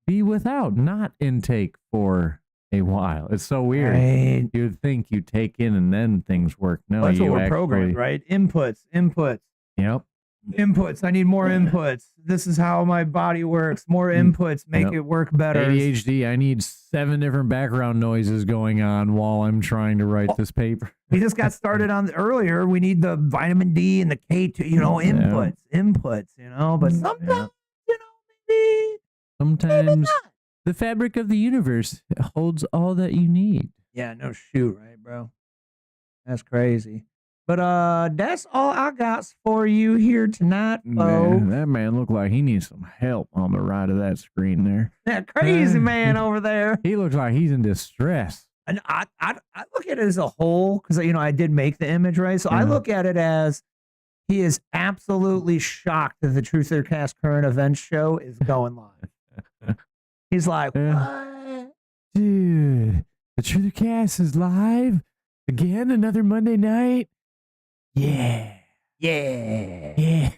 be without, not intake for a while. It's so weird. Right. You'd think you take in and then things work. No, That's you what we're actually, programmed, right? Inputs. Yep. Inputs. I need more inputs. This is how my body works. More inputs make it work better. ADHD. I need 7 different background noises going on while I'm trying to write this paper. We just got started on earlier. We need the vitamin D and the K2, inputs, but sometimes, maybe. Sometimes the fabric of the universe holds all that you need. Yeah, no shoot, right, bro? That's crazy. But that's all I got for you here tonight, folks. That man looked like he needs some help on the right of that screen there. That crazy man over there. He looks like he's in distress. And I look at it as a whole, because I did make the image, right? So I look at it as he is absolutely shocked that the Truth or Cast current events show is going live. He's like, what? Dude, the Truther Cast is live again. Another Monday night. Yeah. Yeah.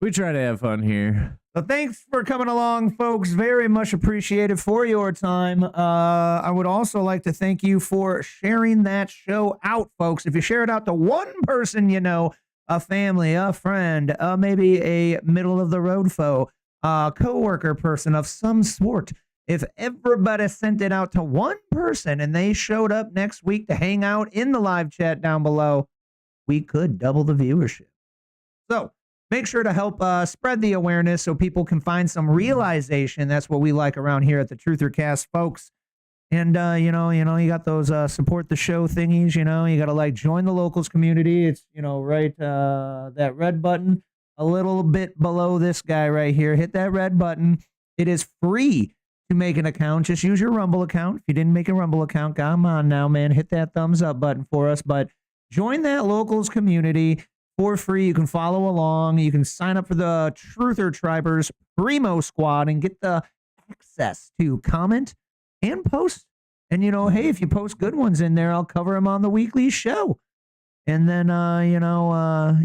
We try to have fun here. So thanks for coming along, folks. Very much appreciated for your time. I would also like to thank you for sharing that show out, folks. If you share it out to one person you know, a family, a friend, maybe a middle-of-the-road foe, a coworker person of some sort, if everybody sent it out to one person and they showed up next week to hang out in the live chat down below, we could double the viewership. So make sure to help spread the awareness so people can find some realization. That's what we like around here at the Truther Cast, folks. And, you got those support the show thingies, you got to like join the locals community. It's, right, that red button a little bit below this guy right here. Hit that red button. It is free to make an account. Just use your Rumble account. If you didn't make a Rumble account, come on now, man. Hit that thumbs up button for us. But join that locals community for free. You can follow along. You can sign up for the Truther Tribers Primo Squad and get the access to comment and post. And, hey, if you post good ones in there, I'll cover them on the weekly show. And then,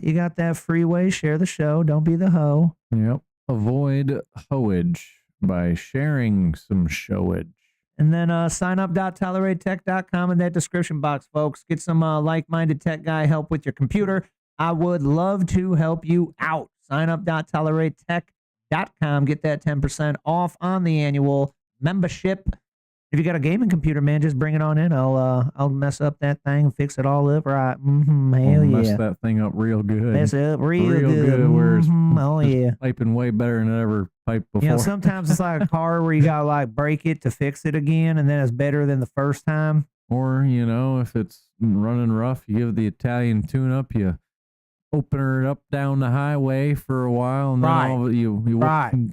you got that freeway. Share the show. Don't be the hoe. Yep. Avoid hoeage by sharing some showage. And then signup.toleratetech.com in that description box, folks. Get some like-minded tech guy help with your computer. I would love to help you out. Signup.toleratetech.com. Get that 10% off on the annual membership. If you got a gaming computer, man, just bring it on in. I'll mess up that thing and fix it all up right. Hell yeah. Mess that thing up real good. Mess it up real good. Where it's oh yeah. Piping way better than it ever piped before. Sometimes it's like a car where you gotta like break it to fix it again, and then it's better than the first time. Or, if it's running rough, you give the Italian tune-up, you open it up down the highway for a while, and then you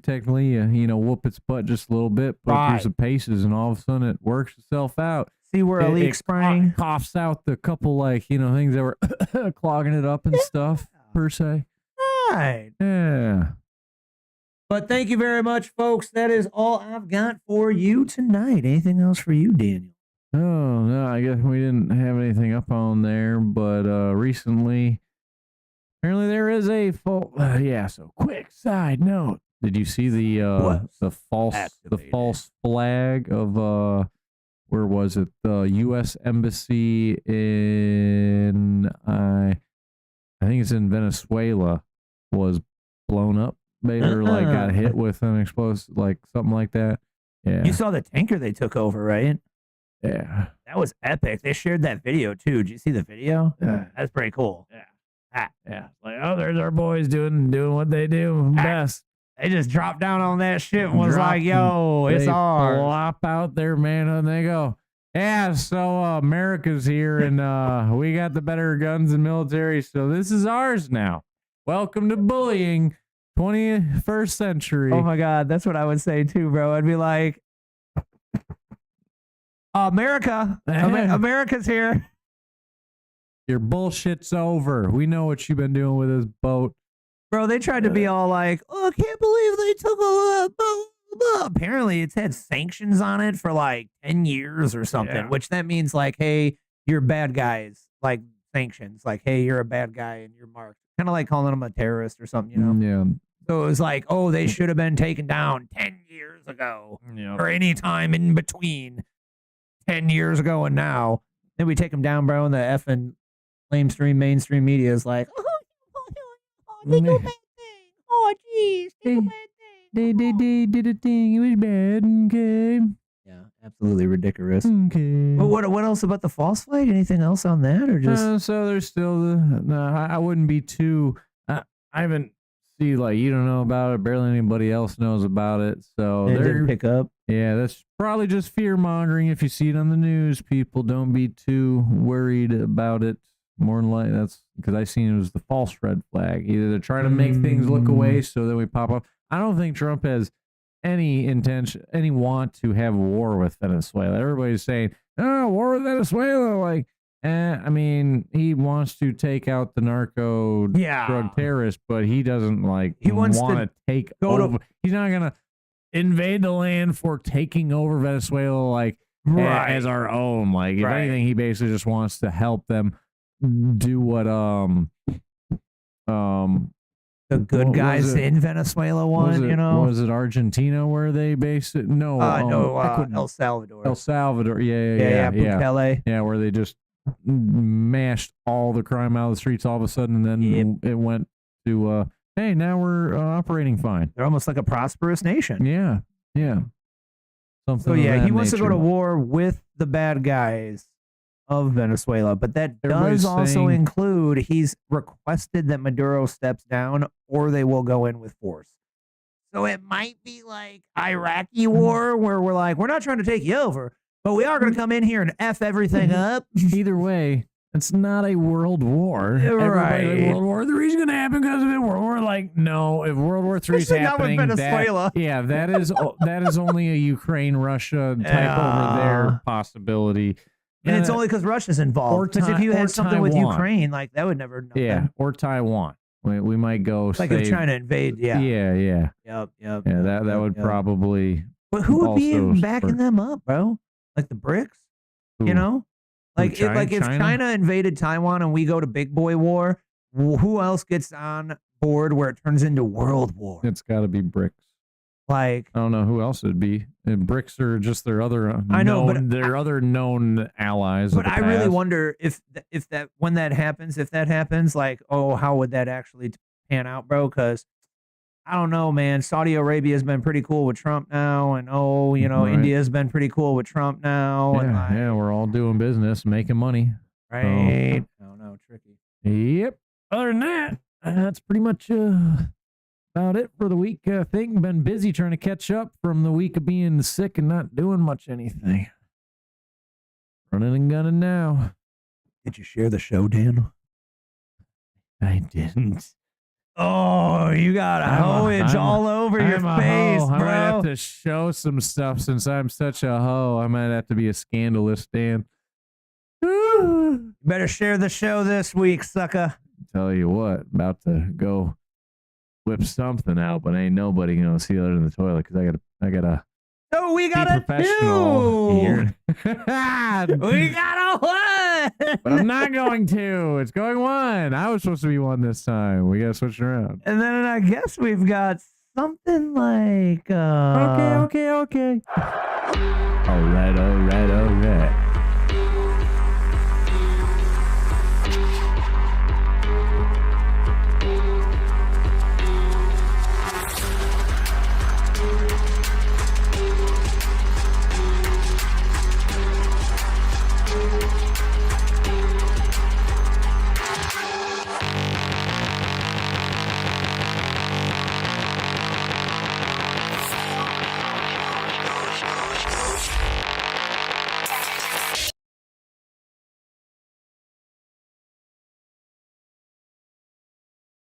technically whoop its butt just a little bit, put through some paces, and all of a sudden it works itself out. See where a leak sprang? Coughs out the couple things that were clogging it up and stuff per se. Right. Yeah. But thank you very much, folks. That is all I've got for you tonight. Anything else for you, Daniel? Oh no, I guess we didn't have anything up on there, but recently. Apparently there is a so quick side note. Did you see the false flag of where was it? The US embassy in I think it's in Venezuela was blown up, or like got hit with an explosive, like something like that. Yeah. You saw the tanker they took over, right? Yeah. That was epic. They shared that video too. Did you see the video? Yeah. That's pretty cool. Yeah. Yeah, like, there's our boys doing what they do best. They just dropped down on that shit and was like, yo, it's ours. They flop out their manhood and they go, yeah, so America's here and we got the better guns and military, so this is ours now. Welcome to bullying, 21st century. Oh my God, that's what I would say too, bro. I'd be like, America's here. Your bullshit's over. We know what you've been doing with this boat. Bro, they tried to be all like, I can't believe they took a boat. Apparently, it's had sanctions on it for like 10 years or something, which that means like, hey, you're bad guys, like sanctions. Like, hey, you're a bad guy and you're marked. Kind of like calling them a terrorist or something, Yeah. So it was like, they should have been taken down 10 years ago or any time in between 10 years ago and now. Then we take them down, bro, and the effing mainstream media is like, they do a bad thing. Oh, jeez, they do a bad thing. They did a thing. It was bad. Okay. Yeah, absolutely ridiculous. Okay. But what else about the false flag? Anything else on that, or just? So there's still I wouldn't be too. I haven't you don't know about it. Barely anybody else knows about it. So they didn't pick up. Yeah, that's probably just fear mongering. If you see it on the news, people don't be too worried about it. More than likely, that's because I seen it was the false red flag. Either they're trying to make things look away so that we pop up. I don't think Trump has any want to have a war with Venezuela. Everybody's saying, war with Venezuela. Like, I mean, he wants to take out the narco drug terrorists, but he doesn't want to take over. He's not gonna. invade the land for taking over Venezuela, like as our own. Like, if anything, he basically just wants to help them do what the good guys in Venezuela want, you know. Was it Argentina where they based it? No, El Salvador. El Salvador, yeah, Bukele. Yeah, where they just mashed all the crime out of the streets all of a sudden, and then it went to hey, now we're operating fine. They're almost like a prosperous nation. Yeah. Something. So he wants to go to war with the bad guys of Venezuela, but that does also include he's requested that Maduro steps down or they will go in with force. So it might be like Iraqi war where we're like, we're not trying to take you over, but we are going to come in here and F everything up. Either way, it's not a world war. Right. Like, World War III is going to happen because of it. World War, like, no, if World War III is happening, not with Venezuela. that is only a Ukraine, Russia type over there possibility. And it's only because Russia's involved. Because if you had something with Ukraine, like that would never. Or Taiwan. We might go. Like if China invade. Yeah. Yep. That would probably. But who would be backing them up, bro? Like the BRICS, you know? Like if China invaded Taiwan and we go to big boy war, who else gets on board where it turns into world war? It's got to be BRICS. Like I don't know who else it'd be. And BRICS are just their other other known allies. But I really wonder if that when that happens, like, oh, how would that actually pan out, bro? Because I don't know, man. Saudi Arabia has been pretty cool with Trump now, and India's been pretty cool with Trump now. Yeah, we're all doing business, making money. Right? So, I don't know, tricky. Yep. Other than that, that's pretty much about it for the week. I think been busy trying to catch up from the week of being sick and not doing much anything. Running and gunning now. Did you share the show, Dan? I didn't. Oh, you got a hoage all over your face, bro. I might have to show some stuff since I'm such a hoe. I might have to be a scandalous Dan. Better share the show this week, sucker. Tell you what, about to go whip something out, but ain't nobody gonna see other than the toilet because I gotta. Oh, we got a professional here. We got a one. But I'm not going to. It's going one. I was supposed to be one this time. We gotta switch around. And then I guess we've got something like Okay. All right.